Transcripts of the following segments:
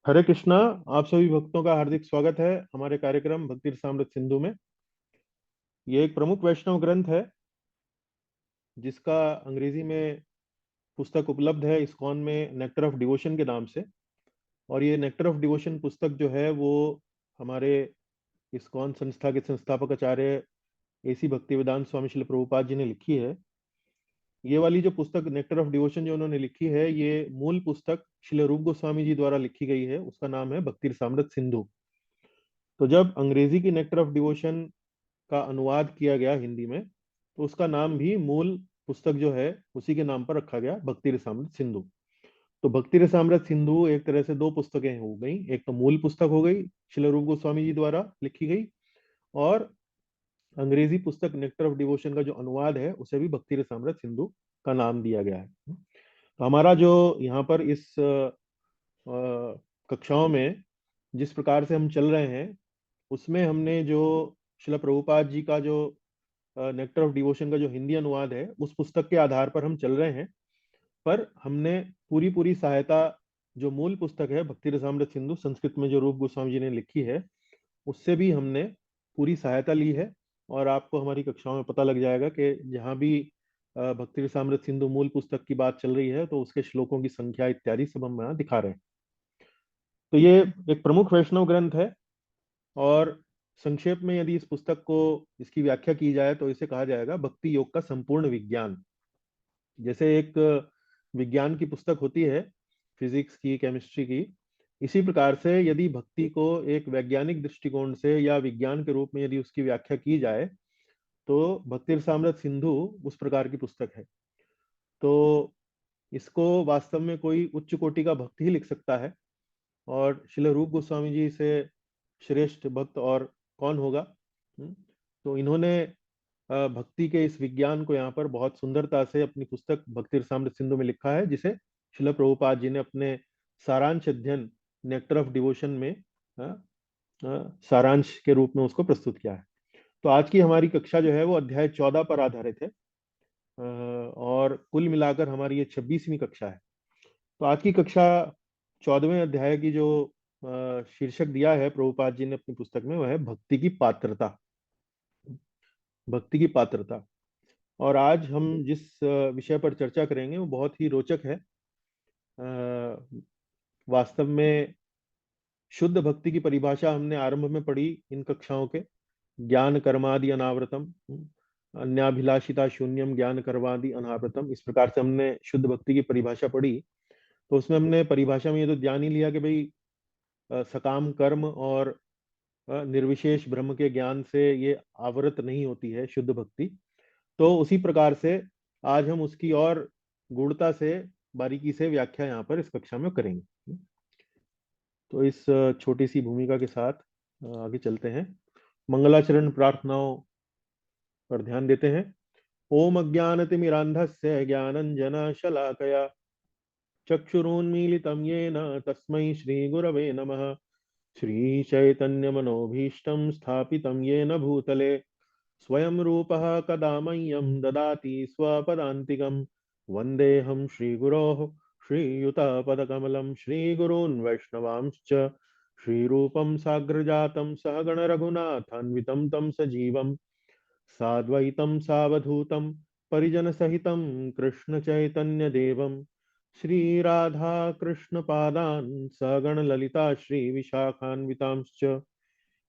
हरे कृष्णा। आप सभी भक्तों का हार्दिक स्वागत है हमारे कार्यक्रम भक्ति रसामृत सिंधु में। ये एक प्रमुख वैष्णव ग्रंथ है जिसका अंग्रेजी में पुस्तक उपलब्ध है इस्कॉन में नेक्टर ऑफ डिवोशन के नाम से। और ये नेक्टर ऑफ डिवोशन पुस्तक जो है वो हमारे इस्कॉन संस्था के संस्थापक आचार्य एसी भक्तिवेदांत स्वामी श्रील प्रभुपाद जी ने लिखी है। ये वाली जो पुस्तक नेक्टर ऑफ डिवोशन जो उन्होंने लिखी है, ये मूल पुस्तक श्रील रूप गोस्वामी जी द्वारा लिखी गई है। उसका नाम है भक्ति रसामृत सिंधु। तो जब अंग्रेजी की नेक्टर ऑफ डिवोशन का अनुवाद किया गया हिंदी में, तो उसका नाम भी मूल पुस्तक जो है उसी के नाम पर रखा गया, भक्ति रसामृत सिंधु। तो भक्ति रसामृत सिंधु एक तरह से दो पुस्तकें हो गई। एक तो मूल पुस्तक हो गई श्रील रूप गोस्वामी जी द्वारा लिखी गई, और अंग्रेजी पुस्तक नेक्टर ऑफ डिवोशन का जो अनुवाद है उसे भी भक्ति रसामृत सिंधु का नाम दिया गया है। तो हमारा जो यहाँ पर इस कक्षाओं में जिस प्रकार से हम चल रहे हैं, उसमें हमने जो शिला प्रभुपाद जी का जो नेक्टर ऑफ डिवोशन का जो हिंदी अनुवाद है उस पुस्तक के आधार पर हम चल रहे हैं। पर हमने पूरी पूरी सहायता, जो मूल पुस्तक है भक्ति रसामृत सिंधु संस्कृत में जो रूप गोस्वामी जी ने लिखी है, उससे भी हमने पूरी सहायता ली है। और आपको हमारी कक्षाओं में पता लग जाएगा कि जहाँ भी भक्ति रसामृत सिंधु मूल पुस्तक की बात चल रही है तो उसके श्लोकों की संख्या इत्यादि सब हम यहाँ दिखा रहे हैं। तो ये एक प्रमुख वैष्णव ग्रंथ है। और संक्षेप में यदि इस पुस्तक को, इसकी व्याख्या की जाए तो इसे कहा जाएगा भक्ति योग का संपूर्ण विज्ञान। जैसे एक विज्ञान की पुस्तक होती है, फिजिक्स की, केमिस्ट्री की, इसी प्रकार से यदि भक्ति को एक वैज्ञानिक दृष्टिकोण से या विज्ञान के रूप में यदि उसकी व्याख्या की जाए, तो भक्ति रसामृत सिंधु उस प्रकार की पुस्तक है। तो इसको वास्तव में कोई उच्च कोटि का भक्त ही लिख सकता है, और श्रील रूप गोस्वामी जी से श्रेष्ठ भक्त और कौन होगा। तो इन्होंने भक्ति के इस विज्ञान को यहाँ पर बहुत सुंदरता से अपनी पुस्तक भक्ति रसामृत सिंधु में लिखा है, जिसे श्रील प्रभुपाद जी ने अपने सारांश अध्ययन नेक्टर ऑफ डिवोशन में सारांश के रूप में उसको प्रस्तुत किया है। तो आज की हमारी कक्षा जो है वो अध्याय 14 पर आधारित है, और कुल मिलाकर हमारी ये 26वीं कक्षा है। तो आज की कक्षा 14वें अध्याय की जो शीर्षक दिया है प्रभुपाद जी ने अपनी पुस्तक में, वह है भक्ति की पात्रता। भक्ति की पात्रता। और आज हम जिस विषय पर चर्चा करेंगे वो बहुत ही रोचक है। वास्तव में शुद्ध भक्ति की परिभाषा हमने आरंभ में पढ़ी इन कक्षाओं के, ज्ञान कर्मादि अनावृतम, अन्याभिलाषिता शून्यम ज्ञान कर्मादि अनावृतम, इस प्रकार से हमने शुद्ध भक्ति की परिभाषा पढ़ी। तो उसमें हमने परिभाषा में ये तो ध्यान ही लिया कि भाई सकाम कर्म और निर्विशेष ब्रह्म के ज्ञान से ये आवृत नहीं होती है शुद्ध भक्ति। तो उसी प्रकार से आज हम उसकी और गूढ़ता से, बारीकी से व्याख्या यहाँ पर इस कक्षा में करेंगे। तो इस छोटी सी भूमिका के साथ आगे चलते हैं। मंगलाचरण प्रार्थनाओं पर ध्यान देते हैं। ओम अज्ञानतिमिरान्धस्य ज्ञानञ्जनशलाकया चक्षुरुन्मीलितं येन तस्मै श्रीगुरवे नमः। श्रीचैतन्यमनोभीष्टं स्थापितं येन भूतले स्वयं रूपः कदा मह्यं ददाति स्वपदान्तिकं। वन्देऽहं श्रीगुरोः श्रीयुतपदकमलं श्रीगुरून् वैष्णवांश्च श्रीरूपं साग्रजातं सहगण रघुनाथान्वितं तं सजीवं साद्वैतं सावधूतं परिजनसहितं कृष्णचैतन्यदेवं श्रीराधा कृष्णपादान् सगण ललिता श्रीविशाखान्वितांश्च।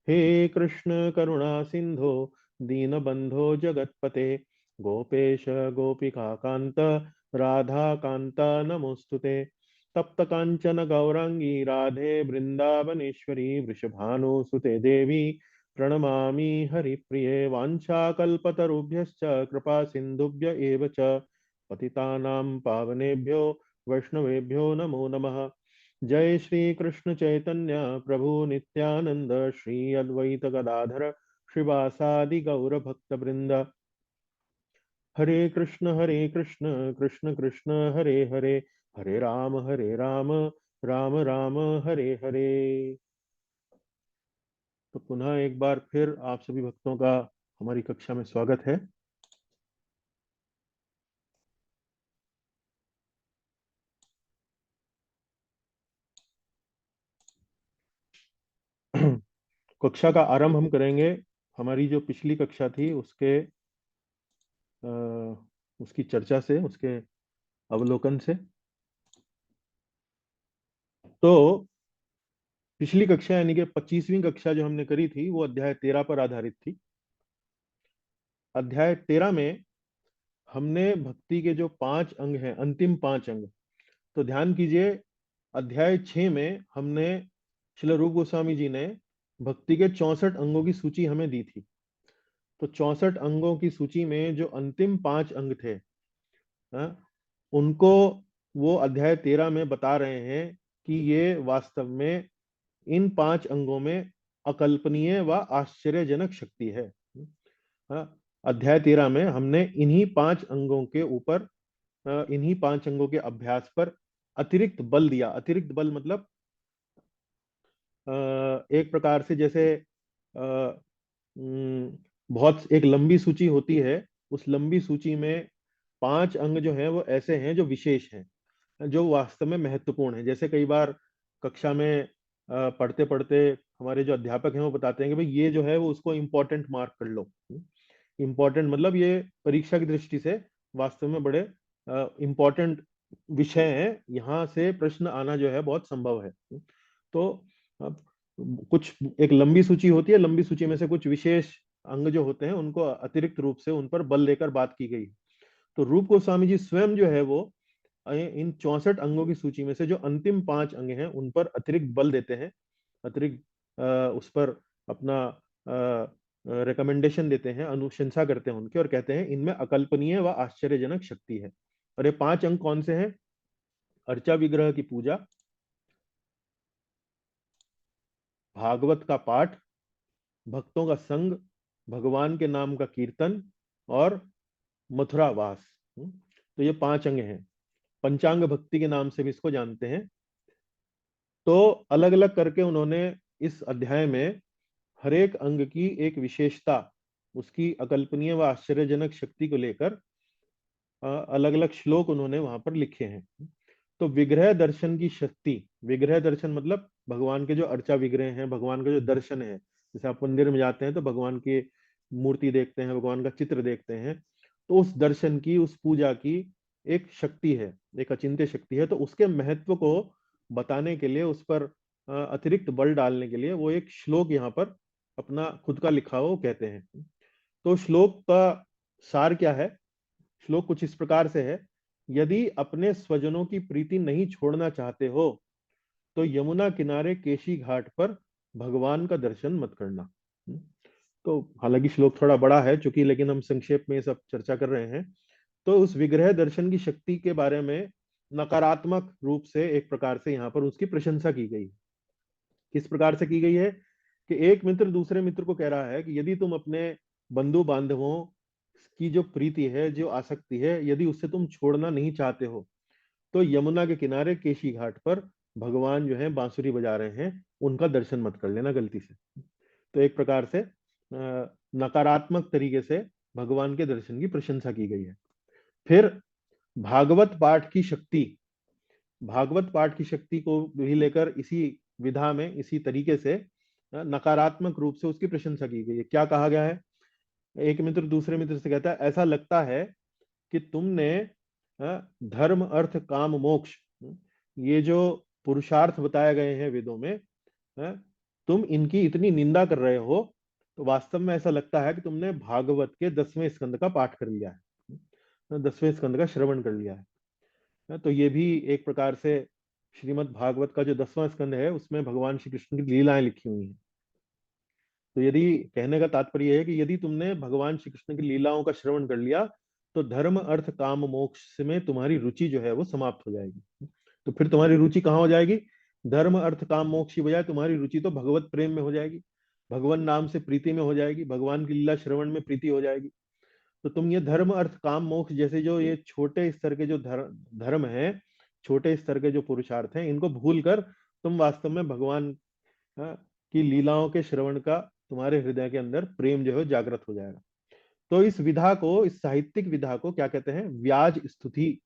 हे कृष्ण करुणा सिंधो दीनबंधो जगत्पते गोपेश गोपिका कांत राधा कांत नमोस्तुते। तप्त कांचन गौरांगी राधे वृंदावनेश्वरी वृषभानुसुते देवी प्रणमामि हरिप्रिये। वाञ्छाकल्पतरुभ्यश्च कृपा सिन्धुभ्य एव च पतितानां पावनेभ्यो वैष्णवेभ्यो नमो नमः। जय श्री कृष्ण चैतन्य प्रभु नित्यानंद श्री अद्वैत गदाधर श्रीवासादि गौर भक्त वृंद। हरे कृष्ण कृष्ण कृष्ण हरे हरे, हरे राम राम राम हरे हरे। तो पुनः एक बार फिर आप सभी भक्तों का हमारी कक्षा में स्वागत है। कक्षा का आरंभ हम करेंगे हमारी जो पिछली कक्षा थी उसके उसकी चर्चा से, उसके अवलोकन से। तो पिछली कक्षा यानी कि 25वीं कक्षा जो हमने करी थी वो अध्याय 13 पर आधारित थी। अध्याय 13 में हमने भक्ति के जो 5 अंग हैं, अंतिम 5 अंग, तो ध्यान कीजिए, अध्याय 6 में हमने, श्रील रूप गोस्वामी जी ने भक्ति के 64 अंगों की सूची हमें दी थी। तो 64 अंगों की सूची में जो अंतिम 5 अंग थे, उनको वो अध्याय 13 में बता रहे हैं कि ये वास्तव में इन 5 अंगों में अकल्पनीय व आश्चर्यजनक शक्ति है। अध्याय 13 में हमने इन्हीं 5 अंगों के ऊपर, इन्हीं 5 अंगों के अभ्यास पर अतिरिक्त बल दिया। अतिरिक्त बल मतलब एक प्रकार से जैसे बहुत एक लंबी सूची होती है, उस लंबी सूची में 5 अंग जो है वो ऐसे हैं जो विशेष हैं, जो वास्तव में महत्वपूर्ण है। जैसे कई बार कक्षा में पढ़ते पढ़ते हमारे जो अध्यापक हैं वो बताते हैं कि भाई ये जो है वो उसको इम्पोर्टेंट मार्क कर लो। इम्पोर्टेंट मतलब ये परीक्षा की दृष्टि से वास्तव में बड़े इम्पोर्टेंट विषय है, यहाँ से प्रश्न आना जो है बहुत संभव है। तो अब कुछ एक लंबी सूची होती है, लंबी सूची में से कुछ विशेष अंग जो होते हैं उनको अतिरिक्त रूप से उन पर बल लेकर बात की गई। तो रूप गोस्वामी जी स्वयं जो है वो इन 64 अंगों की सूची में से जो अंतिम 5 अंग हैं उन पर अतिरिक्त बल देते हैं, अतिरिक्त उस पर अपना रिकमेंडेशन देते हैं, अनुशंसा करते हैं उनके, और कहते हैं इनमें अकल्पनीय व आश्चर्यजनक शक्ति है। और ये 5 अंग कौन से हैं? अर्चा विग्रह की पूजा, भागवत का पाठ, भक्तों का संग, भगवान के नाम का कीर्तन और मथुरावास। तो ये 5 अंग हैं, पंचांग भक्ति के नाम से भी इसको जानते हैं। तो अलग अलग करके उन्होंने इस अध्याय में हर एक अंग की एक विशेषता, उसकी अकल्पनीय व आश्चर्यजनक शक्ति को लेकर अलग अलग श्लोक उन्होंने वहां पर लिखे हैं। तो विग्रह दर्शन की शक्ति, विग्रह दर्शन मतलब भगवान के जो अर्चा विग्रह हैं, भगवान का जो दर्शन है, जैसे आप मंदिर में जाते हैं तो भगवान की मूर्ति देखते हैं, भगवान का चित्र देखते हैं, तो उस दर्शन की, उस पूजा की एक शक्ति है, एक अचिंत्य शक्ति है। तो उसके महत्व को बताने के लिए, उस पर अतिरिक्त बल डालने के लिए वो एक श्लोक यहाँ पर अपना खुद का लिखा हुआ कहते हैं। तो श्लोक का सार क्या है? श्लोक कुछ इस प्रकार से है, यदि अपने स्वजनों की प्रीति नहीं छोड़ना चाहते हो तो यमुना किनारे केशी घाट पर भगवान का दर्शन मत करना। तो हालांकि श्लोक थोड़ा बड़ा है चूंकि, लेकिन हम संक्षेप में सब चर्चा कर रहे हैं। तो उस विग्रह दर्शन की शक्ति के बारे में नकारात्मक रूप से एक प्रकार से यहाँ पर उसकी प्रशंसा की गई। किस प्रकार से की गई है कि एक मित्र दूसरे मित्र को कह रहा है कि यदि तुम अपने बंधु बांधवों की जो प्रीति है, जो आसक्ति है, यदि उससे तुम छोड़ना नहीं चाहते हो तो यमुना के किनारे केशी घाट पर भगवान जो है बांसुरी बजा रहे हैं, उनका दर्शन मत कर लेना गलती से। तो एक प्रकार से नकारात्मक तरीके से भगवान के दर्शन की प्रशंसा की गई है। फिर भागवत पाठ की शक्ति, भागवत पाठ की शक्ति को भी लेकर इसी विधा में, इसी तरीके से नकारात्मक रूप से उसकी प्रशंसा की गई है। क्या कहा गया है? एक मित्र दूसरे मित्र से कहता है, ऐसा लगता है कि तुमने धर्म अर्थ काम मोक्ष, ये जो पुरुषार्थ बताए गए हैं वेदों में, तुम इनकी इतनी निंदा कर रहे हो, तो वास्तव में ऐसा लगता है कि तुमने भागवत के 10वें स्कंद का पाठ कर लिया है, 10वें स्कंद का श्रवण कर लिया है। तो ये भी एक प्रकार से श्रीमद् भागवत का जो 10वां स्कंद है उसमें भगवान श्री कृष्ण की लीलाएं लिखी हुई हैं। तो यदि कहने का तात्पर्य है कि यदि तुमने भगवान श्री कृष्ण की लीलाओं का श्रवण कर लिया तो धर्म अर्थ काम मोक्ष में तुम्हारी रुचि जो है वो समाप्त हो जाएगी। तो फिर तुम्हारी रुचि कहाँ हो जाएगी? धर्म अर्थ काम मोक्ष की बजाय तुम्हारी रुचि तो भगवत प्रेम में हो जाएगी, भगवान नाम से प्रीति में हो जाएगी, भगवान की लीला श्रवण में प्रीति हो जाएगी। तो तुम ये धर्म अर्थ काम मोक्ष जैसे जो ये छोटे स्तर के जो धर्म है, छोटे स्तर के जो पुरुषार्थ हैं, इनको भूल कर तुम वास्तव में भगवान की लीलाओं के श्रवण का तुम्हारे हृदय के अंदर प्रेम जो है जागृत हो जाएगा। तो इस विधा को, इस साहित्यिक विधा को क्या कहते हैं? व्याज स्तुति,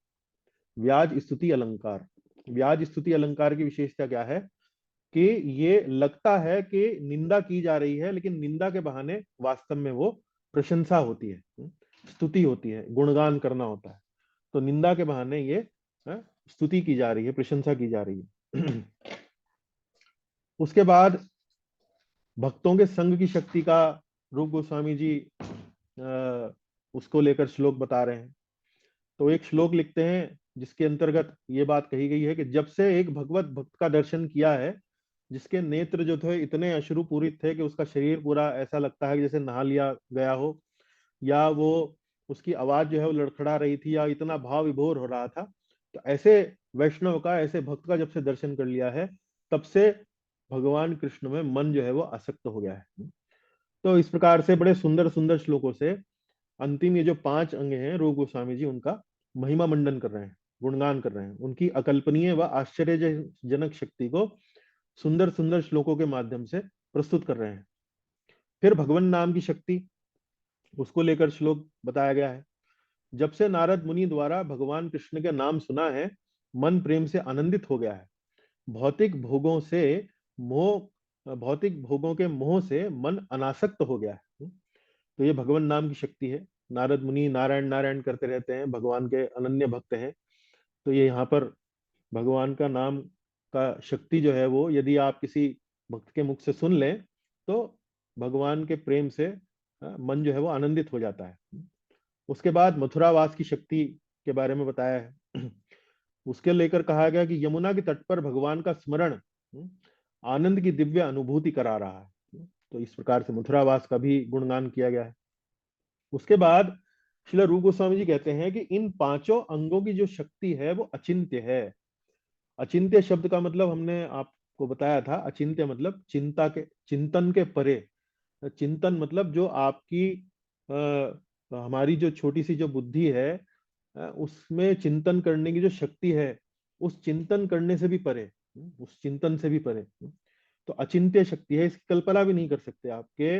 व्याज स्तुति अलंकार। व्याज स्तुति अलंकार की विशेषता क्या है? कि ये लगता है कि निंदा की जा रही है, लेकिन निंदा के बहाने वास्तव में वो प्रशंसा होती है, स्तुति होती है, गुणगान करना होता है। तो निंदा के बहाने ये स्तुति की जा रही है, प्रशंसा की जा रही है। उसके बाद भक्तों के संग की शक्ति का रूप गोस्वामी जी उसको लेकर श्लोक बता रहे हैं। तो एक श्लोक लिखते हैं जिसके अंतर्गत ये बात कही गई है कि जब से एक भगवत भक्त का दर्शन किया है, जिसके नेत्र जो थे इतने अश्रुपूरित थे कि उसका शरीर पूरा ऐसा लगता है कि जैसे नहा लिया गया हो, या वो उसकी आवाज जो है वो लड़खड़ा रही थी, या इतना भाव विभोर हो रहा था, तो ऐसे वैष्णव का, ऐसे भक्त का जब से दर्शन कर लिया है, तब से भगवान कृष्ण में मन जो है वो आसक्त हो गया है। तो इस प्रकार से बड़े सुंदर सुंदर श्लोकों से अंतिम ये जो 5 अंग हैं, रूप गोस्वामी जी उनका महिमा मंडन कर रहे हैं, गुणगान कर रहे हैं, उनकी अकल्पनीय व आश्चर्यजनक शक्ति को सुंदर सुंदर श्लोकों के माध्यम से प्रस्तुत कर रहे हैं। फिर भगवान नाम की शक्ति, उसको लेकर श्लोक बताया गया है। जब से नारद मुनि द्वारा भगवान कृष्ण के नाम सुना है, मन प्रेम से आनंदित हो गया है। भौतिक भोगों से भौतिक भोगों के मोह से मन अनासक्त हो गया है। तो ये भगवान नाम की शक्ति है। नारद मुनि नारायण नारायण करते रहते हैं, भगवान के अनन्य भक्त हैं। तो ये यहाँ पर भगवान का नाम का शक्ति जो है वो, यदि आप किसी भक्त के मुख से सुन लें, तो भगवान के प्रेम से मन जो है वो आनंदित हो जाता है। उसके बाद मथुरावास की शक्ति के बारे में बताया है। उसके लेकर कहा गया कि यमुना के तट पर भगवान का स्मरण आनंद की दिव्य अनुभूति करा रहा है। तो इस प्रकार से मथुरावास का भी गुणगान किया गया है। उसके बाद श्रील रूप गोस्वामी जी कहते हैं कि इन 5 अंगों की जो शक्ति है वो अचिंत्य है। अचिंत्य शब्द का मतलब हमने आपको बताया था, अचिंत्य मतलब चिंता के, चिंतन के परे। चिंतन मतलब जो आपकी हमारी जो छोटी सी जो बुद्धि है, उसमें चिंतन करने की जो शक्ति है, उस चिंतन करने से भी परे, उस चिंतन से भी परे। तो अचिंत्य शक्ति है, इसकी कल्पना भी नहीं कर सकते आपके।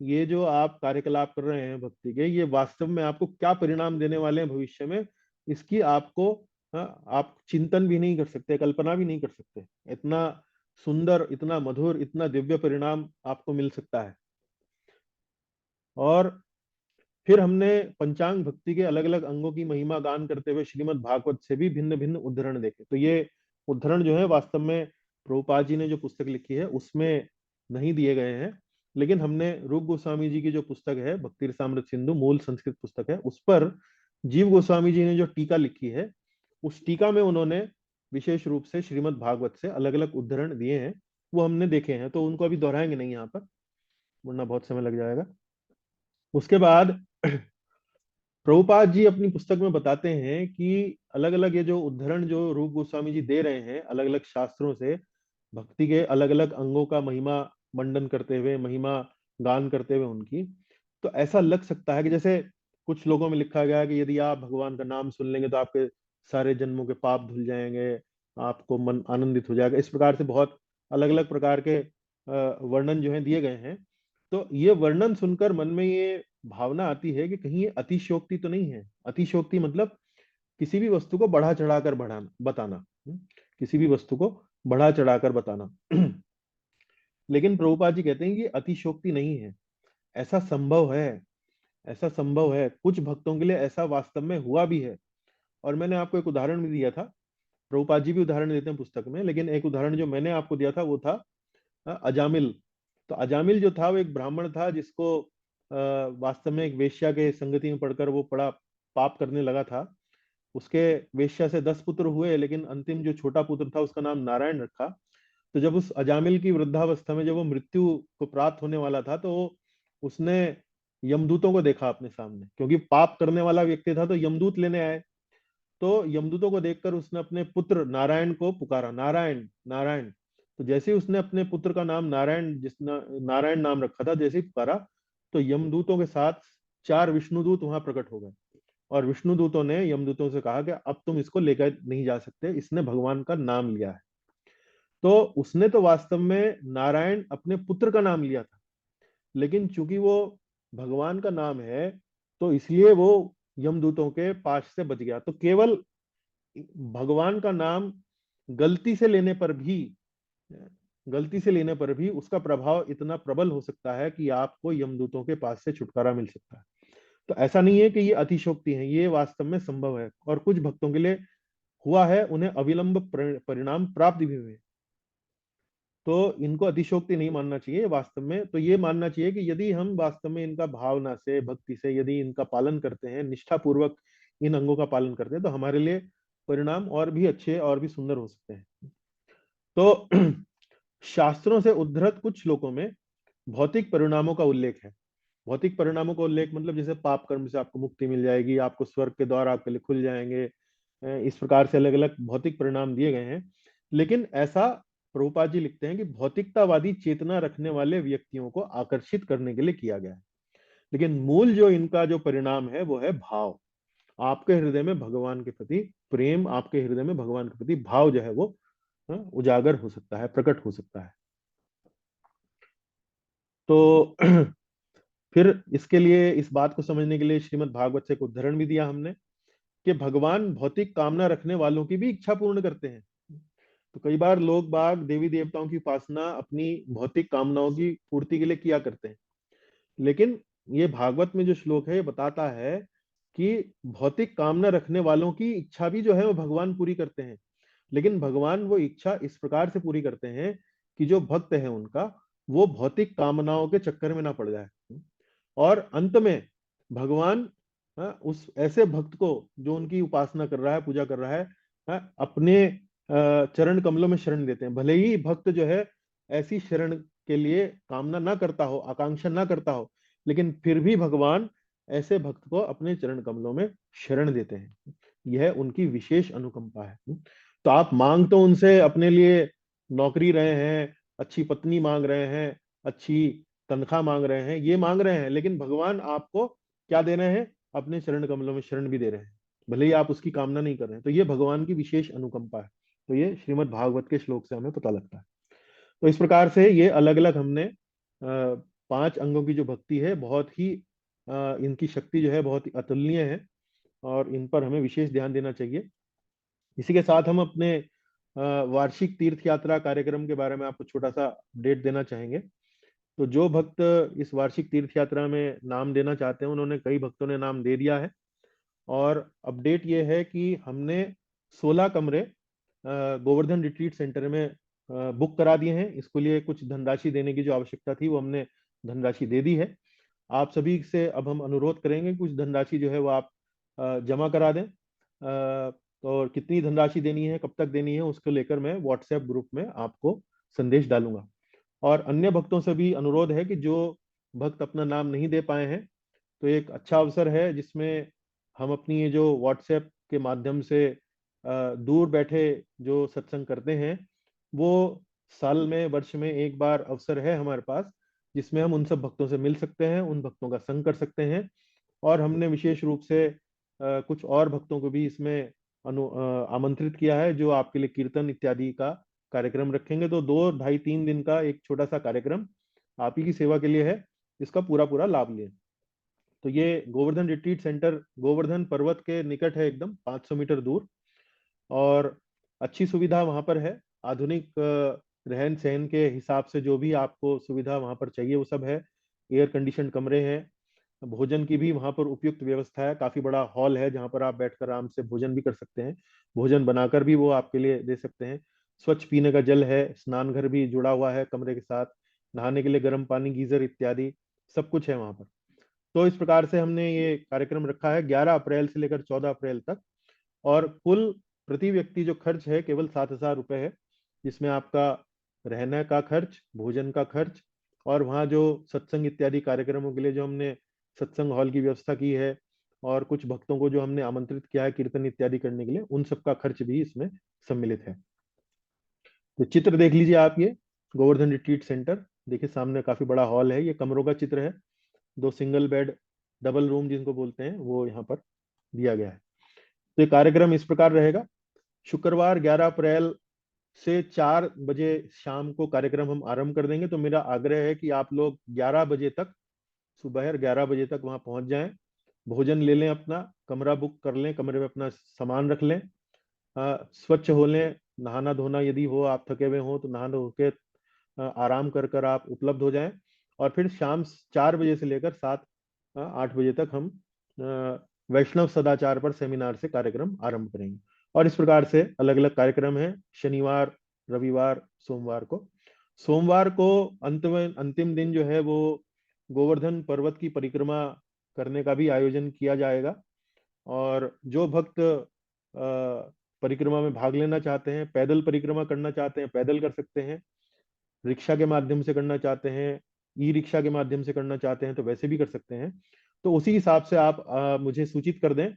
ये जो आप कार्यकलाप कर रहे हैं भक्ति के, ये वास्तव में आपको क्या परिणाम देने वाले हैं भविष्य में, इसकी आपको आप चिंतन भी नहीं कर सकते, कल्पना भी नहीं कर सकते। इतना सुंदर, इतना मधुर, इतना दिव्य परिणाम आपको मिल सकता है। और फिर हमने पंचांग भक्ति के अलग अलग अंगों की महिमा गान करते हुए श्रीमद् भागवत से भी भिन्न भिन्न उद्धरण देखे। तो ये उद्धरण जो है वास्तव में प्रभुपाद जी ने जो पुस्तक लिखी है उसमें नहीं दिए गए हैं, लेकिन हमने रूप गोस्वामी जी की जो पुस्तक है भक्ति रसामृत सिंधु, मूल संस्कृत पुस्तक है, उस पर जीव गोस्वामी जी ने जो टीका लिखी है, उस टीका में उन्होंने विशेष रूप से श्रीमद् भागवत से अलग अलग उद्धरण दिए हैं, वो हमने देखे हैं। तो उनको अभी दोहराएंगे नहीं यहाँ पर, वरना बहुत समय लग जाएगा। उसके बाद प्रभुपाद जी अपनी पुस्तक में बताते हैं कि अलग अलग ये जो उद्धरण जो रूप गोस्वामी जी दे रहे हैं अलग अलग शास्त्रों से, भक्ति के अलग अलग अंगों का महिमा मंडन करते हुए, महिमा गान करते हुए उनकी, तो ऐसा लग सकता है कि जैसे कुछ लोगों में लिखा गया है कि यदि आप भगवान का नाम सुन लेंगे तो आपके सारे जन्मों के पाप धुल जाएंगे, आपको मन आनंदित हो जाएगा। इस प्रकार से बहुत अलग अलग प्रकार के वर्णन जो है दिए गए हैं। तो ये वर्णन सुनकर मन में ये भावना आती है कि कहीं ये अतिशयोक्ति तो नहीं है। अतिशयोक्ति मतलब किसी भी वस्तु को बढ़ा चढ़ाकर बढ़ाना, बताना, किसी भी वस्तु को बढ़ा चढ़ाकर बताना। लेकिन प्रभुपाद जी कहते हैं कि अतिशयोक्ति नहीं है, ऐसा संभव है, ऐसा संभव है। कुछ भक्तों के लिए ऐसा वास्तव में हुआ भी है। और मैंने आपको एक उदाहरण भी दिया था, प्रभुपाद जी भी उदाहरण देते हैं पुस्तक में, लेकिन एक उदाहरण जो मैंने आपको दिया था वो था अजामिल। तो अजामिल जो था वो एक ब्राह्मण था जिसको वास्तव में एक वेश्या के संगति में पड़कर वो बड़ा पाप करने लगा था। उसके वेश्या से 10 पुत्र हुए, लेकिन अंतिम जो छोटा पुत्र था उसका नाम नारायण रखा। तो जब उस अजामिल की वृद्धावस्था में जब वो मृत्यु को प्राप्त होने वाला था, तो उसने यमदूतों को देखा अपने सामने, क्योंकि पाप करने वाला व्यक्ति था, तो यमदूत लेने आए। तो यमदूतों को देखकर उसने अपने पुत्र नारायण को पुकारा, नारायण नारायण। तो जैसे ही उसने अपने पुत्र का नाम नारायण, नारायण नाम रखा था, जैसे ही पुकारा, तो यमदूतों के साथ 4 विष्णुदूत वहां प्रकट हो गए। और विष्णुदूतों ने यमदूतों से कहा कि अब तुम इसको लेकर नहीं जा सकते, इसने भगवान का नाम लिया है। तो उसने तो वास्तव में नारायण अपने पुत्र का नाम लिया था, लेकिन चूंकि वो भगवान का नाम है, तो इसलिए वो यमदूतों के पाश से बच गया। तो केवल भगवान का नाम गलती से लेने पर भी गलती से लेने पर भी उसका प्रभाव इतना प्रबल हो सकता है कि आपको यमदूतों के पास से छुटकारा मिल सकता है। तो ऐसा नहीं है कि ये अतिशोक्ति है, ये वास्तव में संभव है और कुछ भक्तों के लिए हुआ है, उन्हें अविलंब परिणाम प्राप्त भी हुए। तो इनको अतिशोक्ति नहीं मानना चाहिए वास्तव में। तो ये मानना चाहिए कि यदि हम वास्तव में इनका भावना से, भक्ति से यदि इनका पालन करते हैं, निष्ठा पूर्वक इन अंगों का पालन करते हैं, तो हमारे लिए परिणाम और भी अच्छे और भी सुंदर हो सकते हैं। तो शास्त्रों से उद्धृत कुछ श्लोकों में भौतिक परिणामों का उल्लेख है। भौतिक परिणामों का उल्लेख मतलब जैसे पाप कर्म से आपको मुक्ति मिल जाएगी, आपको स्वर्ग के द्वार आपके लिए खुल जाएंगे, इस प्रकार से अलग अलग भौतिक परिणाम दिए गए हैं। लेकिन ऐसा प्रभुपाद जी लिखते हैं कि भौतिकतावादी चेतना रखने वाले व्यक्तियों को आकर्षित करने के लिए किया गया है। लेकिन मूल जो इनका जो परिणाम है वो है भाव। आपके हृदय में भगवान के प्रति प्रेम, आपके हृदय में भगवान के प्रति भाव जो है वो उजागर हो सकता है, प्रकट हो सकता है। तो फिर इसके लिए, इस बात को समझने के लिए श्रीमद् भागवत से एक उदाहरण भी दिया हमने कि भगवान भौतिक कामना रखने वालों की भी इच्छा पूर्ण करते हैं। तो कई बार लोग बाग देवी देवताओं की उपासना अपनी भौतिक कामनाओं की पूर्ति के लिए किया करते हैं। लेकिन ये भागवत में जो श्लोक है ये बताता है कि भौतिक कामना रखने वालों की इच्छा भी जो है वो भगवान पूरी करते हैं। लेकिन भगवान वो इच्छा इस प्रकार से पूरी करते हैं कि जो भक्त है उनका, वो भौतिक कामनाओं के चक्कर में ना पड़ जाए। और अंत में भगवान उस ऐसे भक्त को जो उनकी उपासना कर रहा है, पूजा कर रहा है, अपने चरण कमलों में शरण देते हैं। भले ही भक्त जो है ऐसी शरण के लिए कामना ना करता हो, आकांक्षा ना करता हो, लेकिन फिर भी भगवान ऐसे भक्त को अपने चरण कमलों में शरण देते हैं। यह उनकी विशेष अनुकंपा है। तो आप मांग तो उनसे अपने लिए नौकरी रहे हैं, अच्छी पत्नी मांग रहे हैं, अच्छी तनख्वाह मांग रहे हैं, ये मांग रहे हैं, लेकिन भगवान आपको क्या दे रहे हैं? अपने चरण कमलों में शरण भी दे रहे हैं, भले ही आप उसकी कामना नहीं कर रहे हैं। तो ये भगवान की विशेष अनुकंपा है। तो ये श्रीमद् भागवत के श्लोक से हमें पता लगता है। तो इस प्रकार से ये अलग अलग हमने 5 अंगों की जो भक्ति है, बहुत ही इनकी शक्ति जो है बहुत ही अतुलनीय है और इन पर हमें विशेष ध्यान देना चाहिए। इसी के साथ हम अपने वार्षिक तीर्थ यात्रा कार्यक्रम के बारे में आपको छोटा सा अपडेट देना चाहेंगे। तो जो भक्त इस वार्षिक तीर्थ यात्रा में नाम देना चाहते हैं, उन्होंने, कई भक्तों ने नाम दे दिया है। और अपडेट ये है कि हमने 16 कमरे गोवर्धन रिट्रीट सेंटर में बुक करा दिए हैं। इसके लिए कुछ धनराशि देने की जो आवश्यकता थी वो हमने धनराशि दे दी है। आप सभी से अब हम अनुरोध करेंगे कुछ धनराशि जो है वो आप जमा करा दें। और कितनी धनराशि देनी है, कब तक देनी है, उसको लेकर मैं व्हाट्सएप ग्रुप में आपको संदेश डालूंगा। और अन्य भक्तों से भी अनुरोध है कि जो भक्त अपना नाम नहीं दे पाए हैं, तो एक अच्छा अवसर है जिसमें हम अपनी ये जो व्हाट्सएप के माध्यम से दूर बैठे जो सत्संग करते हैं, वो साल में, वर्ष में एक बार अवसर है हमारे पास, जिसमें हम उन सब भक्तों से मिल सकते हैं, उन भक्तों का संग कर सकते हैं। और हमने विशेष रूप से कुछ और भक्तों को भी इसमें आमंत्रित किया है, जो आपके लिए कीर्तन इत्यादि का कार्यक्रम रखेंगे। तो 2, ढाई, 3 दिन का एक छोटा सा कार्यक्रम आप ही की सेवा के लिए है, इसका पूरा पूरा लाभ लें। तो ये गोवर्धन रिट्रीट सेंटर गोवर्धन पर्वत के निकट है, एकदम 500 मीटर दूर। और अच्छी सुविधा वहां पर है, आधुनिक रहन सहन के हिसाब से जो भी आपको सुविधा वहां पर चाहिए वो सब है। एयर कंडीशन कमरे हैं, भोजन की भी वहां पर उपयुक्त व्यवस्था है, काफी बड़ा हॉल है जहां पर आप बैठकर आराम से भोजन भी कर सकते हैं, भोजन बनाकर भी वो आपके लिए दे सकते हैं। स्वच्छ पीने का जल है, स्नान घर भी जुड़ा हुआ है कमरे के साथ, नहाने के लिए गर्म पानी, गीजर इत्यादि सब कुछ है वहां पर। तो इस प्रकार से हमने ये कार्यक्रम रखा है 11 अप्रैल से लेकर 14 अप्रैल तक। और कुल प्रति व्यक्ति जो खर्च है केवल 7,000 रुपये है, जिसमें आपका रहने का खर्च, भोजन का खर्च, और वहाँ जो सत्संग इत्यादि कार्यक्रमों के लिए जो हमने सत्संग हॉल की व्यवस्था की है, और कुछ भक्तों को जो हमने आमंत्रित किया है कीर्तन इत्यादि करने के लिए, उन सबका खर्च भी इसमें सम्मिलित है। तो चित्र देख लीजिए आप, ये गोवर्धन रिट्रीट सेंटर देखिए, सामने काफी बड़ा हॉल है, ये कमरों का चित्र है। 2 सिंगल बेड, डबल रूम जिनको बोलते हैं, वो यहाँ पर दिया गया है। तो ये कार्यक्रम इस प्रकार रहेगा। शुक्रवार 11 अप्रैल से 4 बजे शाम को कार्यक्रम हम आरंभ कर देंगे। तो मेरा आग्रह है कि आप लोग 11 बजे तक, सुबह 11 बजे तक वहां पहुंच जाएं, भोजन ले लें, अपना कमरा बुक कर लें, कमरे में अपना सामान रख लें, स्वच्छ हो लें, नहाना धोना यदि हो, आप थके हुए हो तो नहा धो के आराम कर कर आप उपलब्ध हो जाएं। और फिर शाम 4 बजे से लेकर 7-8 बजे तक हम वैष्णव सदाचार पर सेमिनार से कार्यक्रम आरंभ करेंगे। और इस प्रकार से अलग अलग कार्यक्रम हैं। शनिवार, रविवार, सोमवार को। सोमवार को अंतिम दिन जो है वो गोवर्धन पर्वत की परिक्रमा करने का भी आयोजन किया जाएगा। और जो भक्त परिक्रमा में भाग लेना चाहते हैं, पैदल परिक्रमा करना चाहते हैं, पैदल कर सकते हैं। रिक्शा के माध्यम से करना चाहते हैं, ई रिक्शा के माध्यम से करना चाहते हैं, तो वैसे भी कर सकते हैं। तो उसी हिसाब से आप मुझे सूचित कर दें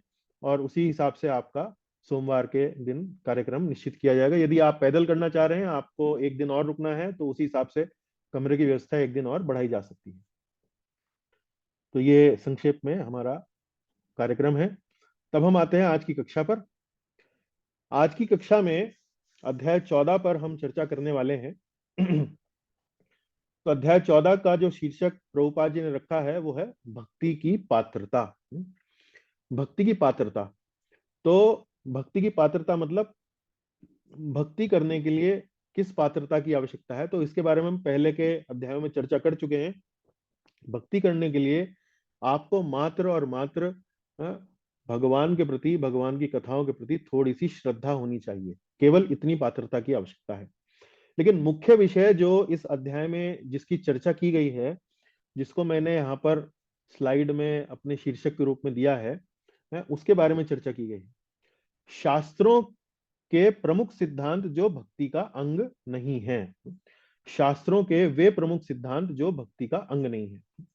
और उसी हिसाब से आपका सोमवार के दिन कार्यक्रम निश्चित किया जाएगा। यदि आप पैदल करना चाह रहे हैं, आपको एक दिन और रुकना है, तो उसी हिसाब से कमरे की व्यवस्था एक दिन और बढ़ाई जा सकती है। तो ये संक्षेप में हमारा कार्यक्रम है। तब हम आते हैं आज की कक्षा पर। आज की कक्षा में अध्याय 14 पर हम चर्चा करने वाले हैं। तो अध्याय 14 का जो शीर्षक प्रभुपाद जी ने रखा है वो है भक्ति की पात्रता। भक्ति की पात्रता। तो भक्ति की पात्रता मतलब भक्ति करने के लिए किस पात्रता की आवश्यकता है, तो इसके बारे में हम पहले के अध्यायों में चर्चा कर चुके हैं। भक्ति करने के लिए आपको मात्र और मात्र भगवान के प्रति, भगवान की कथाओं के प्रति थोड़ी सी श्रद्धा होनी चाहिए। केवल इतनी पात्रता की आवश्यकता है। लेकिन मुख्य विषय जो इस अध्याय में जिसकी चर्चा की गई है, जिसको मैंने यहाँ पर स्लाइड में अपने शीर्षक के रूप में दिया है, उसके बारे में चर्चा की गई है। शास्त्रों के प्रमुख सिद्धांत जो भक्ति का अंग नहीं है। शास्त्रों के वे प्रमुख सिद्धांत जो भक्ति का अंग नहीं है।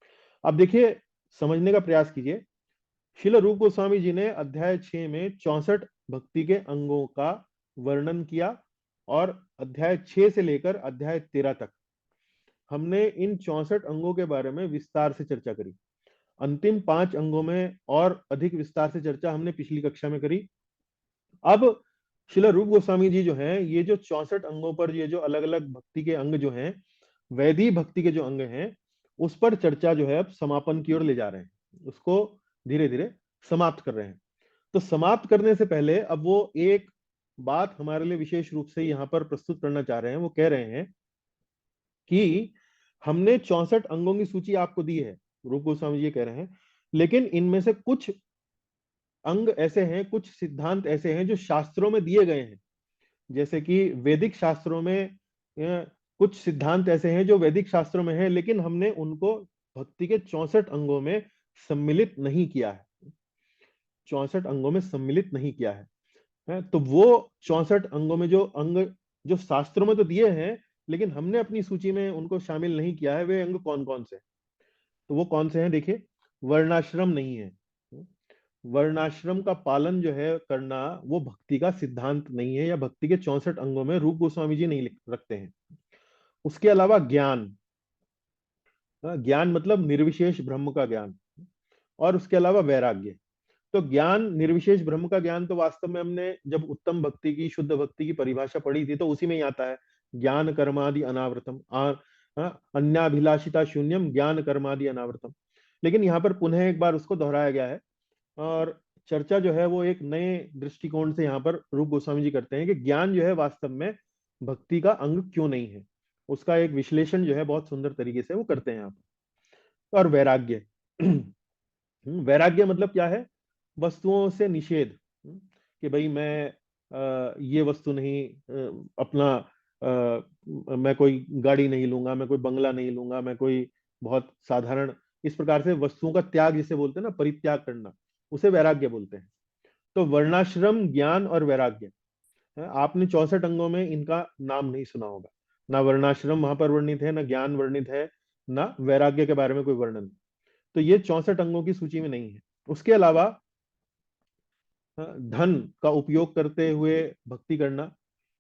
अब देखिए, समझने का प्रयास कीजिए। श्रील रूप गोस्वामी जी ने अध्याय 6 में 64 भक्ति के अंगों का वर्णन किया और अध्याय 6 से लेकर अध्याय 13 तक हमने इन 64 अंगों के बारे में विस्तार से चर्चा करी। अंतिम 5 अंगों में और अधिक विस्तार से चर्चा हमने पिछली कक्षा में करी। अब श्रील रूप गोस्वामी जी जो हैं, ये जो 64 अंगों पर, ये जो अलग अलग भक्ति के अंग जो हैं, वैदिक भक्ति के जो अंग हैं, उस पर चर्चा जो है अब समापन की ओर ले जा रहे हैं। उसको धीरे धीरे समाप्त कर रहे हैं। तो समाप्त करने से पहले अब वो एक बात हमारे लिए विशेष रूप से यहाँ पर प्रस्तुत करना चाह रहे हैं। वो कह रहे हैं कि हमने 64 अंगों की सूची आपको दी है, रूप गोस्वामी जी कह रहे हैं, लेकिन इनमें से कुछ अंग ऐसे हैं, कुछ सिद्धांत ऐसे हैं जो शास्त्रों में दिए गए हैं। जैसे कि वैदिक शास्त्रों में कुछ सिद्धांत ऐसे हैं जो वैदिक शास्त्रों में हैं, लेकिन हमने उनको भक्ति के 64 अंगों में सम्मिलित नहीं किया है। 64 अंगों में सम्मिलित नहीं किया है। तो वो 64 अंगों में जो अंग जो शास्त्रों में तो दिए हैं, लेकिन हमने अपनी सूची में उनको शामिल नहीं किया है, वे अंग कौन कौन से? तो वो कौन से हैं? देखिए, वर्णाश्रम नहीं है। वर्णाश्रम का पालन जो है करना, वो भक्ति का सिद्धांत नहीं है, या भक्ति के 64 अंगों में रूप गोस्वामी जी नहीं रखते हैं। उसके अलावा ज्ञान, ज्ञान मतलब निर्विशेष ब्रह्म का ज्ञान। और उसके अलावा वैराग्य। तो ज्ञान, निर्विशेष ब्रह्म का ज्ञान, तो वास्तव में हमने जब उत्तम भक्ति की, शुद्ध भक्ति की परिभाषा पढ़ी थी, तो उसी में ही आता है ज्ञान कर्मादि अनावृतम, अन्याभिलाषिता शून्यम ज्ञान कर्मादि अनावृतम। लेकिन यहाँ पर पुनः एक बार उसको दोहराया गया है और चर्चा जो है वो एक नए दृष्टिकोण से यहाँ पर रूप गोस्वामी जी करते हैं कि ज्ञान जो है वास्तव में भक्ति का अंग क्यों नहीं है। उसका एक विश्लेषण जो है बहुत सुंदर तरीके से वो करते हैं यहाँ पर। और वैराग्य, वैराग्य मतलब क्या है? वस्तुओं से निषेध। कि भाई मैं ये वस्तु नहीं, अपना मैं कोई गाड़ी नहीं लूंगा, मैं कोई बंगला नहीं लूंगा, मैं कोई बहुत साधारण, इस प्रकार से वस्तुओं का त्याग जिसे बोलते हैं ना, परित्याग करना, उसे वैराग्य बोलते हैं। तो वर्णाश्रम, ज्ञान और वैराग्य, आपने 64 अंगों में इनका नाम नहीं सुना होगा। ना वर्णाश्रम वहां पर वर्णित है, ना ज्ञान वर्णित है, ना वैराग्य के बारे में कोई वर्णन। तो ये 64 अंगों की सूची में नहीं है। उसके अलावा धन का उपयोग करते हुए भक्ति करना।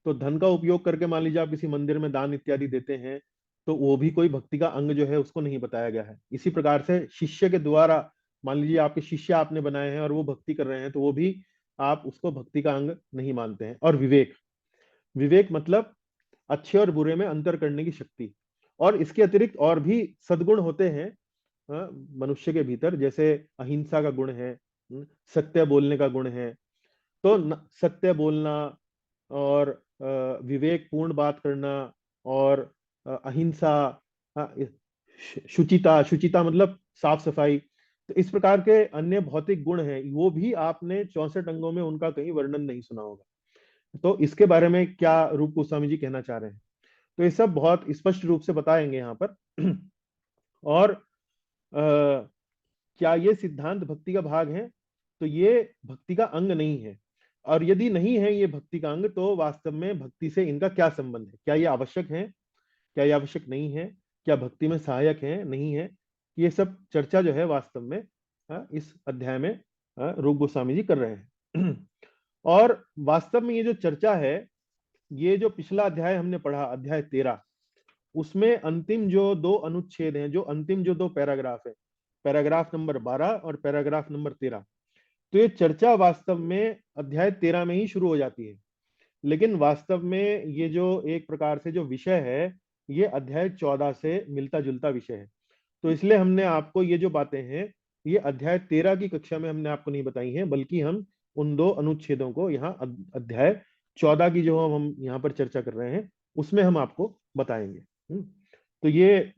तो धन का उपयोग करके मान लीजिए आप किसी मंदिर में दान इत्यादि देते हैं, तो वो भी कोई भक्ति का अंग जो है उसको नहीं बताया गया है। इसी प्रकार से शिष्य के द्वारा, मान लीजिए आपके शिष्य आपने बनाए हैं और वो भक्ति कर रहे हैं, तो वो भी आप उसको भक्ति का अंग नहीं मानते हैं। और विवेक, विवेक मतलब अच्छे और बुरे में अंतर करने की शक्ति। और इसके अतिरिक्त और भी सद्गुण होते हैं मनुष्य के भीतर, जैसे अहिंसा का गुण है, सत्य बोलने का गुण है। तो सत्य बोलना और विवेक पूर्ण बात करना और अहिंसा, शुचिता, शुचिता मतलब साफ सफाई। तो इस प्रकार के अन्य भौतिक गुण हैं, वो भी आपने 64 अंगों में उनका कहीं वर्णन नहीं सुना होगा। तो इसके बारे में क्या रूप गोस्वामी जी कहना चाह रहे हैं, तो ये सब बहुत स्पष्ट रूप से बताएंगे यहाँ पर। और क्या ये सिद्धांत भक्ति का भाग है, तो ये भक्ति का अंग नहीं है। और यदि नहीं है ये भक्ति का अंग, तो वास्तव में भक्ति से इनका क्या संबंध है, क्या ये आवश्यक है, क्या ये आवश्यक नहीं है, क्या भक्ति में सहायक है नहीं है, ये सब चर्चा जो है वास्तव में इस अध्याय में रूप गोस्वामी जी कर रहे हैं। और वास्तव में ये जो चर्चा है, ये जो पिछला अध्याय हमने पढ़ा, अध्याय 13, उसमें अंतिम जो दो अनुच्छेद हैं, जो अंतिम जो दो पैराग्राफ है, पैराग्राफ नंबर 12 और पैराग्राफ नंबर 13, तो ये चर्चा वास्तव में अध्याय 13 में ही शुरू हो जाती है। लेकिन वास्तव में ये जो एक प्रकार से जो विषय है, ये अध्याय 14 से मिलता जुलता विषय है। तो इसलिए हमने आपको ये जो बातें हैं, ये अध्याय 13 की कक्षा में हमने आपको नहीं बताई हैं, बल्कि हम उन दो अनुच्छेदों को यहाँ अध्याय 14 की जो हम यहाँ पर चर्चा कर रहे हैं, उसमें हम आपको बताएंगे। तो ये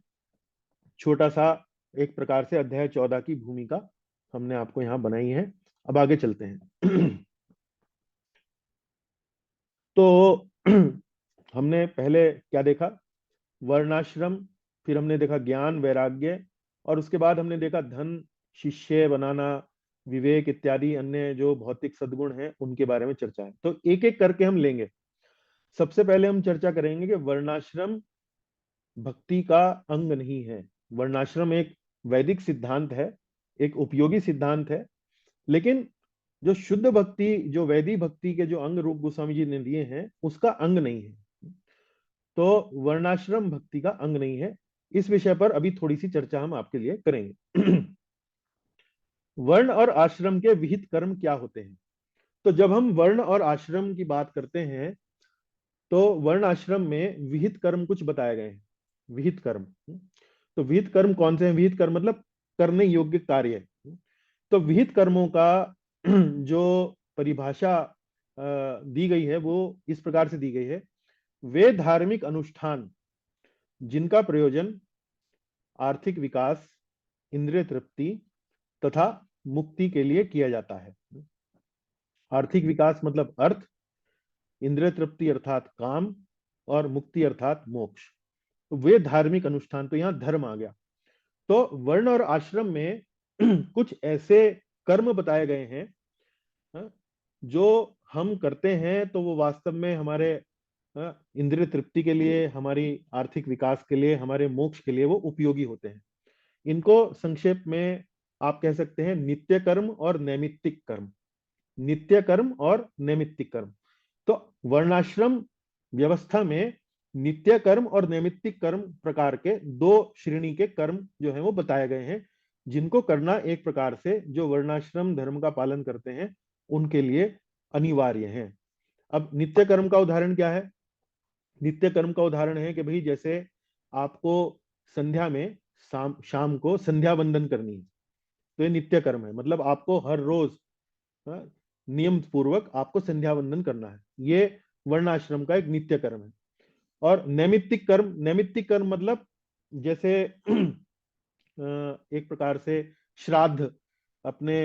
छोटा सा एक प्रकार से अध्याय 14 की भूमिका हमने आपको यहाँ बनाई है। अब आगे चलते हैं। तो हमने पहले क्या देखा, वर्णाश्रम, फिर हमने देखा ज्ञान वैराग्य, और उसके बाद हमने देखा धन, शिष्य बनाना, विवेक इत्यादि अन्य जो भौतिक सद्गुण हैं उनके बारे में चर्चा है। तो एक एक करके हम लेंगे। सबसे पहले हम चर्चा करेंगे कि वर्णाश्रम भक्ति का अंग नहीं है। वर्णाश्रम एक वैदिक सिद्धांत है, एक उपयोगी सिद्धांत है, लेकिन जो शुद्ध भक्ति, जो वैदिक भक्ति के जो अंग रूप गोस्वामी जी ने दिए हैं, उसका अंग नहीं है। तो वर्णाश्रम भक्ति का अंग नहीं है। इस विषय पर अभी थोड़ी सी चर्चा हम आपके लिए करेंगे। वर्ण और आश्रम के विहित कर्म क्या होते हैं। तो जब हम वर्ण और आश्रम की बात करते हैं, तो वर्ण आश्रम में विहित कर्म कुछ बताए गए हैं। विहित कर्म, तो विहित कर्म कौन से हैं? विहित कर्म मतलब करने योग्य कार्य। तो विहित कर्मों का जो परिभाषा दी गई है, वो इस प्रकार से दी गई है: वे धार्मिक अनुष्ठान जिनका प्रयोजन आर्थिक विकास, इंद्रिय तृप्ति तथा मुक्ति के लिए किया जाता है। आर्थिक विकास मतलब अर्थ, इंद्रिय तृप्ति अर्थात काम, और मुक्ति अर्थात मोक्ष। तो वे धार्मिक अनुष्ठान, तो यहाँ धर्म आ गया। तो वर्ण और आश्रम में कुछ ऐसे कर्म बताए गए हैं जो हम करते हैं, तो वो वास्तव में हमारे इंद्रिय तृप्ति के लिए, हमारी आर्थिक विकास के लिए, हमारे मोक्ष के लिए वो उपयोगी होते हैं। इनको संक्षेप में आप कह सकते हैं नित्य कर्म और नैमित्तिक कर्म। नित्य कर्म और नैमित्तिक कर्म। तो वर्णाश्रम व्यवस्था में नित्य कर्म और नैमित्तिक कर्म प्रकार के दो श्रेणी के कर्म जो हैं वो बताए गए हैं, जिनको करना एक प्रकार से जो वर्णाश्रम धर्म का पालन करते हैं उनके लिए अनिवार्य है। अब नित्य कर्म का उदाहरण क्या है? नित्य कर्म का उदाहरण है कि भाई जैसे आपको संध्या में शाम को संध्या वंदन करनी है, तो ये नित्य कर्म है। मतलब आपको हर रोज नियम पूर्वक आपको संध्या वंदन करना है, ये वर्णाश्रम का एक नित्य कर्म है। और नैमित्तिक कर्म, नैमित्तिक कर्म मतलब जैसे एक प्रकार से श्राद्ध, अपने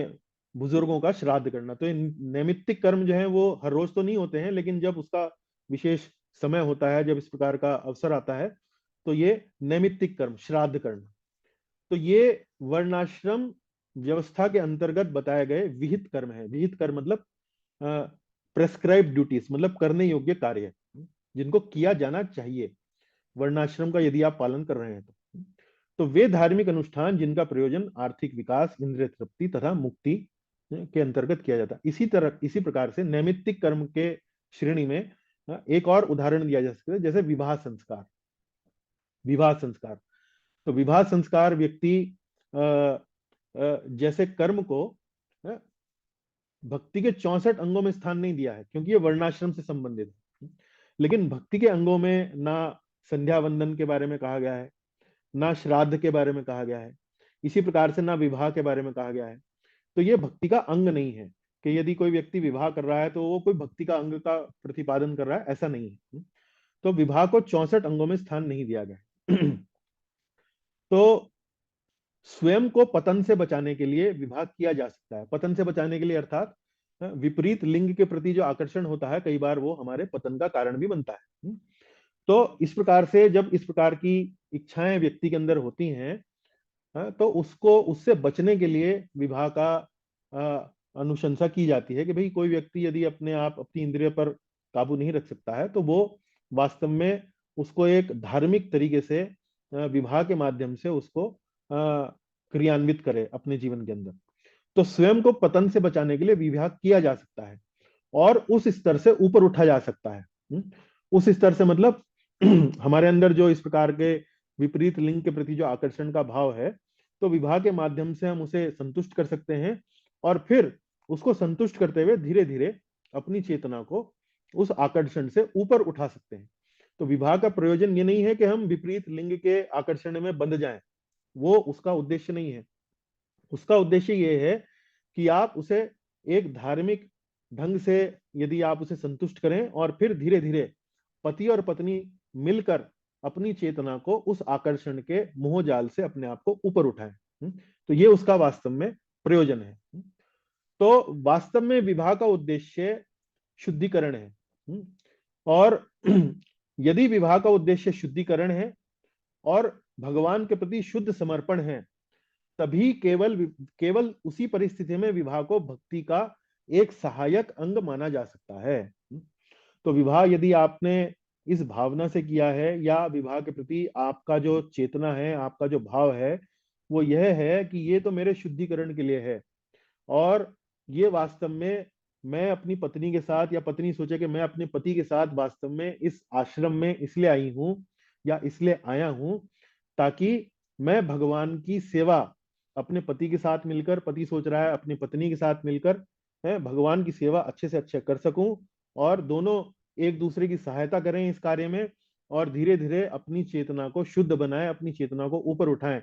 बुजुर्गों का श्राद्ध करना। तो ये नैमित्तिक कर्म जो है वो हर रोज तो नहीं होते हैं, लेकिन जब उसका विशेष समय होता है, जब इस प्रकार का अवसर आता है, तो ये नैमित्तिक कर्म, श्राद्ध करना। तो ये वर्णाश्रम व्यवस्था के अंतर्गत बताए गए विहित कर्म है। विहित कर्म मतलब प्रेस्क्राइब ड्यूटीज, मतलब करने योग्य कार्य, जिनको किया जाना चाहिए वर्णाश्रम का, यदि आप पालन कर रहे हैं तो वे धार्मिक अनुष्ठान जिनका प्रयोजन आर्थिक विकास, इंद्रिय तृप्ति तथा मुक्ति के अंतर्गत किया जाता है। इसी तरह, इसी प्रकार से नैमित्तिक कर्म के श्रेणी में एक और उदाहरण दिया जा सकता है, जैसे विवाह संस्कार। विवाह संस्कार, तो विवाह संस्कार व्यक्ति जैसे कर्म को भक्ति के 64 अंगों में स्थान नहीं दिया है, क्योंकि ये वर्णाश्रम से संबंधित है। लेकिन भक्ति के अंगों में ना संध्या वंदन के बारे में कहा गया है, ना श्राद्ध के बारे में कहा गया है, इसी प्रकार से ना विवाह के बारे में कहा गया है। तो ये भक्ति का अंग नहीं है कि यदि कोई व्यक्ति विवाह कर रहा है तो वो कोई भक्ति का अंग का प्रतिपादन कर रहा है, ऐसा नहीं है। तो विवाह को 64 अंगों में स्थान नहीं दिया गया। तो स्वयं को पतन से बचाने के लिए विवाह किया जा सकता है। पतन से बचाने के लिए अर्थात विपरीत लिंग के प्रति जो आकर्षण होता है, कई बार वो हमारे पतन का कारण भी बनता है। तो इस प्रकार से जब इस प्रकार की इच्छाएं व्यक्ति के अंदर होती हैं, तो उसको उससे बचने के लिए विवाह का अनुशंसा की जाती है कि भाई कोई व्यक्ति यदि अपने आप अपनी इंद्रिय पर काबू नहीं रख सकता है, तो वो वास्तव में उसको एक धार्मिक तरीके से विवाह के माध्यम से उसको क्रियान्वित करे अपने जीवन के अंदर। तो स्वयं को पतन से बचाने के लिए विवाह किया जा सकता है और उस स्तर से ऊपर उठा जा सकता है। उस स्तर से मतलब हमारे अंदर जो इस प्रकार के विपरीत लिंग के प्रति जो आकर्षण का भाव है, तो विवाह के माध्यम से हम उसे संतुष्ट कर सकते हैं और फिर उसको संतुष्ट करते हुए धीरे धीरे अपनी चेतना को उस आकर्षण से ऊपर उठा सकते हैं। तो विवाह का प्रयोजन ये नहीं है कि हम विपरीत लिंग के आकर्षण में बंध जाएं, वो उसका उद्देश्य नहीं है। उसका उद्देश्य ये है कि आप उसे एक धार्मिक ढंग से यदि आप उसे संतुष्ट करें और फिर धीरे धीरे पति और पत्नी मिलकर अपनी चेतना को उस आकर्षण के मोह जाल से अपने आप को ऊपर उठाएं। तो ये उसका वास्तव में प्रयोजन है। तो वास्तव में विवाह का उद्देश्य शुद्धिकरण है। और यदि विवाह का उद्देश्य शुद्धिकरण है और भगवान के प्रति शुद्ध समर्पण है, तभी केवल केवल उसी परिस्थिति में विवाह को भक्ति का एक सहायक अंग माना जा सकता है। तो विवाह यदि आपने इस भावना से किया है, या विवाह के प्रति आपका जो चेतना है, आपका जो भाव है, वो यह है कि ये तो मेरे शुद्धिकरण के लिए है, और ये वास्तव में मैं अपनी पत्नी के साथ, या पत्नी सोचे कि मैं अपने पति के साथ वास्तव में इस आश्रम में इसलिए आई हूं या इसलिए आया हूं ताकि मैं भगवान की सेवा अपने पति के साथ मिलकर, पति सोच रहा है अपनी पत्नी के साथ मिलकर है भगवान की सेवा अच्छे से अच्छे कर सकूं, और दोनों एक दूसरे की सहायता करें इस कार्य में, और धीरे धीरे अपनी चेतना को शुद्ध बनाएं, अपनी चेतना को ऊपर उठाएं।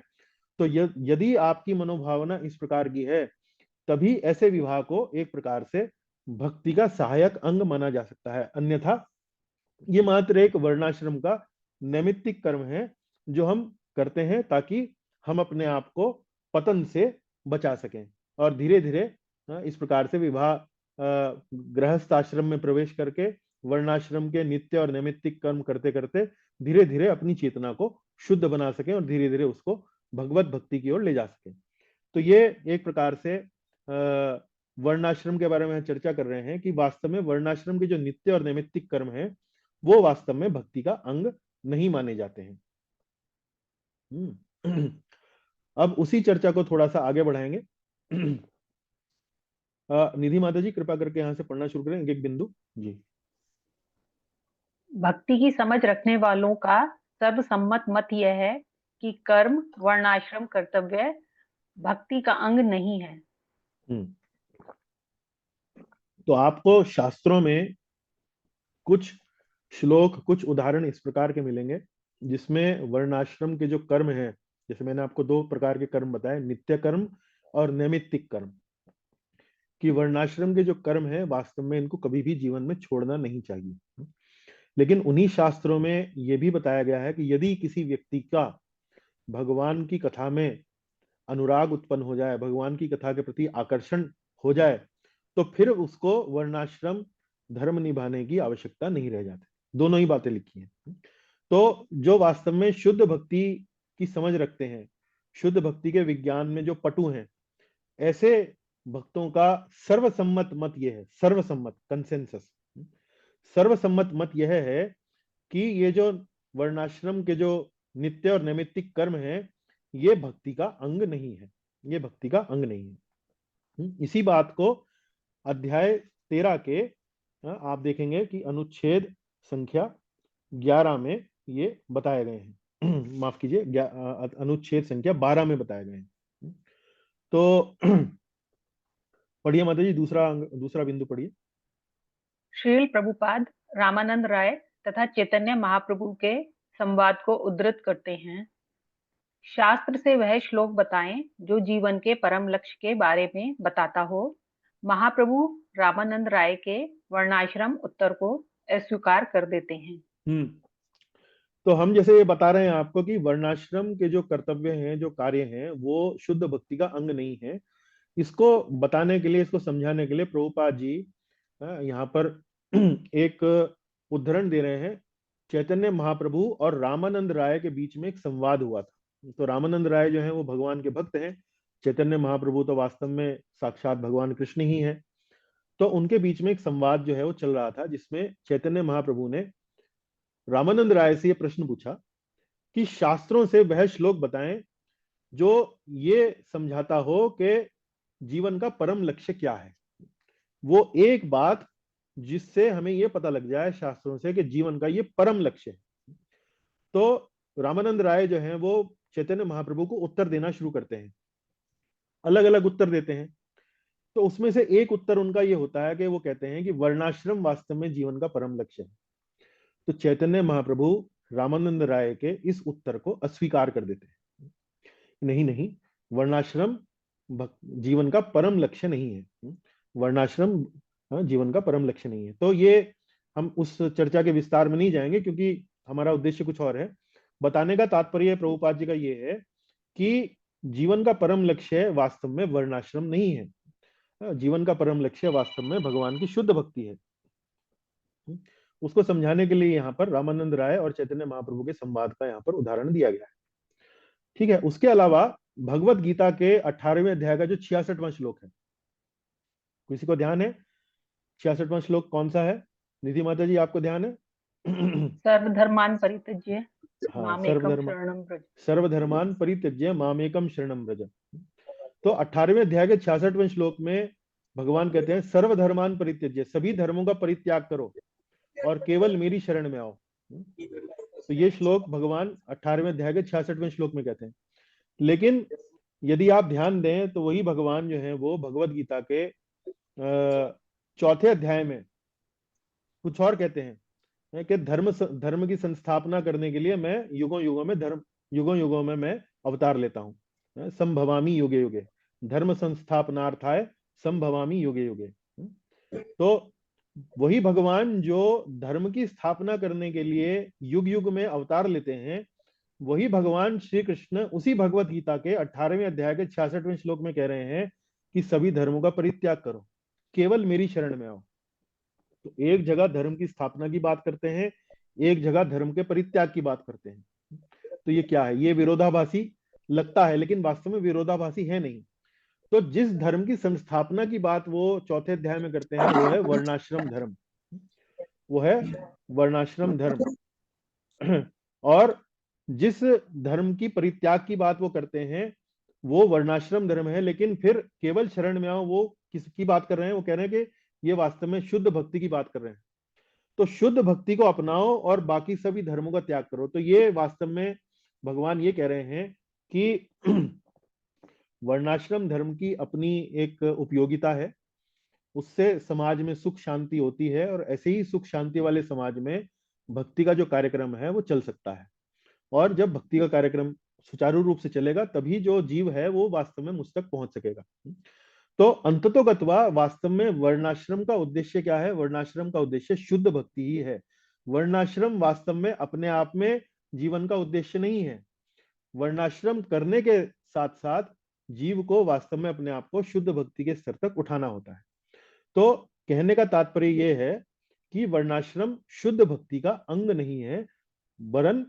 तो यदि आपकी मनोभावना इस प्रकार की है, तभी ऐसे विवाह को एक प्रकार से भक्ति का सहायक अंग माना जा सकता है। अन्यथा ये मात्र एक वर्णाश्रम का नैमित्तिक कर्म है जो हम करते हैं ताकि हम अपने आप को पतन से बचा सकें, और धीरे धीरे इस प्रकार से विवाह गृहस्थ आश्रम में प्रवेश करके वर्णाश्रम के नित्य और नैमित्तिक कर्म करते करते धीरे धीरे अपनी चेतना को शुद्ध बना सकें और धीरे धीरे उसको भगवत भक्ति की ओर ले जा सकें। तो ये एक प्रकार से वर्णाश्रम के बारे में चर्चा कर रहे हैं कि वास्तव में वर्णाश्रम के जो नित्य और नैमित्तिक कर्म हैं वो वास्तव में भक्ति का अंग नहीं माने जाते हैं। अब उसी चर्चा को थोड़ा सा आगे बढ़ाएंगे। निधि माता जी कृपा करके यहाँ से पढ़ना शुरू करें, एक एक बिंदु जी। भक्ति की समझ रखने वालों का सर्वसम्मत मत यह है कि कर्म, वर्णाश्रम, कर्तव्य भक्ति का अंग नहीं है। तो आपको शास्त्रों में कुछ श्लोक, कुछ उदाहरण इस प्रकार के मिलेंगे जिसमें वर्णाश्रम के जो कर्म हैं, जैसे मैंने आपको दो प्रकार के कर्म बताए, नित्य कर्म और नैमित्तिक कर्म, कि वर्णाश्रम के जो कर्म है वास्तव में इनको कभी भी जीवन में छोड़ना नहीं चाहिए। लेकिन उन्हीं शास्त्रों में यह भी बताया गया है कि यदि किसी व्यक्ति का भगवान की कथा में अनुराग उत्पन्न हो जाए, भगवान की कथा के प्रति आकर्षण हो जाए, तो फिर उसको वर्णाश्रम धर्म निभाने की आवश्यकता नहीं रह जाती। दोनों ही बातें लिखी हैं। तो जो वास्तव में शुद्ध भक्ति की समझ रखते हैं, शुद्ध भक्ति के विज्ञान में जो पटु हैं, ऐसे भक्तों का सर्वसम्मत मत यह है, सर्वसम्मत कंसेंसस, सर्वसम्मत मत यह है कि ये जो वर्णाश्रम के जो नित्य और नैमित्तिक कर्म है, ये भक्ति का अंग नहीं है, ये भक्ति का अंग नहीं है। इसी बात को अध्याय 13 के आप देखेंगे कि अनुच्छेद संख्या 11 में ये बताए गए हैं। माफ कीजिए, अनुच्छेद संख्या 12 में बताए गए हैं। तो पढ़िए माता जी, दूसरा बिंदु पढ़िए। श्रील प्रभुपाद रामानंद राय तथा चैतन्य महाप्रभु के संवाद को उद्धृत करते हैं। शास्त्र से वह श्लोक बताएं जो जीवन के परम लक्ष्य के बारे में बताता हो। महाप्रभु रामानंद राय के वर्णाश्रम उत्तर को अस्वीकार कर देते हैं। तो हम जैसे ये बता रहे हैं आपको कि वर्णाश्रम के जो कर्तव्य हैं, जो कार्य हैं, वो शुद्ध भक्ति का अंग नहीं है। इसको बताने के लिए, इसको समझाने के लिए प्रभुपाद जी यहाँ पर एक उदाहरण दे रहे हैं। चैतन्य महाप्रभु और रामानंद राय के बीच में एक संवाद हुआ था। तो रामानंद राय जो है वो भगवान के भक्त हैं। चैतन्य महाप्रभु तो वास्तव में साक्षात भगवान कृष्ण ही है। तो उनके बीच में एक संवाद जो है वो चल रहा था, जिसमें चैतन्य महाप्रभु ने रामानंद राय से ये प्रश्न पूछा कि शास्त्रों से वह श्लोक बताएं जो ये समझाता हो कि जीवन का परम लक्ष्य क्या है। वो एक बात जिससे हमें ये पता लग जाए शास्त्रों से कि जीवन का ये परम लक्ष्य है। तो रामानंद राय जो हैं वो चैतन्य महाप्रभु को उत्तर देना शुरू करते हैं, अलग अलग उत्तर देते हैं। तो उसमें से एक उत्तर उनका ये होता है कि वो कहते हैं कि वर्णाश्रम वास्तव में जीवन का परम लक्ष्य है। तो चैतन्य महाप्रभु रामानंद राय के इस उत्तर को अस्वीकार कर देते हैं। नहीं नहीं, वर्णाश्रम जीवन का परम लक्ष्य नहीं है। वर्णाश्रम जीवन का परम लक्ष्य नहीं है। तो ये हम उस चर्चा के विस्तार में नहीं जाएंगे, क्योंकि हमारा उद्देश्य कुछ और है। बताने का तात्पर्य प्रभुपाद जी का ये है कि जीवन का परम लक्ष्य वास्तव में वर्णाश्रम नहीं है। जीवन का परम लक्ष्य वास्तव में भगवान की शुद्ध भक्ति है। उसको समझाने के लिए यहाँ पर रामानंद राय और चैतन्य महाप्रभु के संवाद का यहाँ पर उदाहरण दिया गया है। ठीक है। उसके अलावा भगवत गीता के 18वें अध्याय का जो 66वां श्लोक है, किसी को ध्यान है 66वां श्लोक कौन सा है? निधि माता जी, आपको ध्यान है? सर्वधर्मान परित्यज्य हाँ, मामेकम शरणम व्रज। सर्वधर्मान परित्यज्य मामेकम शरणम व्रज। तो 18वें अध्याय के 66वें श्लोक में भगवान कहते हैं सर्वधर्मान परित्यज्य, सभी धर्मों का परित्याग करो और केवल मेरी शरण में आओ। तो ये श्लोक भगवान 18वें अध्याय के 66वें श्लोक में कहते हैं। लेकिन यदि आप ध्यान दें तो वही भगवान जो है वो भगवत गीता के चौथे अध्याय में कुछ और कहते हैं कि धर्म की संस्थापना करने के लिए मैं युगों युगों में मैं अवतार लेता हूँ। संभवामी युगे युगे, धर्म संस्थापनार्थाय संभवामी युगे युगे। तो वही भगवान जो धर्म की स्थापना करने के लिए युग युग में अवतार लेते हैं, वही भगवान श्री कृष्ण उसी भगवत गीता के 18वें अध्याय के 66वें श्लोक में कह रहे हैं कि सभी धर्मों का परित्याग करो, केवल मेरी शरण में आओ। तो एक जगह धर्म की स्थापना की बात करते हैं, एक जगह धर्म के परित्याग की बात करते हैं। तो ये क्या है? ये विरोधाभासी लगता है, लेकिन वास्तव में विरोधाभासी है नहीं। तो जिस धर्म की संस्थापना की बात वो चौथे अध्याय में करते हैं वो है वर्णाश्रम धर्म, वो है वर्णाश्रम धर्म। और जिस धर्म की परित्याग की बात वो करते हैं वो वर्णाश्रम धर्म है, लेकिन फिर केवल शरण में आओ, वो किसकी बात कर रहे हैं? वो कह रहे हैं कि ये वास्तव में शुद्ध भक्ति की बात कर रहे हैं। तो शुद्ध भक्ति को अपनाओ और बाकी सभी धर्मों का त्याग करो। तो ये वास्तव में भगवान ये कह रहे हैं कि वर्णाश्रम धर्म की अपनी एक उपयोगिता है, उससे समाज में सुख शांति होती है, और ऐसे ही सुख शांति वाले समाज में भक्ति का जो कार्यक्रम है वो चल सकता है। और जब भक्ति का कार्यक्रम सुचारू रूप से चलेगा तभी जो जीव है वो वास्तव में मुझ तक पहुंच सकेगा। तो अंततोगत्वा वास्तव में वर्णाश्रम का उद्देश्य क्या है? वर्णाश्रम का उद्देश्य शुद्ध भक्ति ही है। वर्णाश्रम वास्तव में अपने आप में जीवन का उद्देश्य नहीं है। वर्णाश्रम करने के साथ साथ जीव को वास्तव में अपने आप को शुद्ध भक्ति के स्तर तक उठाना होता है। तो कहने का तात्पर्य यह है कि वर्णाश्रम शुद्ध भक्ति का अंग नहीं है, वरन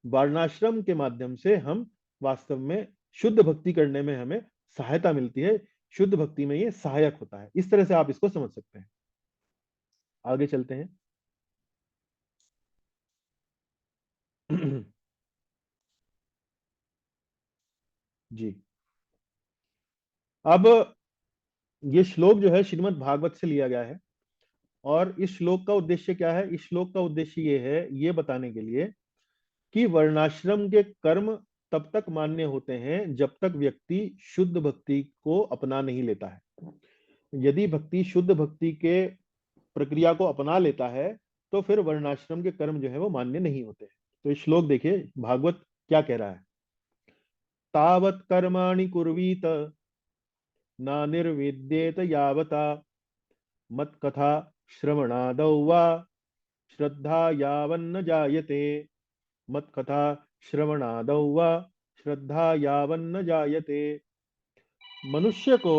वर्णाश्रम के माध्यम से हम वास्तव में शुद्ध भक्ति करने में हमें सहायता मिलती है। शुद्ध भक्ति में ये सहायक होता है। इस तरह से आप इसको समझ सकते हैं। आगे चलते हैं। जी, अब ये श्लोक जो है श्रीमद् भागवत से लिया गया है। और इस श्लोक का उद्देश्य क्या है? इस श्लोक का उद्देश्य ये है, ये बताने के लिए कि वर्णाश्रम के कर्म तब तक मान्य होते हैं जब तक व्यक्ति शुद्ध भक्ति को अपना नहीं लेता है। यदि भक्ति शुद्ध भक्ति के प्रक्रिया को अपना लेता है तो फिर वर्णाश्रम के कर्म जो है वो मान्य नहीं होते। तो इस श्लोक देखिए भागवत क्या कह रहा है। तावत् कर्माणि कुर्वीत न निर्विद्येत यावता मत्कथा श्रवणादौ वा श्रद्धा यावन्न जायते मत कथा श्रवणादौ वा श्रद्धा यावन्न जायते। मनुष्य को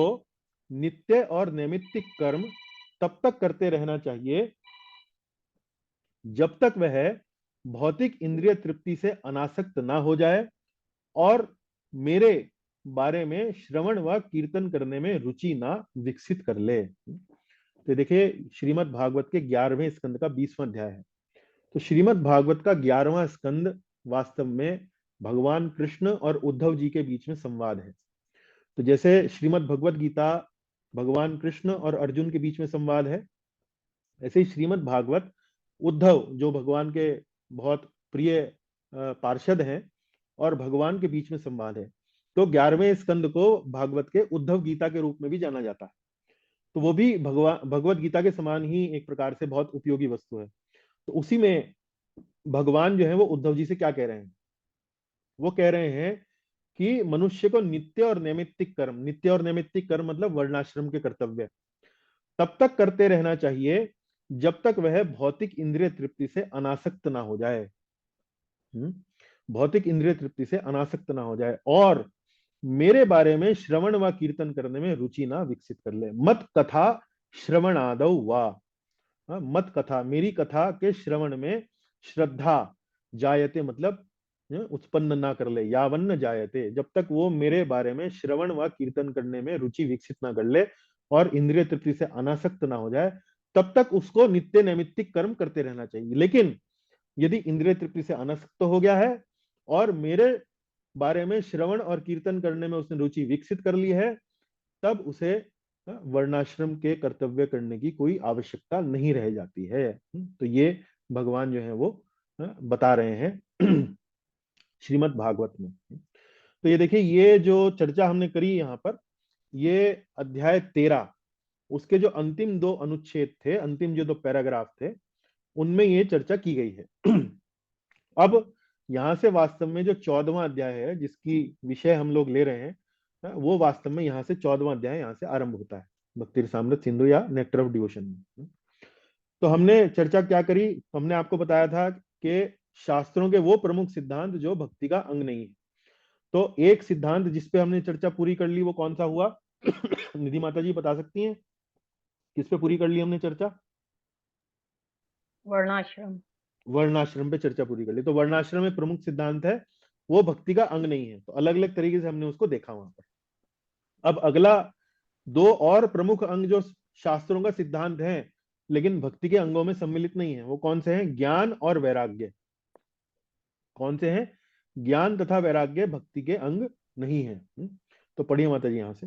नित्य और नैमित्तिक कर्म तब तक करते रहना चाहिए जब तक वह भौतिक इंद्रिय तृप्ति से अनासक्त ना हो जाए और मेरे बारे में श्रवण व कीर्तन करने में रुचि ना विकसित कर ले। तो देखिए, श्रीमद् भागवत के 11वें स्कंद का 20वां अध्याय है। तो श्रीमद् भागवत का 11वां स्कंद वास्तव में भगवान कृष्ण और उद्धव जी के बीच में संवाद है। तो जैसे श्रीमद् भगवत गीता भगवान कृष्ण और अर्जुन के बीच में संवाद है, ऐसे ही श्रीमद् भागवत उद्धव जो भगवान के बहुत प्रिय पार्षद हैं और भगवान के बीच में संवाद है। तो 11वें स्कंद को भागवत के उद्धव गीता के रूप में भी जाना जाता है। तो वो भी भगवत गीता के समान ही एक प्रकार से बहुत उपयोगी वस्तु है। तो उसी में भगवान जो है वो उद्धव जी से क्या कह रहे हैं, वो कह रहे हैं कि मनुष्य को नित्य और नैमित्तिक कर्म मतलब वर्णाश्रम के कर्तव्य तब तक करते रहना चाहिए जब तक वह भौतिक इंद्रिय तृप्ति से अनासक्त ना हो जाए। भौतिक इंद्रिय तृप्ति से अनासक्त ना हो जाए और मेरे बारे में श्रवण व कीर्तन करने में रुचि ना विकसित कर ले। मत कथा श्रवण आदौ वा, मत कथा मेरी कथा के श्रवण में श्रद्धा जायते मतलब उत्पन्न ना कर ले, यावन्न जायते जब तक वो मेरे बारे में श्रवण व कीर्तन करने में रुचि विकसित ना कर ले और इंद्रिय तृप्ति से अनासक्त ना हो जाए, तब तक उसको नित्य नैमित्तिक कर्म करते रहना चाहिए। लेकिन यदि इंद्रिय तृप्ति से अनासक्त हो गया है और मेरे बारे में श्रवण और कीर्तन करने में उसने रुचि विकसित कर ली है, तब उसे वर्णाश्रम के कर्तव्य करने की कोई आवश्यकता नहीं रह जाती है। तो ये भगवान जो है वो बता रहे हैं श्रीमद् भागवत में। तो ये देखिए, ये जो चर्चा हमने करी यहाँ पर, ये अध्याय 13 उसके जो अंतिम 2 अनुच्छेद थे, अंतिम जो 2 पैराग्राफ थे, उनमें ये चर्चा की गई है। अब यहां से वास्तव में जो 14वां अध्याय है जिसकी विषय हम लोग ले रहे हैं, वो वास्तव में यहाँ से 14वां अध्याय यहाँ से आरंभ होता है भक्ति रसामृत सिंधु या नेक्टर ऑफ डिवोशन में। तो हमने चर्चा क्या करी, हमने आपको बताया था कि शास्त्रों के वो प्रमुख सिद्धांत जो भक्ति का अंग नहीं है। तो एक सिद्धांत जिसपे हमने चर्चा पूरी कर ली वो कौन सा हुआ? निधि माता जी बता सकती हैं किस पे पूरी कर ली हमने चर्चा? वर्णाश्रम। वर्णाश्रम पे चर्चा पूरी कर ली। तो वर्णाश्रम में प्रमुख सिद्धांत है वो भक्ति का अंग नहीं है। तो अलग अलग तरीके से हमने उसको देखा वहां पर। अब अगला 2 और प्रमुख अंग जो शास्त्रों का सिद्धांत है लेकिन भक्ति के अंगों में सम्मिलित नहीं है, वो कौन से हैं? ज्ञान और वैराग्य। कौन से हैं? ज्ञान तथा वैराग्य भक्ति के अंग नहीं है। तो पढ़िए माता जी यहां से।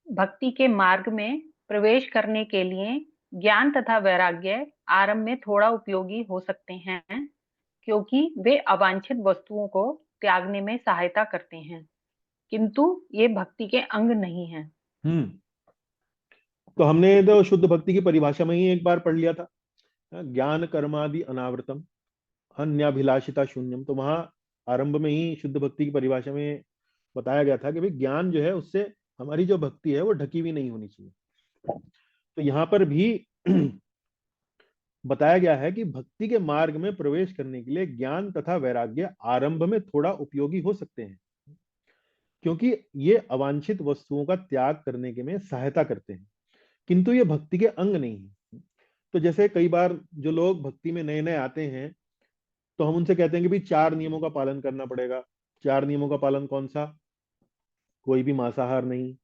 भक्ति के मार्ग में प्रवेश करने के लिए ज्ञान तथा वैराग्य आरंभ में थोड़ा उपयोगी हो सकते हैं, क्योंकि वे अवांछित वस्तुओं को त्यागने में सहायता करते हैं, किंतु ये भक्ति के अंग नहीं हैं। हम्म तो हमने तो शुद्ध भक्ति की परिभाषा में ही एक बार पढ़ लिया था, ज्ञान कर्मादि अनावृतम अन्याभिलाषिता शून्यम। तो वहां आरंभ में ही शुद्ध भक्ति की परिभाषा में बताया गया था कि भाई ज्ञान जो है उससे हमारी जो भक्ति है वो ढकी हुई नहीं होनी चाहिए। तो यहाँ पर भी बताया गया है कि भक्ति के मार्ग में प्रवेश करने के लिए ज्ञान तथा वैराग्य आरंभ में थोड़ा उपयोगी हो सकते हैं, क्योंकि ये अवांछित वस्तुओं का त्याग करने के में सहायता करते हैं, किंतु ये भक्ति के अंग नहीं है। तो जैसे कई बार जो लोग भक्ति में नए नए आते हैं तो हम उनसे कहते हैं कि भाई 4 नियमों का पालन करना पड़ेगा। 4 नियमों का पालन कौन सा? कोई भी मांसाहार नहीं,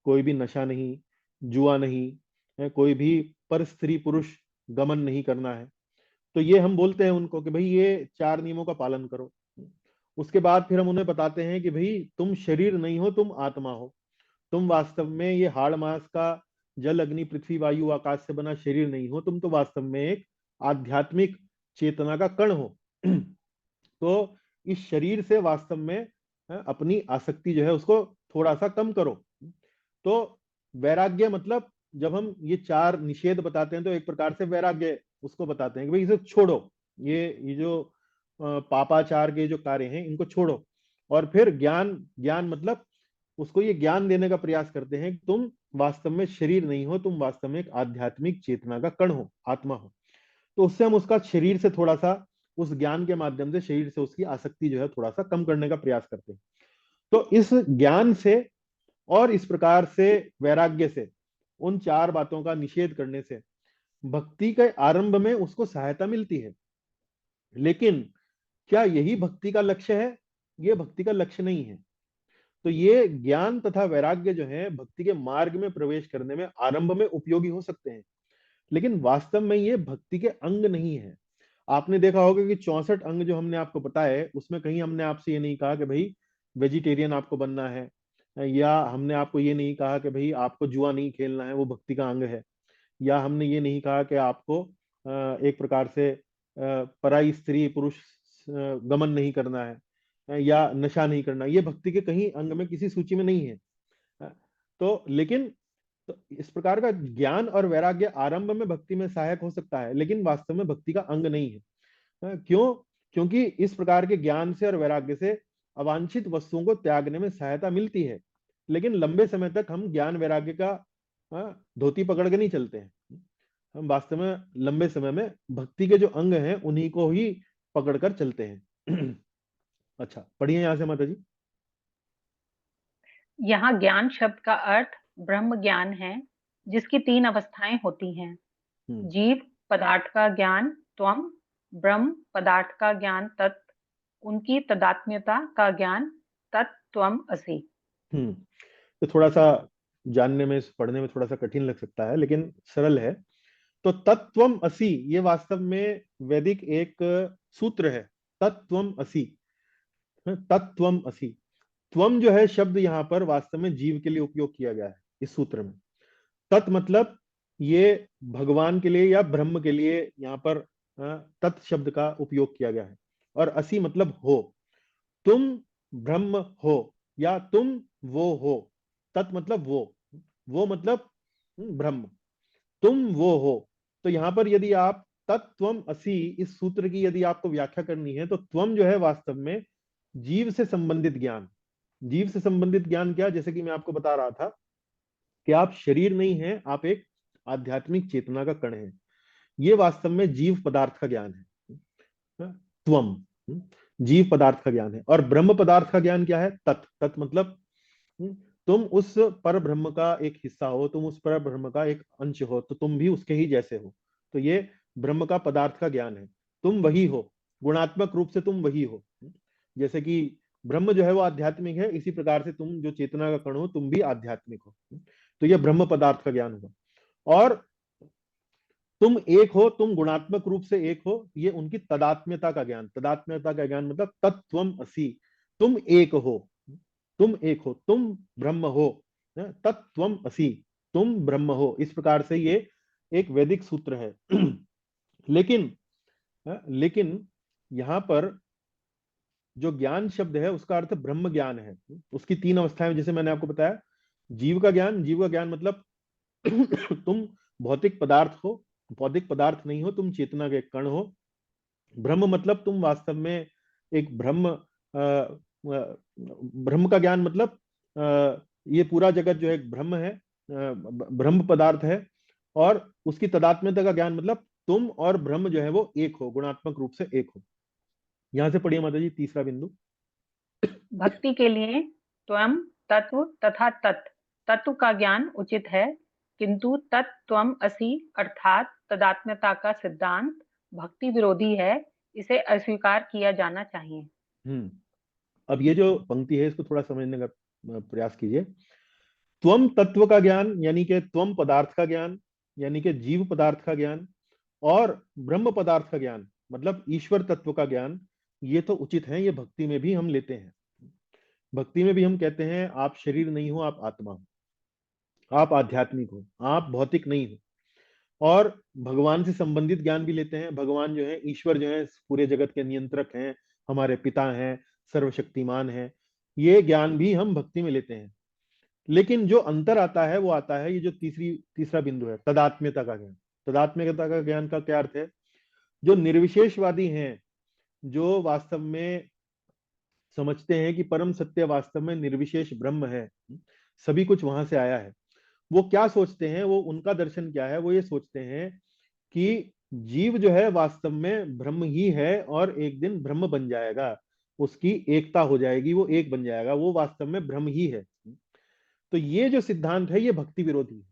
कोई भी नशा नहीं, जुआ नहीं है, कोई भी पर स्त्री पुरुष गमन नहीं करना है। तो ये हम बोलते हैं उनको कि भाई ये 4 नियमों का पालन करो। उसके बाद फिर हम उन्हें बताते हैं कि भाई तुम शरीर नहीं हो, तुम आत्मा हो। तुम वास्तव में ये हाड़ मांस का जल अग्नि पृथ्वी वायु आकाश से बना शरीर नहीं हो, तुम तो वास्तव में एक आध्यात्मिक चेतना का कण हो। तो इस शरीर से वास्तव में अपनी आसक्ति जो है उसको थोड़ा सा कम करो। तो वैराग्य मतलब जब हम ये 4 निषेध बताते हैं तो एक प्रकार से वैराग्य उसको बताते हैं कि भाई इसे छोड़ो, ये जो पापाचार के जो कार्य हैं इनको छोड़ो। और फिर ज्ञान, ज्ञान मतलब उसको ये ज्ञान देने का प्रयास करते हैं कि तुम वास्तव में शरीर नहीं हो, तुम वास्तव में एक आध्यात्मिक चेतना का कण हो, आत्मा हो। तो उससे हम उसका शरीर से थोड़ा सा, उस ज्ञान के माध्यम से शरीर से उसकी आसक्ति जो है थोड़ा सा कम करने का प्रयास करते हैं। तो इस ज्ञान से और इस प्रकार से वैराग्य से, उन चार बातों का निषेध करने से भक्ति के आरंभ में उसको सहायता मिलती है। लेकिन क्या यही भक्ति का लक्ष्य है? ये भक्ति का लक्ष्य नहीं है। तो ये ज्ञान तथा वैराग्य जो है भक्ति के मार्ग में प्रवेश करने में आरंभ में उपयोगी हो सकते हैं, लेकिन वास्तव में ये भक्ति के अंग नहीं है। आपने देखा होगा कि 64 अंग जो हमने आपको बताए, उसमें कहीं हमने आपसे ये नहीं कहा कि भाई वेजिटेरियन आपको बनना है, या हमने आपको ये नहीं कहा कि भाई आपको जुआ नहीं खेलना है, वो भक्ति का अंग है। या हमने ये नहीं कहा कि आपको एक प्रकार से पराई स्त्री पुरुष गमन नहीं करना है, या नशा नहीं करना, ये भक्ति के कहीं अंग में किसी सूची में नहीं है। तो लेकिन तो इस प्रकार का ज्ञान और वैराग्य आरंभ में भक्ति में सहायक हो सकता है, लेकिन वास्तव में भक्ति का अंग नहीं है। क्यों? क्योंकि इस प्रकार के ज्ञान से और वैराग्य से अवांछित वस्तुओं को त्यागने में सहायता मिलती है, लेकिन लंबे समय तक हम ज्ञान वैराग्य का धोती पकड़ के नहीं चलते हैं। हम वास्तव में लंबे समय में भक्ति के जो अंग हैं उन्हीं को ही पकड़कर चलते हैं। अच्छा, पढ़िए यहां से माता जी। यहाँ ज्ञान शब्द का अर्थ ब्रह्म ज्ञान है, जिसकी 3 अवस्थाएं होती हैं। हम्म जीव पदार्थ का ज्ञान त्वम, ब्रह्म पदार्थ का ज्ञान तत्, उनकी तदात्म्यता का ज्ञान तत्त्वम असि। हम्म तो थोड़ा सा जानने में, पढ़ने में थोड़ा सा कठिन लग सकता है, लेकिन सरल है। तो तत्त्वम असि ये वास्तव में वैदिक एक सूत्र है। तत्त्वम असि, तत्त्वम असि। त्वम जो है शब्द यहाँ पर वास्तव में जीव के लिए उपयोग किया गया है इस सूत्र में। तत् मतलब ये भगवान के लिए या ब्रह्म के लिए यहाँ पर तत् शब्द का उपयोग किया गया है। और असि मतलब हो, तुम ब्रह्म हो, या तुम वो हो। तत् मतलब वो मतलब ब्रह्म, तुम वो हो। तो यहां पर यदि आप तत्त्वम असि इस सूत्र की यदि आपको व्याख्या करनी है, तो त्वम जो है वास्तव में जीव से संबंधित ज्ञान। जीव से संबंधित ज्ञान क्या? जैसे कि मैं आपको बता रहा था कि आप शरीर नहीं है, आप एक आध्यात्मिक चेतना का कण है। ये वास्तव में जीव पदार्थ का ज्ञान है। त्वम जीव पदार्थ का ज्ञान है। और ब्रह्म पदार्थ का ज्ञान क्या है? तत्। तत् मतलब तुम उस पर ब्रह्म का एक हिस्सा हो, तुम उस पर ब्रह्म का एक अंश हो, तो तुम भी उसके ही जैसे हो। तो ये ब्रह्म का पदार्थ का ज्ञान है। तुम वही हो, गुणात्मक रूप से तुम वही हो। जैसे कि ब्रह्म जो है वो आध्यात्मिक है, इसी प्रकार से तुम जो चेतना का कण हो तुम भी आध्यात्मिक हो। तो ये ब्रह्म पदार्थ का ज्ञान हुआ। और तुम एक हो, तुम गुणात्मक रूप से एक हो, ये उनकी तदात्म्यता का ज्ञान। तदात्म्यता का ज्ञान मतलब तत्त्वम असि, तुम एक हो, तुम एक हो, तुम ब्रह्म हो। तत्त्वम असि, तुम ब्रह्म हो। इस प्रकार से ये एक वैदिक सूत्र है। लेकिन लेकिन यहाँ पर जो ज्ञान शब्द है उसका अर्थ ब्रह्म ज्ञान है। उसकी 3 अवस्थाएं जैसे मैंने आपको बताया। जीव का ज्ञान, जीव का ज्ञान मतलब तुम भौतिक पदार्थ हो, भौतिक पदार्थ नहीं हो, तुम चेतना के कण हो। ब्रह्म मतलब तुम वास्तव में एक ब्रह्म, ब्रह्म का ज्ञान मतलब ये पूरा जगत जो है एक ब्रह्म है, ब्रह्म पदार्थ है। और उसकी तदात्म्यता का ज्ञान मतलब तुम और ब्रह्म जो है वो एक हो, गुणात्मक रूप से एक हो। यहां से पढ़िए माता जी तीसरा बिंदु। भक्ति के लिए त्वम, तत्व तथा तत्, तत्व का ज्ञान उचित है, किंतु तत्त्वम असि अर्थात तदात्म्यता का सिद्धांत भक्ति विरोधी है, इसे अस्वीकार किया जाना चाहिए। हम्म अब ये जो पंक्ति है इसको थोड़ा समझने का प्रयास कीजिए। त्वम तत्व का ज्ञान यानी कि त्वम पदार्थ का ज्ञान, यानी कि जीव पदार्थ का ज्ञान, और ब्रह्म पदार्थ का ज्ञान मतलब ईश्वर तत्व का ज्ञान, ये तो उचित है, ये भक्ति में भी हम लेते हैं। भक्ति में भी हम कहते हैं आप शरीर नहीं हो, आप आत्मा हो, आप आध्यात्मिक हो, आप भौतिक नहीं हो। और भगवान से संबंधित ज्ञान भी लेते हैं। भगवान जो है, ईश्वर जो है पूरे जगत के नियंत्रक हैं, हमारे पिता हैं, सर्वशक्तिमान हैं। ये ज्ञान भी हम भक्ति में लेते हैं। लेकिन जो अंतर आता है वो आता है ये जो तीसरा बिंदु है, तदात्म्यता का ज्ञान। तदात्म्यता का ज्ञान का क्या अर्थ है? जो निर्विशेषवादी हैं, जो वास्तव में समझते हैं कि परम सत्य वास्तव में निर्विशेष ब्रह्म है, सभी कुछ वहां से आया है। वो क्या सोचते हैं, वो उनका दर्शन क्या है? वो ये सोचते हैं कि जीव जो है वास्तव में ब्रह्म ही है और एक दिन ब्रह्म बन जाएगा, उसकी एकता हो जाएगी, वो एक बन जाएगा, वो वास्तव में ब्रह्म ही है। तो ये जो सिद्धांत है ये भक्ति विरोधी है।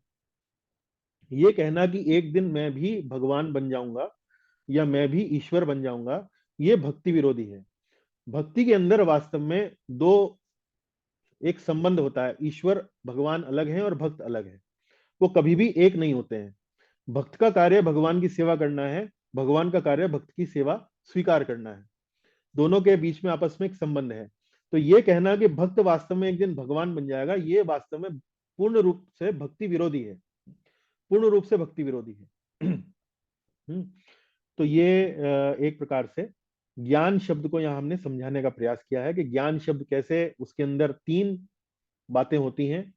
ये कहना कि एक दिन मैं भी भगवान बन जाऊंगा या मैं भी ईश्वर बन जाऊंगा, ये भक्ति विरोधी है। भक्ति के अंदर वास्तव में दो एक संबंध होता है, ईश्वर भगवान अलग है और भक्त अलग है, वो कभी भी एक नहीं होते हैं। भक्त का कार्य भगवान की सेवा करना है, भगवान का कार्य भक्त की सेवा स्वीकार करना है। दोनों के बीच में आपस में एक संबंध है। तो ये कहना कि भक्त वास्तव में एक दिन भगवान बन जाएगा, ये वास्तव में पूर्ण रूप से भक्ति विरोधी है, पूर्ण रूप से भक्ति विरोधी है। तो ये एक प्रकार से ज्ञान शब्द को यहाँ हमने समझाने का प्रयास किया है कि ज्ञान शब्द कैसे, उसके अंदर तीन बातें होती हैं,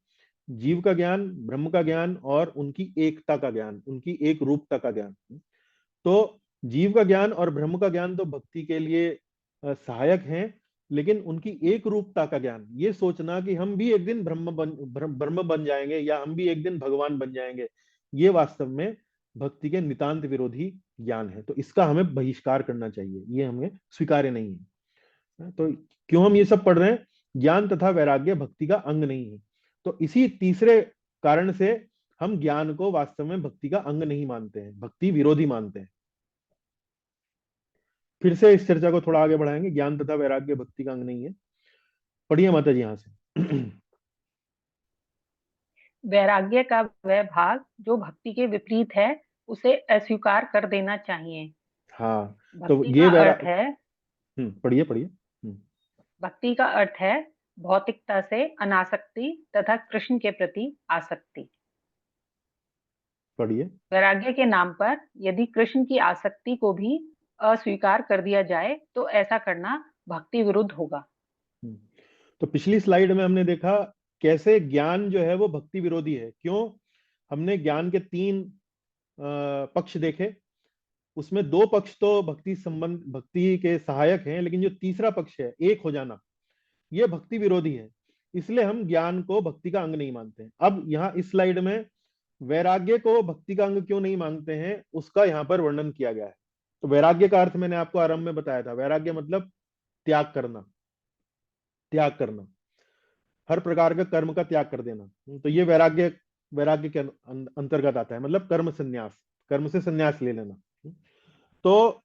जीव का ज्ञान, ब्रह्म का ज्ञान और उनकी एकता का ज्ञान, उनकी एक रूपता का ज्ञान। तो जीव का ज्ञान और ब्रह्म का ज्ञान तो भक्ति के लिए सहायक हैं, लेकिन उनकी एक रूपता का ज्ञान, ये सोचना कि हम भी एक दिन ब्रह्म बन जाएंगे या हम भी एक दिन भगवान बन जाएंगे, ये वास्तव में भक्ति के नितांत विरोधी ज्ञान है। तो इसका हमें बहिष्कार करना चाहिए, ये हमें स्वीकार्य नहीं है। तो क्यों हम ये सब पढ़ रहे हैं? ज्ञान तथा वैराग्य भक्ति का अंग नहीं है। तो इसी तीसरे कारण से हम ज्ञान को वास्तव में भक्ति का अंग नहीं मानते हैं, भक्ति विरोधी मानते हैं। फिर से इस चर्चा को थोड़ा आगे बढ़ाएंगे। ज्ञान तथा वैराग्य भक्ति का अंग नहीं है। पढ़िए माता जी यहां से। वैराग्य का वह भाग जो भक्ति के विपरीत है, उसे अस्वीकार कर देना चाहिए। हाँ, तो भक्ति ये का वैरा अर्थ है पढ़िए पढ़िए। भक्ति का अर्थ है भौतिकता से अनासक्ति तथा कृष्ण के प्रति आसक्ति। पढ़िए। वैराग्य के नाम पर यदि कृष्ण की आसक्ति को भी अस्वीकार कर दिया जाए तो ऐसा करना भक्ति विरुद्ध होगा। तो पिछली स्लाइड में हमने देखा कैसे ज्ञान जो है वो भक्ति विरोधी है। क्यों? हमने ज्ञान के तीन पक्ष देखे, उसमें दो पक्ष तो भक्ति संबंध, भक्ति के सहायक हैं, लेकिन जो तीसरा पक्ष है एक हो जाना, ये भक्ति विरोधी है। इसलिए हम ज्ञान को भक्ति का अंग नहीं मानते हैं। अब यहाँ इस स्लाइड में वैराग्य को भक्ति का अंग क्यों नहीं मानते हैं, उसका यहाँ पर वर्णन किया गया है। तो वैराग्य का अर्थ मैंने आपको आरंभ में बताया था, वैराग्य मतलब त्याग करना, त्याग करना, हर प्रकार के कर्म का त्याग कर देना। तो ये वैराग्य, वैराग्य के अंतर्गत आता है, मतलब कर्म संन्यास, कर्म से संन्यास ले लेना। तो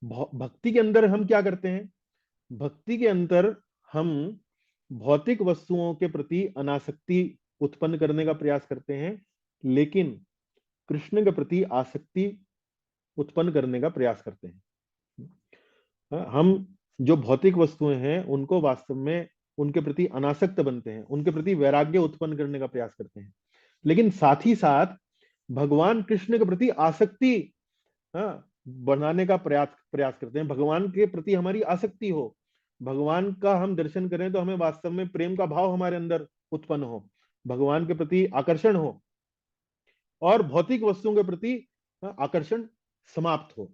भक्ति के अंदर हम क्या करते हैं? भक्ति के अंदर हम भौतिक वस्तुओं के प्रति अनासक्ति उत्पन्न करने का प्रयास करते हैं, लेकिन कृष्ण के प्रति आसक्ति उत्पन्न करने का प्रयास करते हैं। हम जो भौतिक वस्तुएं हैं उनको वास्तव में उनके प्रति अनासक्त बनते हैं, उनके प्रति वैराग्य उत्पन्न करने का प्रयास करते हैं, लेकिन साथ ही साथ भगवान कृष्ण के प्रति आसक्ति बनाने का प्रयास प्रयास करते हैं। भगवान के प्रति हमारी आसक्ति हो, भगवान का हम दर्शन करें तो हमें वास्तव में प्रेम का भाव हमारे अंदर उत्पन्न हो, भगवान के प्रति आकर्षण हो और भौतिक वस्तुओं के प्रति आकर्षण समाप्त हो।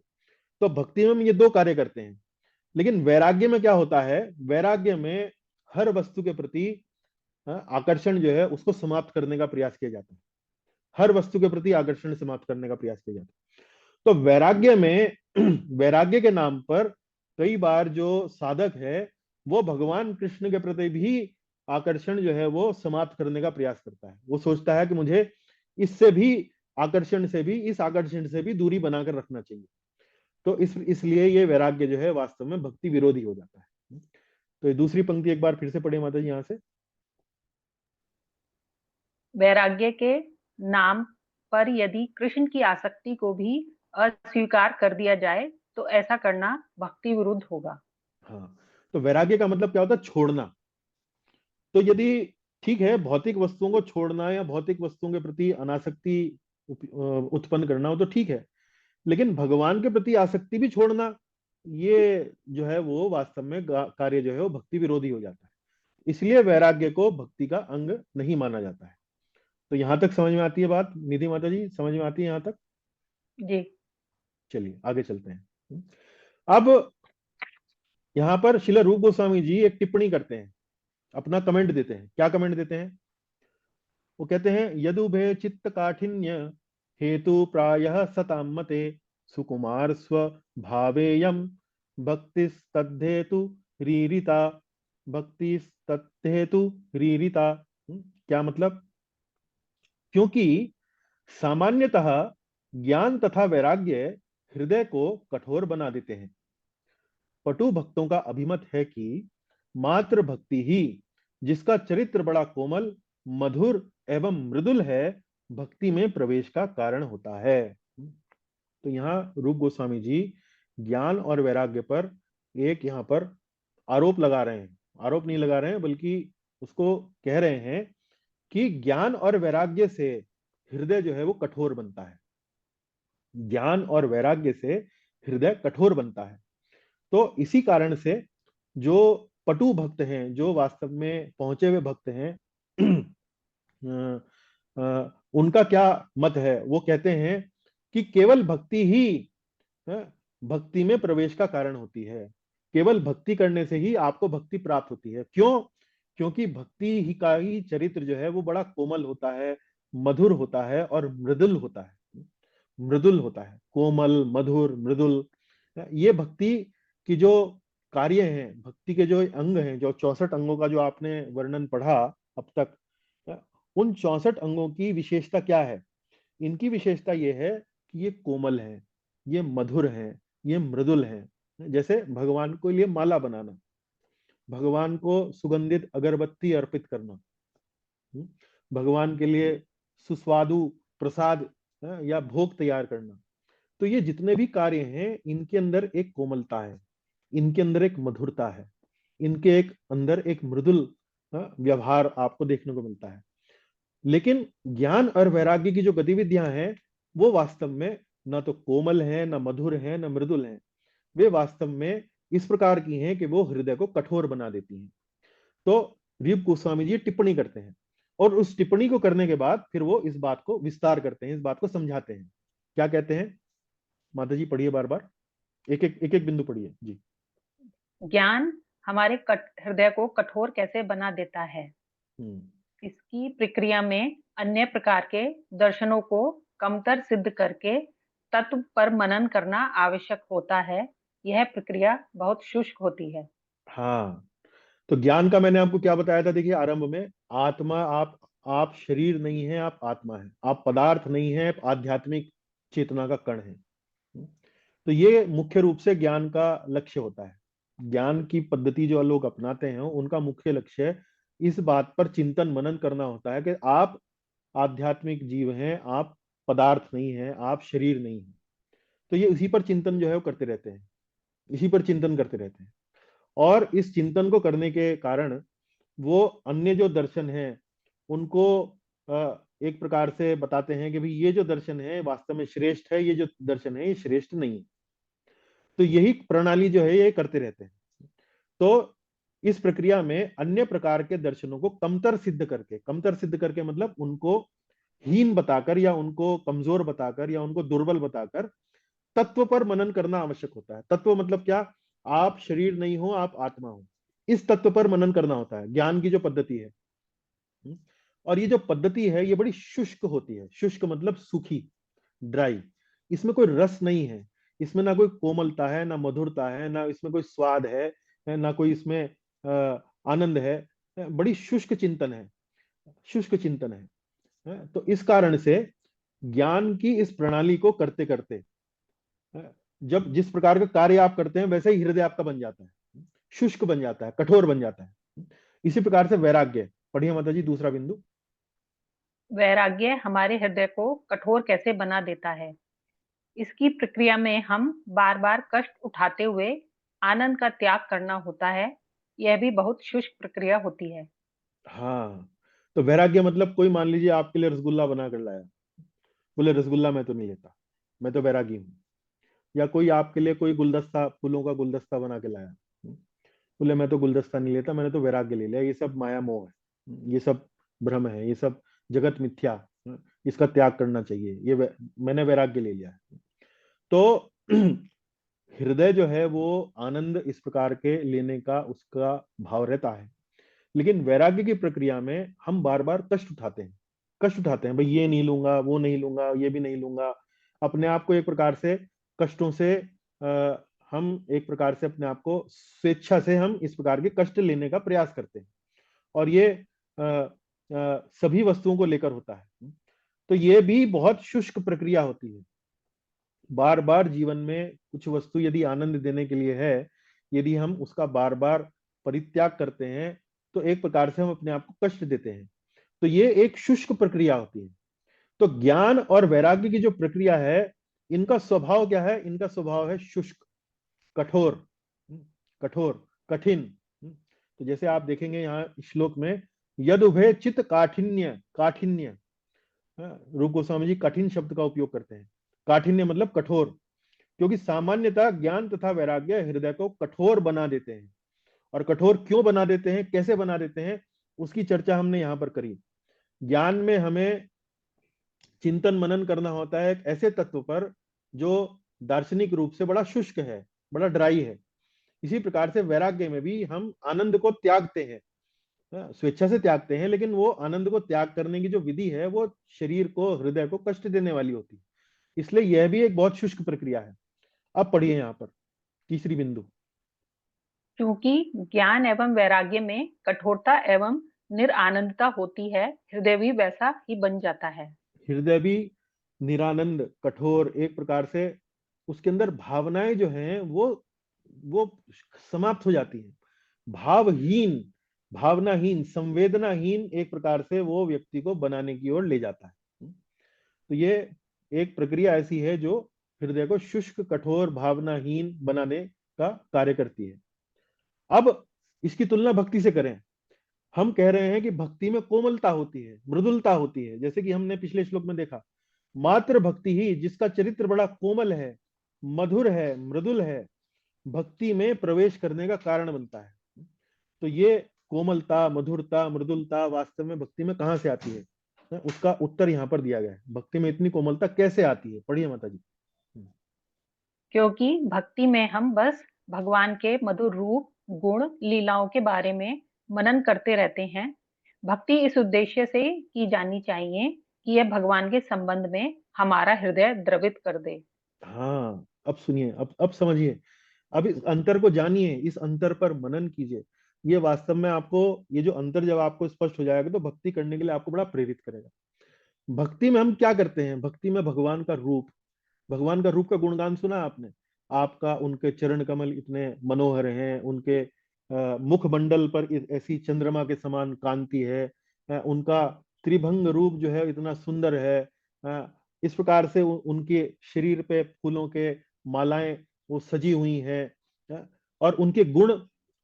तो भक्ति में हम ये दो कार्य करते हैं। लेकिन वैराग्य में क्या होता है? वैराग्य में हर वस्तु के प्रति आकर्षण जो है उसको समाप्त करने का प्रयास किया जाता है, हर वस्तु के प्रति आकर्षण समाप्त करने का प्रयास किया जाता है। तो वैराग्य में वैराग्य के नाम पर कई बार जो साधक है वो भगवान कृष्ण के प्रति भी आकर्षण जो है वो समाप्त करने का प्रयास करता है। वो सोचता है कि मुझे इससे भी आकर्षण से भी, इस आकर्षण से भी दूरी बनाकर रखना चाहिए। तो इसलिए ये वैराग्य जो है वास्तव में भक्ति विरोधी हो जाता है। तो ये दूसरी पंक्ति एक बार फिर से पढ़े माता जी यहां से। वैराग्य के नाम पर यदि कृष्ण की आसक्ति को भी अस्वीकार कर दिया जाए तो ऐसा करना भक्ति विरुद्ध होगा। हाँ, तो वैराग्य का मतलब क्या होता है? छोड़ना। तो यदि ठीक है, भौतिक वस्तुओं को छोड़ना या भौतिक वस्तुओं के प्रति अनासक्ति उत्पन्न करना हो तो ठीक है, लेकिन भगवान के प्रति आसक्ति भी छोड़ना, ये जो है वो वास्तव में कार्य जो है वो भक्ति विरोधी हो जाता है। इसलिए वैराग्य को भक्ति का अंग नहीं माना जाता है। तो यहां तक समझ में आती है बात निधि माता जी? समझ में आती है यहां तक? जी। चलिए आगे चलते हैं। अब यहां पर श्रील रूप गोस्वामी जी एक टिप्पणी करते हैं, अपना कमेंट देते हैं। क्या कमेंट देते हैं? वो कहते हैं, यदुभे चित्त काठिन्य हेतु प्रायः सतां मते सुकुमार स्व भावेयम भक्तिस्तद्धेतु रीरिता, भक्तिस्तद्धेतु रीरिता। क्या मतलब? क्योंकि सामान्यतः ज्ञान तथा वैराग्य हृदय को कठोर बना देते हैं। पटु भक्तों का अभिमत है कि मात्र भक्ति ही, जिसका चरित्र बड़ा कोमल, मधुर एवं मृदुल है, भक्ति में प्रवेश का कारण होता है। तो यहाँ रूप गोस्वामी जी ज्ञान और वैराग्य पर एक यहाँ पर आरोप लगा रहे हैं। आरोप नहीं लगा रहे हैं, बल्कि उसको कह रहे हैं कि ज्ञान और वैराग्य से हृदय जो है वो कठोर बनता है। ज्ञान और वैराग्य से हृदय कठोर बनता है। तो इसी कारण से जो पटु भक्त हैं, जो वास्तव में पहुंचे हुए भक्त हैं, उनका क्या मत है? वो कहते हैं कि केवल भक्ति ही भक्ति में प्रवेश का कारण होती है। केवल भक्ति करने से ही आपको भक्ति प्राप्त होती है। क्यों? क्योंकि भक्ति ही का ही चरित्र जो है वो बड़ा कोमल होता है, मधुर होता है और मृदुल होता है। मृदुल होता है, कोमल, मधुर, मृदुल। ये भक्ति की जो कार्य हैं, भक्ति के जो अंग हैं, जो 64 अंगों का जो आपने वर्णन पढ़ा अब तक, उन 64 अंगों की विशेषता क्या है? इनकी विशेषता ये है कि ये कोमल है, ये मधुर है, ये मृदुल है। जैसे भगवान को लिए माला बनाना, भगवान को सुगंधित अगरबत्ती अर्पित करना, भगवान के लिए सुस्वादु प्रसाद या भोग तैयार करना। तो ये जितने भी कार्य हैं, इनके अंदर एक कोमलता है, इनके अंदर एक मधुरता है, इनके एक अंदर एक मृदुल व्यवहार आपको देखने को मिलता है। लेकिन ज्ञान और वैराग्य की जो गतिविधियां हैं, वो वास्तव में ना तो कोमल है, ना मधुर है, ना मृदुल है। वे वास्तव में इस प्रकार की हैं कि वो हृदय को कठोर बना देती हैं। तो रीप गोस्वामी जी टिप्पणी करते हैं, और उस टिप्पणी को करने के बाद फिर वो इस बात को विस्तार करते हैं, इस बात को समझाते हैं। क्या कहते हैं? माता जी पढ़िए, बार बार एक एक बिंदु पढ़िए जी। ज्ञान हमारे हृदय को कठोर कैसे बना देता है। हम्म। इसकी प्रक्रिया में अन्य प्रकार के दर्शनों को कमतर सिद्ध करके तत्व पर मनन करना आवश्यक होता है। यह प्रक्रिया बहुत शुष्क होती है। हाँ, तो ज्ञान का मैंने आपको क्या बताया था? देखिए आरंभ में, आत्मा, आप शरीर नहीं है, आप आत्मा है, आप पदार्थ नहीं है, आप आध्यात्मिक चेतना का कण है। तो ये मुख्य रूप से ज्ञान का लक्ष्य होता है। ज्ञान की पद्धति जो लोग अपनाते हैं, उनका मुख्य लक्ष्य इस बात पर चिंतन मनन करना होता है कि आप आध्यात्मिक जीव हैं, आप पदार्थ नहीं हैं, आप शरीर नहीं हैं। तो ये इसी पर चिंतन जो है वो करते रहते हैं, इसी पर चिंतन करते रहते हैं। और इस चिंतन को करने के कारण वो अन्य जो दर्शन है उनको एक प्रकार से बताते हैं कि भाई ये जो दर्शन है वास्तव में श्रेष्ठ है, ये जो दर्शन है ये श्रेष्ठ नहीं है। तो यही प्रणाली जो है ये करते रहते हैं। तो इस प्रक्रिया में अन्य प्रकार के दर्शनों को कमतर सिद्ध करके, कमतर सिद्ध करके मतलब उनको हीन बताकर या उनको कमजोर बताकर या उनको दुर्बल बताकर तत्व पर मनन करना आवश्यक होता है। तत्व मतलब क्या? आप शरीर नहीं हो, आप आत्मा हो। इस तत्व पर मनन करना होता है, ज्ञान की जो पद्धति है। और ये जो पद्धति है ये बड़ी शुष्क होती है। शुष्क मतलब सूखी, ड्राई। इसमें कोई रस नहीं है, इसमें ना कोई कोमलता है, ना मधुरता है, ना इसमें कोई स्वाद है ना कोई इसमें आनंद है। बड़ी शुष्क चिंतन है, शुष्क चिंतन है। तो इस कारण से ज्ञान की इस प्रणाली को करते करते जब जिस प्रकार का कार्य आप करते हैं वैसे ही हृदय आपका बन जाता है, शुष्क बन जाता है, कठोर बन जाता है। इसी प्रकार से वैराग्य, पढ़िए माता जी दूसरा बिंदु। वैराग्य हमारे हृदय को कठोर कैसे बना देता है। इसकी प्रक्रिया में हम बार बार कष्ट उठाते हुए आनंद का त्याग करना होता है। यह भी बहुत शुष्क प्रक्रिया होती है। हाँ, तो वैराग्य मतलब कोई मान लीजिए आपके लिए रसगुल्ला बना कर लाया, बोले रसगुल्ला मैं तो नहीं लेता, मैं तो वैरागी हूँ। या कोई आपके लिए कोई गुलदस्ता, फूलों का गुलदस्ता बना के लाया, बोले मैं तो गुलदस्ता नहीं लेता, मैंने तो वैराग्य ले लिया, ये सब माया मोह है, ये सब भ्रम है, ये सब जगत मिथ्या, इसका त्याग करना चाहिए, मैंने वैराग्य ले लिया है। तो हृदय जो है वो आनंद इस प्रकार के लेने का उसका भाव रहता है। लेकिन वैराग्य की प्रक्रिया में हम बार बार कष्ट उठाते हैं, कष्ट उठाते हैं, भाई ये नहीं लूंगा, वो नहीं लूंगा, ये भी नहीं लूंगा। अपने आप को एक प्रकार से कष्टों से हम एक प्रकार से अपने आप को स्वेच्छा से हम इस प्रकार के कष्ट लेने का प्रयास करते हैं। और ये सभी वस्तुओं को लेकर होता है। तो ये भी बहुत शुष्क प्रक्रिया होती है। बार बार जीवन में कुछ वस्तु यदि आनंद देने के लिए है, यदि हम उसका बार बार परित्याग करते हैं, तो एक प्रकार से हम अपने आप को कष्ट देते हैं। तो ये एक शुष्क प्रक्रिया होती है। तो ज्ञान और वैराग्य की जो प्रक्रिया है, इनका स्वभाव क्या है? इनका स्वभाव है शुष्क, कठोर, कठोर, कठिन। तो जैसे आप देखेंगे यहाँ श्लोक में, यद उभय चित काठिन्य, काठिन्य, रूप गोस्वामी जी कठिन शब्द का उपयोग करते हैं। काठिन्य मतलब कठोर, क्योंकि सामान्यतः ज्ञान तथा वैराग्य हृदय को कठोर बना देते हैं। और कठोर क्यों बना देते हैं, कैसे बना देते हैं, उसकी चर्चा हमने यहां पर करी। ज्ञान में हमें चिंतन मनन करना होता है एक ऐसे तत्व पर जो दार्शनिक रूप से बड़ा शुष्क है, बड़ा ड्राई है। इसी प्रकार से वैराग्य में भी हम आनंद को त्यागते हैं, स्वेच्छा से त्यागते हैं, लेकिन वो आनंद को त्याग करने की जो विधि है वो शरीर को, हृदय को कष्ट देने वाली होती है। इसलिए यह भी एक बहुत शुष्क प्रक्रिया है। अब पढ़िए यहाँ पर तीसरी बिंदु। क्योंकि ज्ञान एवं वैराग्य में कठोरता एवं निरानंदता होती है, हृदय भी वैसा ही बन जाता है। हृदय भी निरानंद, कठोर, एक प्रकार से उसके अंदर भावनाएं जो हैं वो समाप्त हो जाती हैं। भावहीन, भावनाहीन, संवेदनाहीन एक प्रकार से वो व्यक्ति को बनाने की ओर ले जाता है। तो ये एक प्रक्रिया ऐसी है जो हृदय को शुष्क, कठोर, भावनाहीन बनाने का कार्य करती है। अब इसकी तुलना भक्ति से करें। हम कह रहे हैं कि भक्ति में कोमलता होती है, मृदुलता होती है। जैसे कि हमने पिछले श्लोक में देखा, मात्र भक्ति ही, जिसका चरित्र बड़ा कोमल है, मधुर है, मृदुल है, भक्ति में प्रवेश करने का कारण बनता है। तो ये कोमलता, मधुरता, मृदुलता वास्तव में भक्ति में कहां से आती है? उसका उत्तर यहाँ पर दिया गया है। भक्ति में इतनी कोमलता कैसे आती है? पढ़िए माता जी। क्योंकि भक्ति में हम बस भगवान के मधुर रूप, गुण, लीलाओं के बारे में मनन करते रहते हैं। भक्ति इस उद्देश्य से की जानी चाहिए कि यह भगवान के संबंध में हमारा हृदय द्रवित कर दे। हाँ, अब सुनिए, अब समझिए, अब इस अंतर को जानिए, इस अंतर पर मनन कीजिए। ये वास्तव में आपको, ये जो अंतर जब आपको स्पष्ट हो जाएगा तो भक्ति करने के लिए आपको बड़ा प्रेरित करेगा। भक्ति में हम क्या करते हैं? भक्ति में भगवान का रूप, भगवान का रूप का गुणगान सुना आपने? आपका, उनके चरण कमल इतने मनोहर हैं, उनके मुख मंडल पर ऐसी चंद्रमा के समान कांति है, उनका त्रिभंग रूप जो है इतना सुंदर है, इस प्रकार से उनके शरीर पे फूलों के मालाएं वो सजी हुई हैं, और उनके गुण,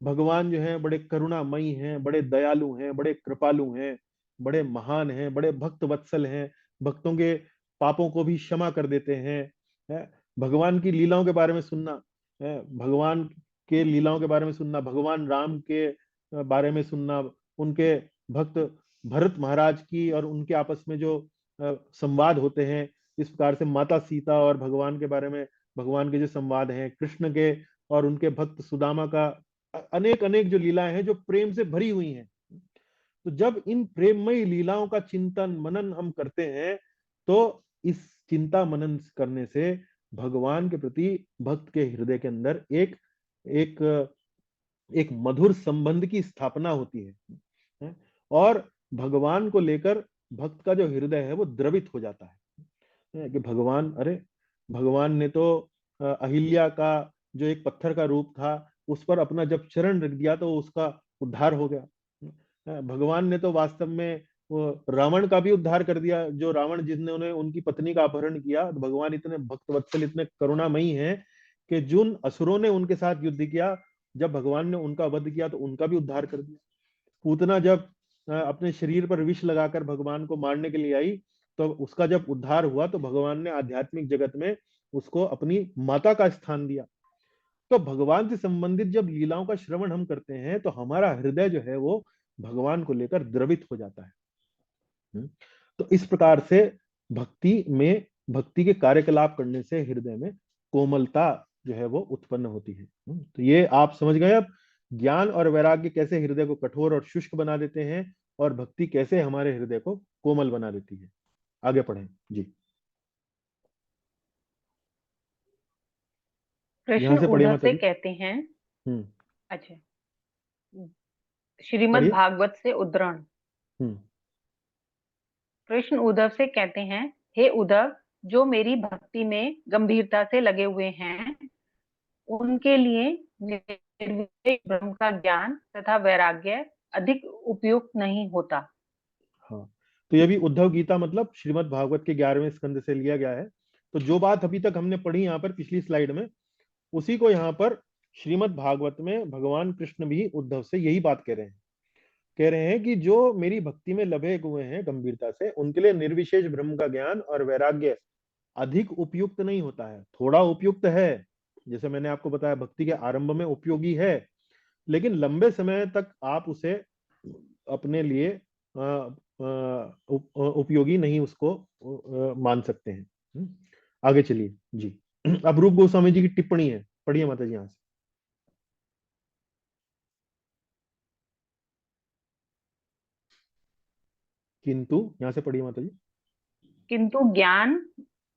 भगवान जो है बड़े करुणामयी हैं, बड़े दयालु हैं, बड़े कृपालु हैं, बड़े महान हैं, बड़े भक्त वत्सल हैं, भक्तों के पापों को भी क्षमा कर देते हैं। भगवान की लीलाओं के बारे में सुनना, भगवान के लीलाओं के बारे में सुनना, भगवान राम के बारे में सुनना, उनके भक्त भरत महाराज की और उनके आपस में जो संवाद होते हैं, इस प्रकार से माता सीता और भगवान के बारे में, भगवान के जो संवाद हैं, कृष्ण के और उनके भक्त सुदामा का, अनेक अनेक जो लीलाएं हैं जो प्रेम से भरी हुई हैं। तो जब इन प्रेममयी लीलाओं का चिंतन मनन हम करते हैं, तो इस चिंता मनन करने से भगवान के प्रति भक्त के हृदय के अंदर एक एक एक मधुर संबंध की स्थापना होती है। और भगवान को लेकर भक्त का जो हृदय है वो द्रवित हो जाता है कि भगवान, अरे भगवान ने तो अहिल्या का जो एक पत्थर का रूप था, उस पर अपना जब चरण रख दिया तो उसका उद्धार हो गया। भगवान ने तो वास्तव में वो रावण का भी उद्धार कर दिया, जो रावण जिन्होंने उनकी पत्नी का अपहरण किया। तो भगवान इतने भक्त वत्सल, इतने करुणामयी हैं कि जिन असुरों ने उनके साथ युद्ध किया, जब भगवान ने उनका वध किया तो उनका भी उद्धार कर दिया। पूतना जब अपने शरीर पर विष लगाकर भगवान को मारने के लिए आई, तो उसका जब उद्धार हुआ तो भगवान ने आध्यात्मिक जगत में उसको अपनी माता का स्थान दिया। तो भगवान से संबंधित जब लीलाओं का श्रवण हम करते हैं तो हमारा हृदय जो है वो भगवान को लेकर द्रवित हो जाता है। तो इस प्रकार से भक्ति में, भक्ति के कार्यकलाप करने से हृदय में कोमलता जो है वो उत्पन्न होती है। तो ये आप समझ गए अब, ज्ञान और वैराग्य कैसे हृदय को कठोर और शुष्क बना देते हैं, और भक्ति कैसे हमारे हृदय को कोमल बना देती है। आगे पढ़ें जी। कृष्ण यहां से पढ़िए उद्धव माता से जी। कहते हैं, हम्म। अच्छा, श्रीमद् पढ़िए। भागवत से उद्धरण। हम्म। कृष्ण उद्धव से कहते हैं, हे उद्धव, जो मेरी भक्ति में गंभीरता से लगे हुए हैं, उनके लिए निर्विशेष ब्रह्म का ज्ञान तथा वैराग्य अधिक उपयुक्त नहीं होता। हाँ, तो ये भी उद्धव गीता मतलब श्रीमद् भागवत के 11वें स्कंद से लिया गया है। तो जो बात अभी तक हमने पढ़ी यहाँ पर पिछली स्लाइड में, उसी को यहाँ पर श्रीमद् भागवत में भगवान कृष्ण भी उद्धव से यही बात कह रहे हैं। कह रहे हैं कि जो मेरी भक्ति में लभे हुए हैं गंभीरता से, उनके लिए निर्विशेष ब्रह्म का ज्ञान और वैराग्य अधिक उपयुक्त नहीं होता है, थोड़ा उपयुक्त है। जैसे मैंने आपको बताया, भक्ति के आरंभ में उपयोगी है, लेकिन लंबे समय तक आप उसे अपने लिए उपयोगी नहीं उसको मान सकते हैं। आगे चलिए जी। अब रूप गोस्वामी जी की टिप्पणी है, पढ़िए माता जी यहां से। किंतु यहां से पढ़िए माता जी। किंतु ज्ञान,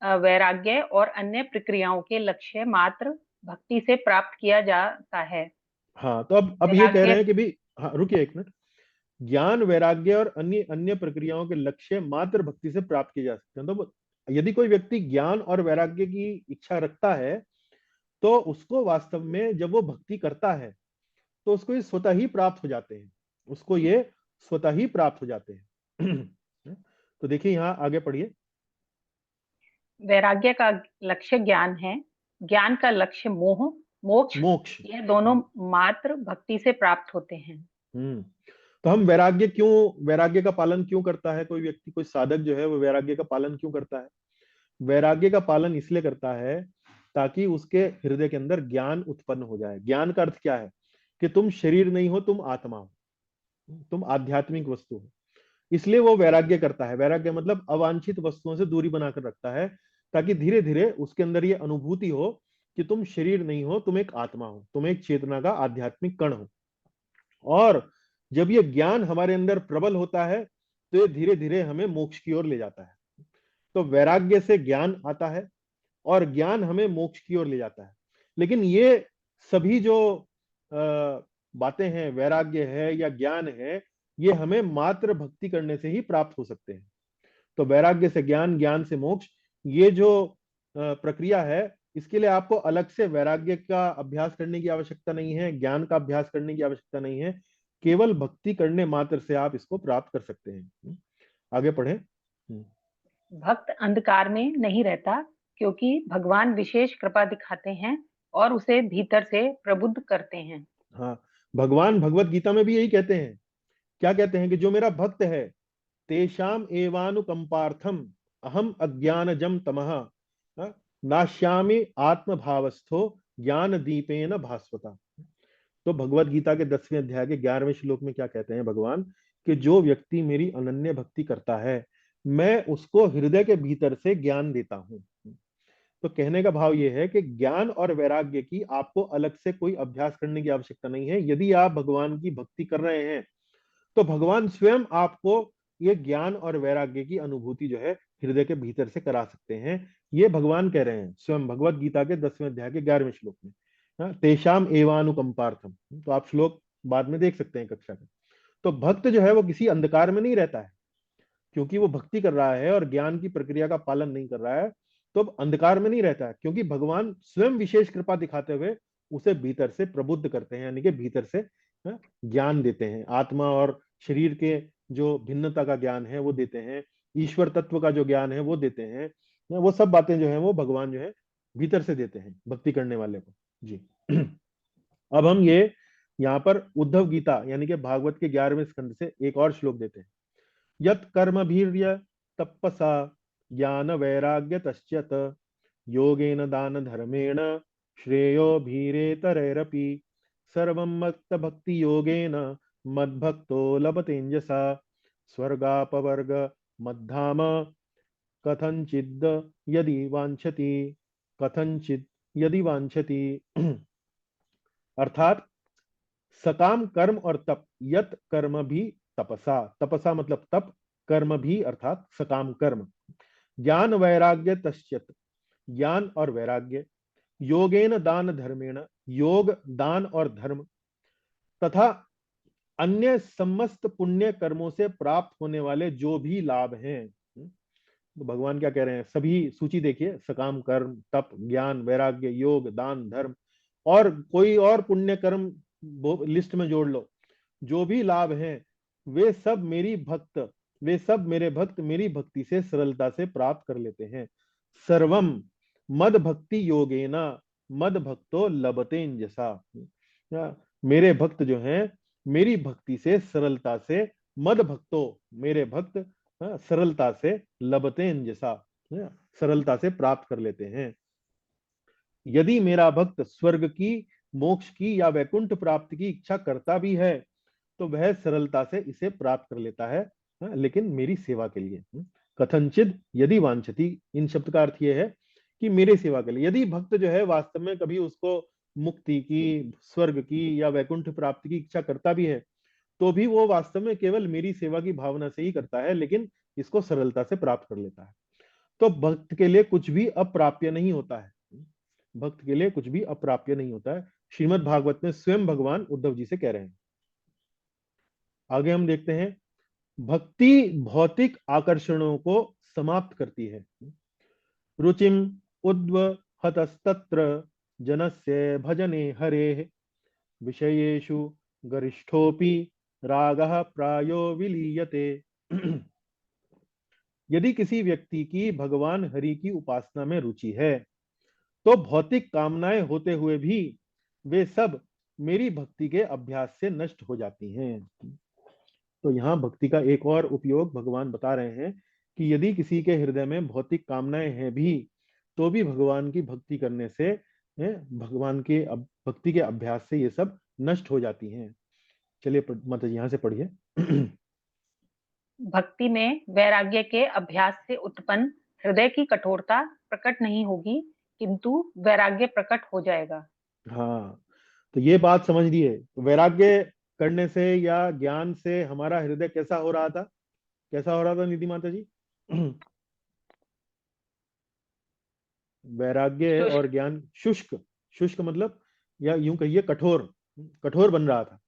वैराग्य और अन्य प्रक्रियाओं के लक्ष्य मात्र भक्ति से प्राप्त किया जाता है। हाँ, तो अब ये कह वैराग्य, रहे हैं कि भी, हाँ रुकिए एक मिनट। ज्ञान वैराग्य और अन्य अन्य प्रक्रियाओं के लक्ष्य मात्र भक्ति से प्राप्त किए जा सकते हैं। तो यदि कोई व्यक्ति ज्ञान और वैराग्य की इच्छा रखता है, तो उसको वास्तव में जब वो भक्ति करता है, तो उसको ये स्वतः ही प्राप्त हो जाते हैं। उसको ये स्वतः ही प्राप्त हो जाते हैं। तो देखिए यहाँ आगे पढ़िए। वैराग्य का लक्ष्य ज्ञान है, ज्ञान का लक्ष्य मोह, मोक्ष। मोक्ष। यह दोनों मात्र भक्ति से प्राप्त होते हैं। हम्म। तो हम वैराग्य का पालन क्यों करता है कोई व्यक्ति, कोई साधक जो है वो वैराग्य का पालन क्यों करता है? वैराग्य का पालन इसलिए करता है ताकि उसके हृदय के अंदर ज्ञान उत्पन्न हो जाए। ज्ञान का अर्थ क्या है? कि तुम शरीर नहीं हो, तुम आत्मा हो, तुम आध्यात्मिक वस्तु हो। इसलिए वो वैराग्य करता है। वैराग्य मतलब अवांछित वस्तुओं से दूरी बनाकर रखता है, ताकि धीरे धीरे उसके अंदर ये अनुभूति हो कि तुम शरीर नहीं हो, तुम एक आत्मा हो, तुम एक चेतना का आध्यात्मिक कण हो। और जब ये ज्ञान हमारे अंदर प्रबल होता है, तो ये धीरे धीरे हमें मोक्ष की ओर ले जाता है। तो वैराग्य से ज्ञान आता है और ज्ञान हमें मोक्ष की ओर ले जाता है। लेकिन ये सभी जो बातें हैं, वैराग्य है या ज्ञान है, ये हमें मात्र भक्ति करने से ही प्राप्त हो सकते हैं। तो वैराग्य से ज्ञान, ज्ञान से मोक्ष, ये जो प्रक्रिया है, इसके लिए आपको अलग से वैराग्य का अभ्यास करने की आवश्यकता नहीं है, ज्ञान का अभ्यास करने की आवश्यकता नहीं है। केवल भक्ति करने मात्र से आप इसको प्राप्त कर सकते हैं। आगे पढ़ें। भक्त अंधकार में नहीं रहता, क्योंकि भगवान विशेष कृपा दिखाते हैं और उसे भीतर से प्रबुद्ध करते हैं। हाँ, भगवान भगवत गीता में भी यही कहते हैं। क्या कहते हैं? कि जो मेरा भक्त है, तेषाम एवानुकंपार्थम अहम अज्ञानजम तमः नाश्यामि आत्म भावस्थो ज्ञान दीपेन भास्वता। तो भगवत गीता के 10वें अध्याय के 11वें श्लोक में क्या कहते हैं भगवान? कि जो व्यक्ति मेरी अनन्य भक्ति करता है, मैं उसको हृदय के भीतर से ज्ञान देता हूं। तो कहने का भाव यह है कि ज्ञान और वैराग्य की आपको अलग से कोई अभ्यास करने की आवश्यकता नहीं है। यदि आप भगवान की भक्ति कर रहे हैं, तो भगवान स्वयं आपको ये ज्ञान और वैराग्य की अनुभूति जो है हृदय के भीतर से करा सकते हैं। ये भगवान कह रहे हैं स्वयं भगवत गीता के 10वें अध्याय के 11वें श्लोक में। तेषाम एवानुकंपार्थम। तो आप श्लोक बाद में देख सकते हैं कक्षा में। तो भक्त जो है वो किसी अंधकार में नहीं रहता है, क्योंकि वो भक्ति कर रहा है और ज्ञान की प्रक्रिया का पालन नहीं कर रहा है। तो अब अंधकार में नहीं रहता है, क्योंकि भगवान स्वयं विशेष कृपा दिखाते हुए उसे भीतर से प्रबुद्ध करते हैं, यानी कि भीतर से ज्ञान देते हैं। आत्मा और शरीर के जो भिन्नता का ज्ञान है वो देते हैं, ईश्वर तत्व का जो ज्ञान है वो देते हैं। वो सब बातें जो है वो भगवान जो है भीतर से देते हैं भक्ति करने वाले को जी। अब हम ये यहाँ पर उद्धव गीता यानी कि भागवत के 11वें स्कंद से एक और श्लोक देते हैं। यत् कर्मभिर्य तपसा ज्ञान वैराग्य तश्चत योगेन दान धर्मेण श्रेयो भीरेतरैरपि सर्वं मत्त भक्ति योगेन मद्भक्तो लभतेञ्जसा स्वर्गापवर्ग मद्धाम कथंचिद यदि वांछति कथंचिद यदि वांछति। अर्थात सकाम कर्म और तप, यत कर्म भी तपसा, तपसा मतलब तप, कर्म भी अर्थात सकाम कर्म, ज्ञान वैराग्य तश्चत, ज्ञान और वैराग्य, योगेन दान धर्मेण, योग दान और धर्म, तथा अन्य समस्त पुण्य कर्मों से प्राप्त होने वाले जो भी लाभ हैं। तो भगवान क्या कह रहे हैं, सभी सूची देखिए, सकाम कर्म, तप, ज्ञान, वैराग्य, योग, दान, धर्म, और कोई और पुण्य कर्म लिस्ट में जोड़ लो, जो भी लाभ हैं वे सब मेरी भक्त, वे सब मेरे भक्त मेरी भक्ति से सरलता से प्राप्त कर लेते हैं। सर्वम मद भक्ति योगेना मद भक्तो लभते जैसा, मेरे भक्त जो हैं मेरी भक्ति से सरलता से, मद भक्तो मेरे भक्त, सरलता से, लभते जैसा, सरलता से प्राप्त कर लेते हैं। यदि मेरा भक्त स्वर्ग की, मोक्ष की या वैकुंठ प्राप्ति की इच्छा करता भी है तो वह सरलता से इसे प्राप्त कर लेता है, लेकिन मेरी सेवा के लिए। कथनचिद यदि वांछति, इन शब्द का अर्थ यह है कि मेरे सेवा के लिए, यदि भक्त जो है वास्तव में कभी उसको मुक्ति की, स्वर्ग की या वैकुंठ प्राप्ति की इच्छा करता भी है, तो भी वो वास्तव में केवल मेरी सेवा की भावना से ही करता है, लेकिन इसको सरलता से प्राप्त कर लेता है। तो भक्त के लिए कुछ भी अप्राप्य नहीं होता है, भक्त के लिए कुछ भी अप्राप्य नहीं होता है, श्रीमद् भागवत में स्वयं भगवान उद्धव जी से कह रहे हैं। आगे हम देखते हैं, भक्ति भौतिक आकर्षणों को समाप्त करती है। रुचिम उद्वहतस्तत्र जनस्य भजने हरेः विषयेषु गरिष्ठोपि रागः प्रायो विलीयते। यदि किसी व्यक्ति की भगवान हरि की उपासना में रुचि है तो भौतिक कामनाएं होते हुए भी वे सब मेरी भक्ति के अभ्यास से नष्ट हो जाती हैं। तो यहाँ भक्ति का एक और उपयोग भगवान बता रहे हैं कि यदि किसी के हृदय में भौतिक कामनाएं हैं भी, तो भी भगवान की भक्ति करने से, भगवान के भक्ति के अभ्यास से ये सब नष्ट हो जाती हैं। चलिए मतलब यहाँ से पढ़िए। भक्ति में वैराग्य के अभ्यास से उत्पन्न हृदय की कठोरता प्रकट नहीं होगी, किंतु वैराग्य प्रकट हो जाएगा। हाँ, तो ये बात समझ लिए, वैराग्य करने से या ज्ञान से हमारा हृदय कैसा हो रहा था, कैसा हो रहा था निधि माता जी? वैराग्य शुष्क। और ज्ञान शुष्क, शुष्क मतलब, या यूं कहिए कठोर, कठोर बन रहा था।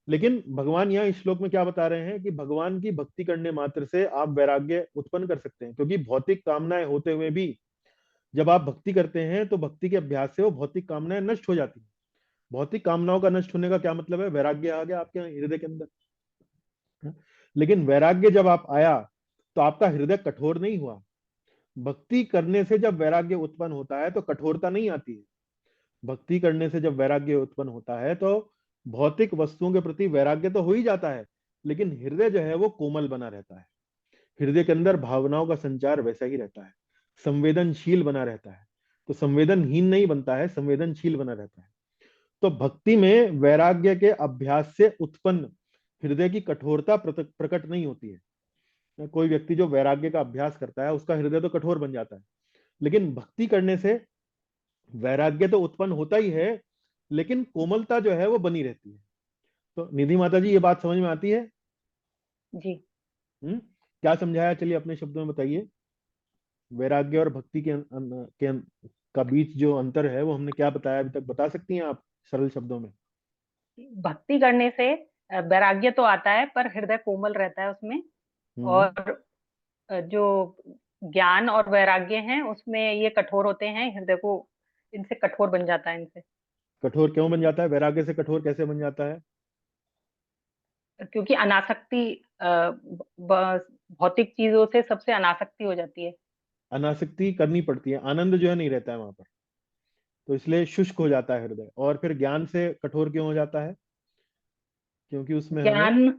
लेकिन भगवान यहाँ इस श्लोक में क्या बता रहे हैं कि भगवान की भक्ति करने मात्र से आप वैराग्य उत्पन्न कर सकते हैं, क्योंकि भौतिक कामनाएं होते हुए भी जब आप भक्ति करते हैं तो भक्ति के अभ्यास से वो भौतिक कामनाएं नष्ट हो जाती हैं। भौतिक कामनाओं का नष्ट होने का क्या मतलब है, वैराग्य आ गया आपके हृदय के अंदर। लेकिन वैराग्य जब आप आया तो आपका हृदय कठोर नहीं हुआ। भक्ति करने से जब वैराग्य उत्पन्न होता है तो कठोरता नहीं आती है। भक्ति करने से जब वैराग्य उत्पन्न होता है तो भौतिक वस्तुओं के प्रति वैराग्य तो हो ही जाता है, लेकिन हृदय जो है वो कोमल बना रहता है। हृदय के अंदर भावनाओं का संचार वैसा ही रहता है, संवेदनशील बना रहता है। तो संवेदनहीन नहीं बनता है, संवेदनशील बना रहता है। तो भक्ति में वैराग्य के अभ्यास से उत्पन्न हृदय की कठोरता प्रकट नहीं होती है। कोई व्यक्ति जो वैराग्य का अभ्यास करता है उसका हृदय तो कठोर बन जाता है, लेकिन भक्ति करने से वैराग्य तो उत्पन्न होता ही है, लेकिन कोमलता जो है वो बनी रहती है। तो निधि माता जी ये बात समझ में आती है? जी। क्या समझाया, चलिए अपने शब्दों में बताइए। वैराग्य और भक्ति का बीच जो अंतर है वो हमने क्या बताया अभी तक, बता सकती हैं आप सरल शब्दों में? भक्ति करने से वैराग्य तो आता है, पर हृदय कोमल रहता है उसमें। हम्म। और जो ज्ञान और वैराग्य हैं उसमें ये कठोर होते हैं, हृदय को इनसे कठोर बन जाता है इनसे। कठोर क्यों बन जाता है, वैराग्य से कठोर कैसे बन जाता है? क्योंकि अनासक्ति, भौतिक चीजों से सबसे अनासक्ति हो जाती है। अनासक्ति करनी पड़ती है, आनंद जो है नहीं रहता है वहां पर, तो इसलिए शुष्क हो जाता है हृदय। और फिर ज्ञान से कठोर क्यों हो जाता है? क्योंकि उसमें हमें ज्ञान।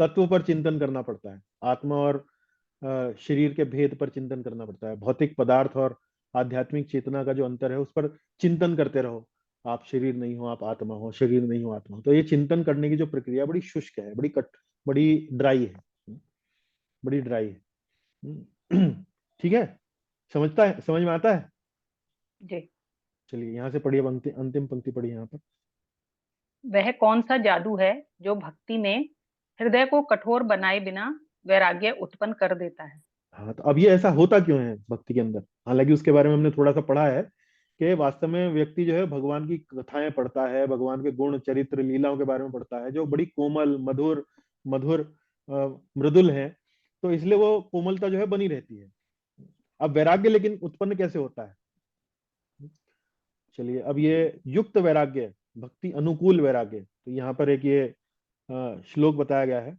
तत्व पर चिंतन करना पड़ता है, आत्मा और शरीर के भेद पर चिंतन करना पड़ता है। भौतिक पदार्थ और आध्यात्मिक चेतना का जो अंतर है उस पर चिंतन करते रहो। आप शरीर नहीं हो, आप आत्मा हो, शरीर नहीं हो, आत्मा हो। तो ये चिंतन करने की जो प्रक्रिया बड़ी शुष्क है, बड़ी ड्राई है, बड़ी ड्राई है। ठीक है, समझता है, समझ में आता है? जी। चलिए यहाँ से पढ़िए, अंतिम अंतिम पंक्ति पढ़िए यहाँ पर। वह कौन सा जादू है जो भक्ति में हृदय को कठोर बनाए बिना वैराग्य उत्पन्न कर देता है? हाँ, तो अब ये ऐसा होता क्यों है भक्ति के अंदर? हालांकि उसके बारे में हमने थोड़ा सा पढ़ा है कि वास्तव में व्यक्ति जो है भगवान की कथाएं पढ़ता है, भगवान के गुण चरित्र लीलाओं के बारे में पढ़ता है, जो बड़ी कोमल मधुर मधुर मृदुल है। तो इसलिए वो कोमलता जो है बनी रहती है। अब वैराग्य लेकिन उत्पन्न कैसे होता है? चलिए, अब ये युक्त वैराग्य, भक्ति अनुकूल वैराग्य, तो यहाँ पर एक ये श्लोक बताया गया है।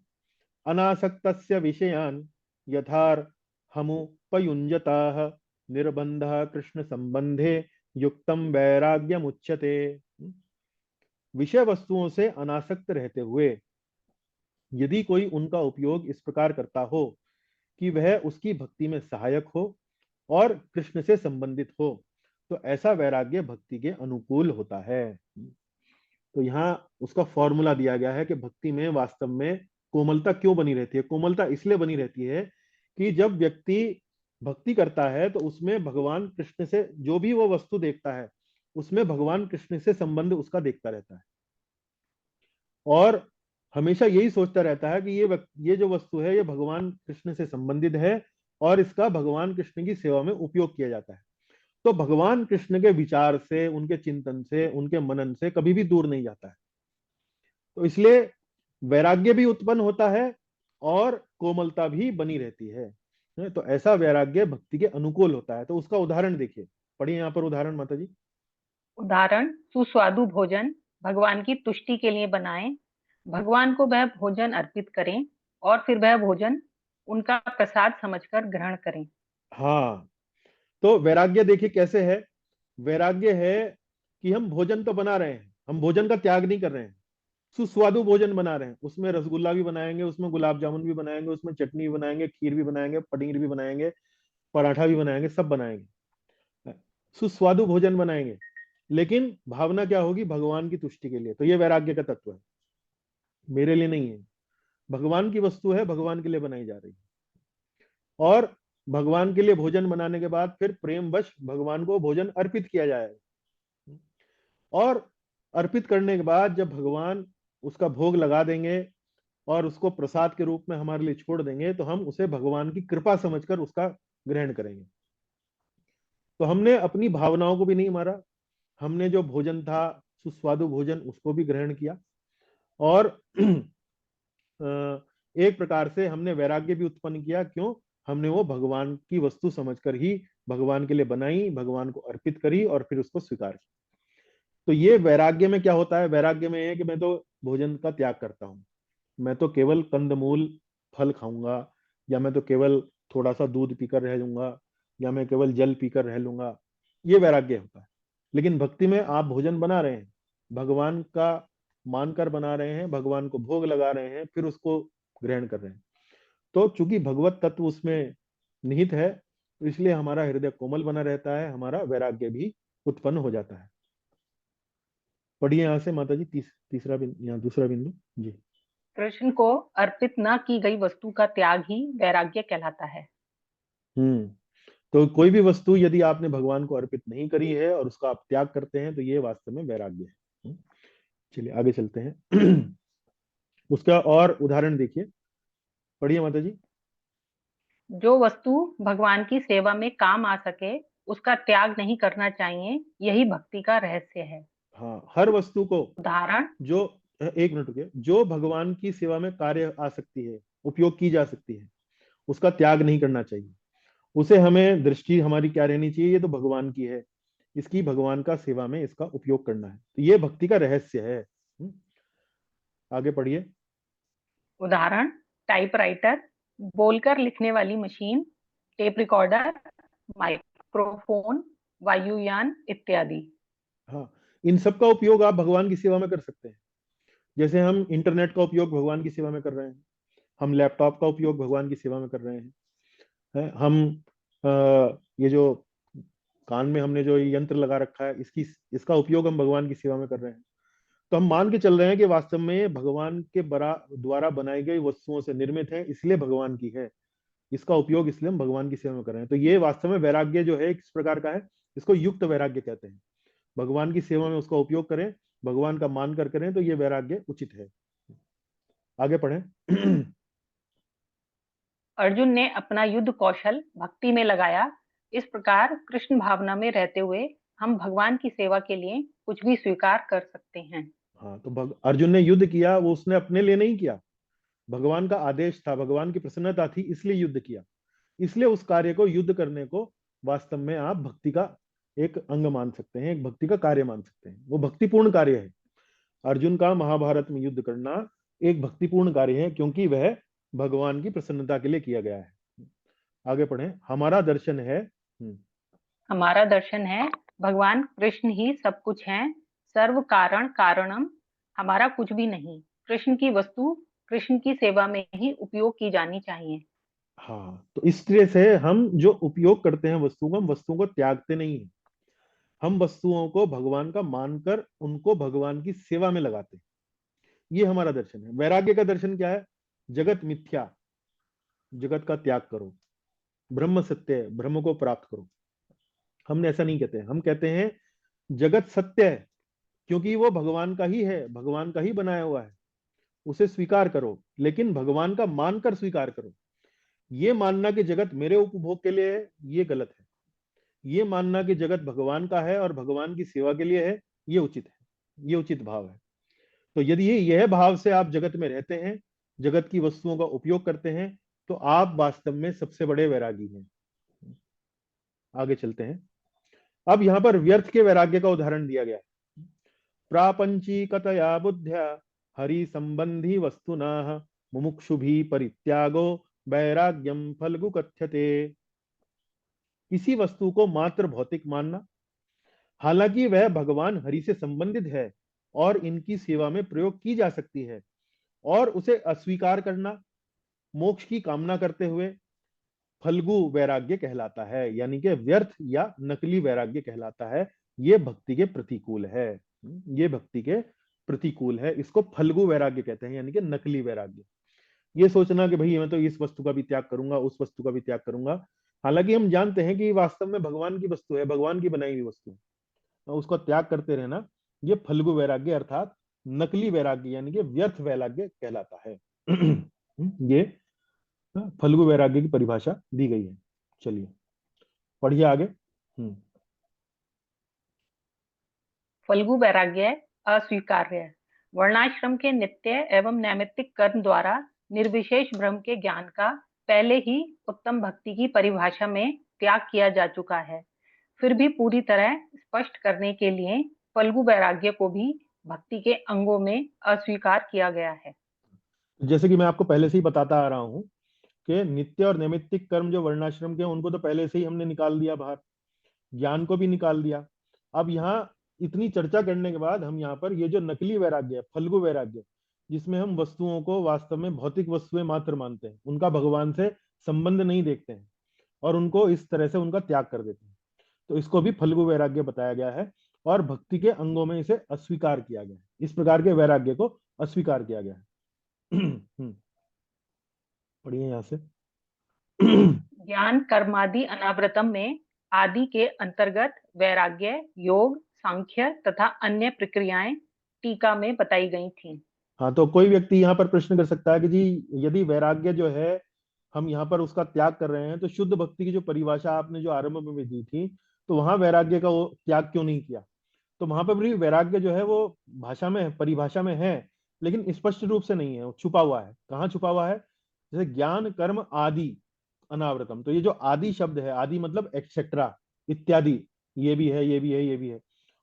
अनासक्तस्य विषयान् यथार्हमुपयुञ्जताः निर्बन्धः कृष्ण संबंधे युक्तम वैराग्यमुच्यते। विषय वस्तुओं से अनासक्त रहते हुए यदि कोई उनका उपयोग इस प्रकार करता हो कि वह उसकी भक्ति में सहायक हो और कृष्ण से संबंधित हो, तो ऐसा वैराग्य भक्ति के अनुकूल होता है। तो यहाँ उसका फॉर्मूला दिया गया है कि भक्ति में वास्तव में कोमलता क्यों बनी रहती है। कोमलता इसलिए बनी रहती है कि जब व्यक्ति भक्ति करता है तो उसमें भगवान कृष्ण से जो भी वो वस्तु देखता है उसमें भगवान कृष्ण से संबंध उसका देखता रहता है, और हमेशा यही सोचता रहता है कि ये जो वस्तु है ये भगवान कृष्ण से संबंधित है और इसका भगवान कृष्ण की सेवा में उपयोग किया जाता है। तो भगवान कृष्ण के विचार से, उनके चिंतन से, उनके मनन से कभी भी दूर नहीं जाता है। तो इसलिए वैराग्य भी उत्पन्न होता है और कोमलता भी बनी रहती है। तो ऐसा वैराग्य भक्ति के अनुकूल होता है। तो उसका उदाहरण देखिए, पढ़िए यहाँ पर उदाहरण माता जी। उदाहरण: सुस्वादु भोजन भगवान की तुष्टि के लिए बनाएं, भगवान को वह भोजन अर्पित करें और फिर वह भोजन उनका प्रसाद समझकर ग्रहण करें। हाँ, तो वैराग्य देखिए कैसे है। वैराग्य है कि हम भोजन तो बना रहे हैं, हम भोजन का त्याग नहीं कर रहे हैं। सुस्वादु भोजन बना रहे हैं, उसमें रसगुल्ला भी बनाएंगे, उसमें गुलाब जामुन भी बनाएंगे, उसमें चटनी भी बनाएंगे, खीर भी बनाएंगे, पनीर भी बनाएंगे, पराठा भी बनाएंगे, सब बनाएंगे, सुस्वादु भोजन बनाएंगे। लेकिन भावना क्या होगी? भगवान की तुष्टि के लिए। तो ये वैराग्य का तत्व है, मेरे लिए नहीं है। भगवान की वस्तु है, भगवान के लिए बनाई जा रही है। और भगवान के लिए भोजन बनाने के बाद फिर प्रेमवश भगवान को भोजन अर्पित किया जाएगा। और अर्पित करने के बाद जब भगवान उसका भोग लगा देंगे और उसको प्रसाद के रूप में हमारे लिए छोड़ देंगे, तो हम उसे भगवान की कृपा समझकर उसका ग्रहण करेंगे। तो हमने अपनी भावनाओं को भी नहीं मारा, हमने जो भोजन था सुस्वादु भोजन उसको भी ग्रहण किया, और एक प्रकार से हमने वैराग्य भी उत्पन्न किया। क्यों? हमने वो भगवान की वस्तु समझकर ही भगवान के लिए बनाई, भगवान को अर्पित करी और फिर उसको स्वीकार किया। तो ये वैराग्य में क्या होता है? वैराग्य में है कि मैं तो भोजन का त्याग करता हूँ, मैं तो केवल कंदमूल फल खाऊंगा, या मैं तो केवल थोड़ा सा दूध पीकर रह लूंगा, या मैं केवल जल पीकर रह लूंगा। ये वैराग्य होता है। लेकिन भक्ति में आप भोजन बना रहे हैं, भगवान का मानकर बना रहे हैं, भगवान को भोग लगा रहे हैं, फिर उसको ग्रहण कर रहे हैं। तो चूंकि भगवत तत्व उसमें निहित है, तो इसलिए हमारा हृदय कोमल बना रहता है, हमारा वैराग्य भी उत्पन्न हो जाता है। पढ़िए यहाँ से माता जी, तीसरा बिंदु, यहाँ दूसरा बिंदु जी। कृष्ण को अर्पित न की गई वस्तु का त्याग ही वैराग्य कहलाता है। हम्म। तो कोई भी वस्तु यदि आपने भगवान को अर्पित नहीं करी है और उसका आप त्याग करते हैं, तो ये वास्तव में वैराग्य है। चलिए आगे चलते हैं। उसका और उदाहरण देखिए, पढ़िए माता जी। जो वस्तु भगवान की सेवा में काम आ सके उसका त्याग नहीं करना चाहिए, यही भक्ति का रहस्य है। हाँ, हर वस्तु को उदाहरण: जो, एक मिनट रुकिए, जो भगवान की सेवा में कार्य आ सकती है, उपयोग की जा सकती है, उसका त्याग नहीं करना चाहिए। उसे हमें दृष्टि हमारी क्या रहनी चाहिए? ये तो भगवान की है, इसकी भगवान का सेवा में इसका उपयोग करना है। तो ये भक्ति का रहस्य है। आगे पढ़िए। उदाहरण: टाइपराइटर, बोलकर लिखने वाली मशीन, टेप रिकॉर्डर, माइक्रोफोन, वायुयान इत्यादि। हाँ, इन सब का उपयोग आप भगवान की सेवा में कर सकते हैं। जैसे हम इंटरनेट का उपयोग भगवान की सेवा में कर रहे हैं, हम लैपटॉप का उपयोग भगवान की सेवा में कर रहे हैं, हम ये जो कान में हमने जो ये यंत्र लगा रखा है, इसका उपयोग हम भगवान की सेवा में कर रहे हैं। तो हम मान के चल रहे हैं कि वास्तव में ये भगवान के द्वारा बनाई गई वस्तुओं से निर्मित है, इसलिए भगवान की है, इसका उपयोग इसलिए हम भगवान की सेवा में कर रहे हैं। तो ये वास्तव में वैराग्य जो है किस प्रकार का है? इसको युक्त वैराग्य कहते हैं। भगवान की सेवा में उसका उपयोग करें भगवान का मान कर करें तो ये वैराग्य उचित है। आगे पढ़ें। अर्जुन ने अपना युद्ध कौशल भक्ति में लगाया। इस प्रकार कृष्ण भावना में रहते हुए हम भगवान की सेवा के लिए कुछ भी स्वीकार कर सकते हैं। हाँ, तो अर्जुन ने युद्ध किया, वो उसने अपने लिए नहीं किया, भगवान का आदेश था, भगवान की प्रसन्नता थी, इसलिए युद्ध किया। इसलिए उस कार्य को, युद्ध करने को, वास्तव में आप भक्ति का एक अंग मान सकते हैं, एक भक्ति का कार्य मान सकते हैं। वो भक्तिपूर्ण कार्य है। अर्जुन का महाभारत में युद्ध करना एक भक्तिपूर्ण कार्य है, क्योंकि वह भगवान की प्रसन्नता के लिए किया गया है। आगे पढ़ें। हमारा दर्शन है। हमारा दर्शन है भगवान कृष्ण ही सब कुछ हैं, सर्व कारण कारणम। हमारा कुछ भी नहीं। कृष्ण की वस्तु कृष्ण की सेवा में ही उपयोग की जानी चाहिए। हाँ, तो इस तरह से हम जो उपयोग करते हैं वस्तुओं को, हम वस्तुओं को त्यागते नहीं हैं। हम वस्तुओं को भगवान का मानकर उनको भगवान की सेवा में लगाते हैं। ये हमारा दर्शन है। वैराग्य का दर्शन क्या है? जगत मिथ्या, जगत का त्याग करो, ब्रह्म सत्य है, ब्रह्म को प्राप्त करो। हमने ऐसा नहीं कहते हैं, हम कहते हैं जगत सत्य है, क्योंकि वो भगवान का ही है, भगवान का ही बनाया हुआ है। उसे स्वीकार करो, लेकिन भगवान का मानकर स्वीकार करो। ये मानना कि जगत मेरे उपभोग के लिए है, ये गलत है। ये मानना कि जगत भगवान का है और भगवान की सेवा के लिए है, ये उचित है, ये उचित भाव है। तो यदि यह भाव से आप जगत में रहते हैं, जगत की वस्तुओं का उपयोग करते हैं, तो आप वास्तव में सबसे बड़े वैरागी हैं। आगे चलते हैं। अब यहां पर व्यर्थ के वैराग्य का उदाहरण दिया गया है। प्रापंचिकतया बुद्ध्या हरि संबंधी वस्तुना मुमुक्षुभि परित्यागो वैराग्यम फल्गु कथ्यते। किसी वस्तु को मात्र भौतिक मानना, हालांकि वह भगवान हरि से संबंधित है और इनकी सेवा में प्रयोग की जा सकती है, और उसे अस्वीकार करना, मोक्ष की कामना करते हुए, फल्गु वैराग्य कहलाता है, यानी कि व्यर्थ या नकली वैराग्य कहलाता है। ये भक्ति के प्रतिकूल है। ये भक्ति के प्रतिकूल है। इसको फल्गु वैराग्य कहते हैं, यानी कि नकली वैराग्य। ये सोचना कि भाई मैं तो इस वस्तु का भी त्याग करूंगा, उस वस्तु का भी त्याग करूंगा, हालांकि हम जानते हैं कि वास्तव में भगवान की वस्तु है, भगवान की बनाई हुई वस्तु है, तो उसका त्याग करते रहना, ये फल्गु वैराग्य अर्थात नकली वैराग्य, यानी कि व्यर्थ वैराग्य कहलाता है। ये फल्गु वैराग्य की परिभाषा दी गई है। चलिए पढ़िए आगे। फल्गु वैराग्य अस्वीकार्य है। वर्णाश्रम के नित्य एवं नैमित्तिक कर्म द्वारा निर्विशेष ब्रह्म के ज्ञान का पहले ही उत्तम भक्ति की परिभाषा में त्याग किया जा चुका है। फिर भी पूरी तरह स्पष्ट करने के लिए फल्गु वैराग्य को भी भक्ति के अंगों में अस्वीकार किया गया है। जैसे कि मैं आपको पहले से ही बताता आ रहा हूं कि नित्य और नैमित्तिक कर्म जो वर्णाश्रम के, उनको तो पहले से ही हमने निकाल दिया बाहर, ज्ञान को भी निकाल दिया। अब यहाँ इतनी चर्चा करने के बाद हम यहाँ पर ये जो नकली वैराग्य है, फल्गु वैराग्य, जिसमें हम वस्तुओं को वास्तव में भौतिक वस्तुएं मात्र मानते हैं, उनका भगवान से संबंध नहीं देखते हैं और उनको इस तरह से उनका त्याग कर देते हैं, तो इसको भी फल्गु वैराग्य बताया गया है और भक्ति के अंगों में इसे अस्वीकार किया गया है। इस प्रकार के वैराग्य को अस्वीकार किया गया है। पढ़िए यहां से। ज्ञान कर्मादि अनावृतम में आदि के अंतर्गत वैराग्य, योग, सांख्य तथा अन्य प्रक्रियाएं टीका में बताई गई थी। हाँ, तो कोई व्यक्ति यहाँ पर प्रश्न कर सकता है कि जी यदि वैराग्य जो है हम यहाँ पर उसका त्याग कर रहे हैं, तो शुद्ध भक्ति की जो परिभाषा आपने जो आरंभ में दी थी, तो वहां वैराग्य का वो त्याग क्यों नहीं किया? तो वहां पर भी वैराग्य जो है वो भाषा में है, परिभाषा में है, लेकिन स्पष्ट रूप से नहीं है, वो छुपा हुआ है। कहाँ छुपा हुआ है? जैसे ज्ञान कर्म आदि अनावृतम, तो ये जो आदि शब्द है, आदि मतलब एक्सेट्रा, इत्यादि, ये भी है, ये भी है, ये भी है,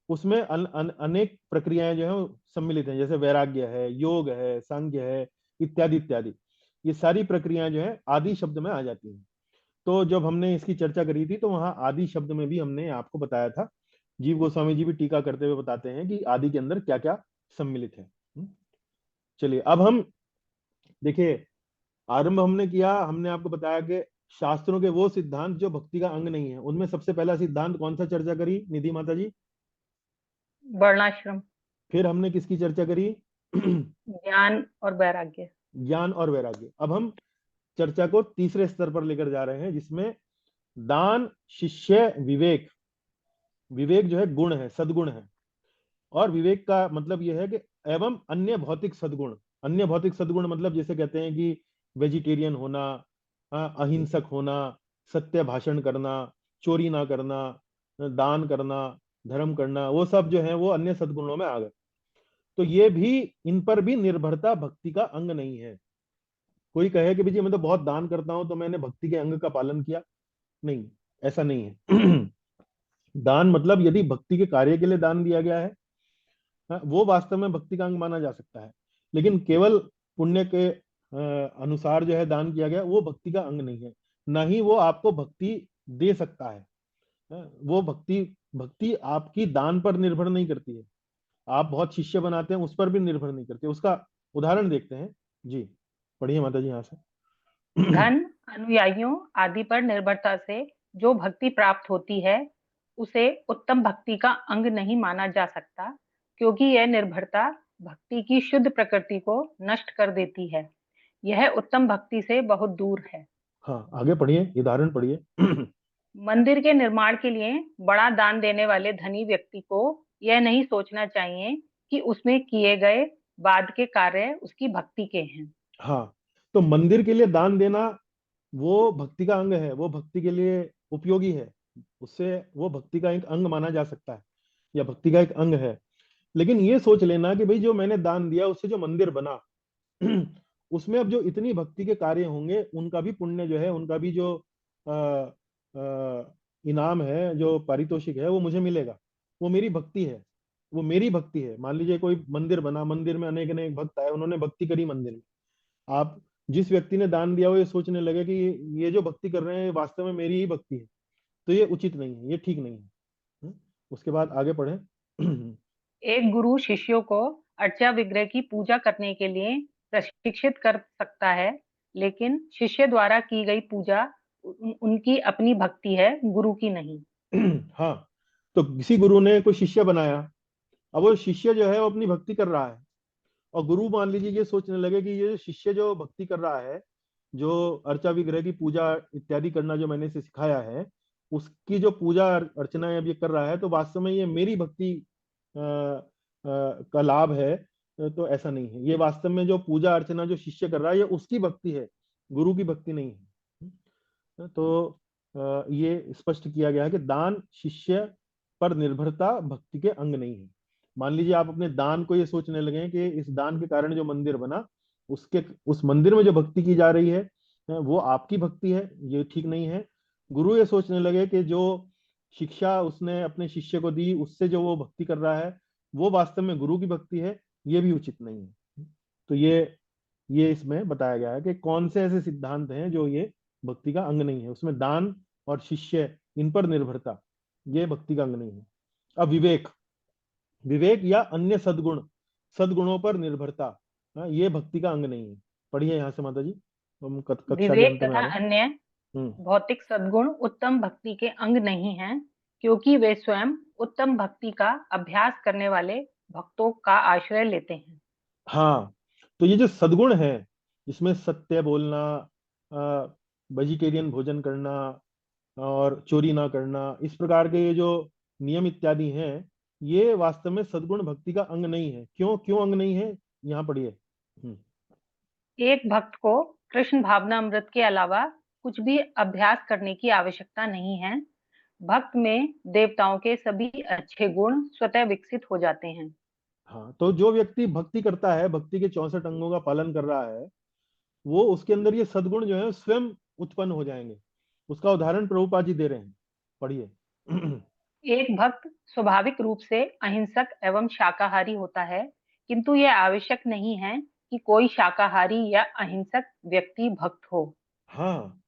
उसमें अनेक प्रक्रियाएं जो है वो सम्मिलित हैं, जैसे वैराग्य है, योग है, सांख्य है, इत्यादि इत्यादि। ये सारी प्रक्रियाएं जो है आदि शब्द में आ जाती हैं। तो जब हमने इसकी चर्चा करी थी, तो वहां आदि शब्द में भी हमने आपको बताया था। जीव गोस्वामी जी भी टीका करते हुए बताते हैं कि आदि के अंदर क्या क्या सम्मिलित है। चलिए अब हम देखिए, आरंभ हमने किया, हमने आपको बताया कि शास्त्रों के वो सिद्धांत जो भक्ति का अंग नहीं है, उनमें सबसे पहला सिद्धांत कौन सा चर्चा करी निधि माता जी? वर्णाश्रम, फिर हमने किसकी चर्चा करी? ज्ञान और वैराग्य। ज्ञान और वैराग्य। अब हम चर्चा को तीसरे स्तर पर लेकर जा रहे हैं, जिसमें दान, शिष्य, विवेक। विवेक जो है गुण है, सद्गुण है। और विवेक का मतलब यह है कि एवं अन्य भौतिक सद्गुण। अन्य भौतिक सद्गुण मतलब जैसे कहते हैं कि वेजिटेरियन होना, अहिंसक होना, सत्य भाषण करना, चोरी ना करना, दान करना, धर्म करना, वो सब जो है वो अन्य सद्गुणों में आ गए। तो ये भी, इन पर भी निर्भरता भक्ति का अंग नहीं है। कोई कहे कि भाई मैं तो बहुत दान करता हूं तो मैंने भक्ति के अंग का पालन किया, नहीं, ऐसा नहीं है। दान मतलब यदि भक्ति के कार्य के लिए दान दिया गया है, वो वास्तव में भक्ति का अंग माना जा सकता है। लेकिन केवल पुण्य के अनुसार जो है दान किया गया, वो भक्ति का अंग नहीं है। ना ही वो आपको भक्ति दे सकता है। वो भक्ति भक्ति आपकी दान पर निर्भर नहीं करती है। आप बहुत शिष्य बनाते हैं, उस पर भी निर्भर नहीं करती। उसका उदाहरण देखते हैं। जी, पढ़िए माता जी यहाँ से। धन, अनुयायियों आदि पर निर्भरता से जो भक्ति प्राप्त होती है, उसे उत्तम भक्ति का अंग नहीं माना जा सकता, क्योंकि यह निर्भरता भक्ति की शुद्ध प्रकृति को नष्ट कर देती है। यह उत्तम भक्ति से बहुत दूर है। हाँ, आगे पढ़िए, उदाहरण पढ़िए। मंदिर के निर्माण के लिए बड़ा दान देने वाले धनी व्यक्ति को यह नहीं सोचना चाहिए कि उसमें किए गए बाद के कार्य उसकी भक्ति के हैं। हाँ, तो मंदिर के लिए दान देना वो भक्ति का अंग है, वो भक्ति के लिए उपयोगी है। उससे वो भक्ति का एक अंग माना जा सकता है, या भक्ति का एक अंग है। लेकिन ये सोच लेना कि भाई जो मैंने दान दिया उससे जो मंदिर बना, उसमें अब जो इतनी भक्ति के कार्य होंगे, उनका भी पुण्य जो है, उनका भी जो आ, आ, इनाम है, जो पारितोषिक है, वो मुझे मिलेगा। वो मेरी भक्ति है, वो मेरी भक्ति है। मान लीजिए कोई मंदिर बना, मंदिर में अनेक अनेक भक्त आए, उन्होंने भक्ति करी मंदिर में। आप जिस व्यक्ति ने दान दिया वो ये सोचने लगे कि ये जो भक्ति कर रहे हैं वास्तव में मेरी ही भक्ति है, तो ये उचित नहीं है, ये ठीक नहीं है। हम्म? उसके बाद आगे पढ़े। एक गुरु शिष्यों को अर्चा विग्रह की पूजा करने के लिए प्रशिक्षित कर सकता है, लेकिन शिष्य द्वारा की गई पूजा उनकी अपनी भक्ति है, गुरु की नहीं। हाँ, तो किसी गुरु ने कोई शिष्य बनाया, अब वो शिष्य जो है वो अपनी भक्ति कर रहा है, और गुरु मान लीजिए ये सोचने लगे कि ये शिष्य जो भक्ति कर रहा है, जो अर्चा विग्रह की पूजा इत्यादि करना जो मैंने इसे सिखाया है, उसकी जो पूजा अर्चना अब ये कर रहा है, तो वास्तव में ये मेरी भक्ति का लाभ है। तो ऐसा नहीं है, ये वास्तव में जो पूजा अर्चना जो शिष्य कर रहा है, ये उसकी भक्ति है, गुरु की भक्ति नहीं है। तो ये स्पष्ट किया गया है कि दान शिष्य पर निर्भरता भक्ति के अंग नहीं है। मान लीजिए आप अपने दान को ये सोचने लगे कि इस दान के कारण जो मंदिर बना, उसके उस मंदिर में जो भक्ति की जा रही है वो आपकी भक्ति है, ये ठीक नहीं है। गुरु ये सोचने लगे कि जो शिक्षा उसने अपने शिष्य को दी, उससे जो वो भक्ति कर रहा है, वो वास्तव में गुरु की भक्ति है, ये भी उचित नहीं है। तो ये इसमें बताया गया है कि कौन से ऐसे सिद्धांत हैं जो ये भक्ति का अंग नहीं है। उसमें दान और शिष्य, इन पर निर्भरता, ये भक्ति का अंग नहीं है। अब विवेक, विवेक या अन्य सद्गुण, सद्गुणों पर निर्भरता, ये भक्ति का अंग नहीं है। पढ़िए यहाँ से माता जी, हम कक्षा के विवेक अंत में आ तथा रहे अन्य हैं। हम्म। भौतिक सद्गुण उत्तम भक्ति के अंग नहीं हैं, क्योंकि वे स्वयं उत्तम भक्ति का अभ्यास करने वाले भक्तों का आश्रय लेते हैं। हाँ, तो ये जो सद्गुण है, इसमें सत्य बोलना, वेजिटेरियन भोजन करना, और चोरी ना करना, इस प्रकार के ये जो नियम इत्यादि हैं, ये वास्तव में सद्गुण भक्ति का अंग नहीं है। क्यों क्यों अंग नहीं है, यहाँ पढ़िए। एक भक्त को कृष्ण भावनामृत के अलावा कुछ भी अभ्यास करने की आवश्यकता नहीं है। भक्त में देवताओं के सभी अच्छे गुण स्वतः विकसित हो जाते हैं। हाँ, तो जो व्यक्ति भक्ति करता है, भक्ति के 64 अंगों का पालन कर रहा है, वो उसके अंदर ये सद्गुण जो है स्वयं उत्पन्न हो जाएंगे। उसका उदाहरण प्रभुपाद जी दे रहे हैं, पढ़िए। एक भक्त स्वाभाविक रूप से अहिंसक एवं शाकाहारी होता है, किंतु यह आवश्यक नहीं है कि कोई शाकाहारी या अहिंसक व्यक्ति भक्त हो। हाँ,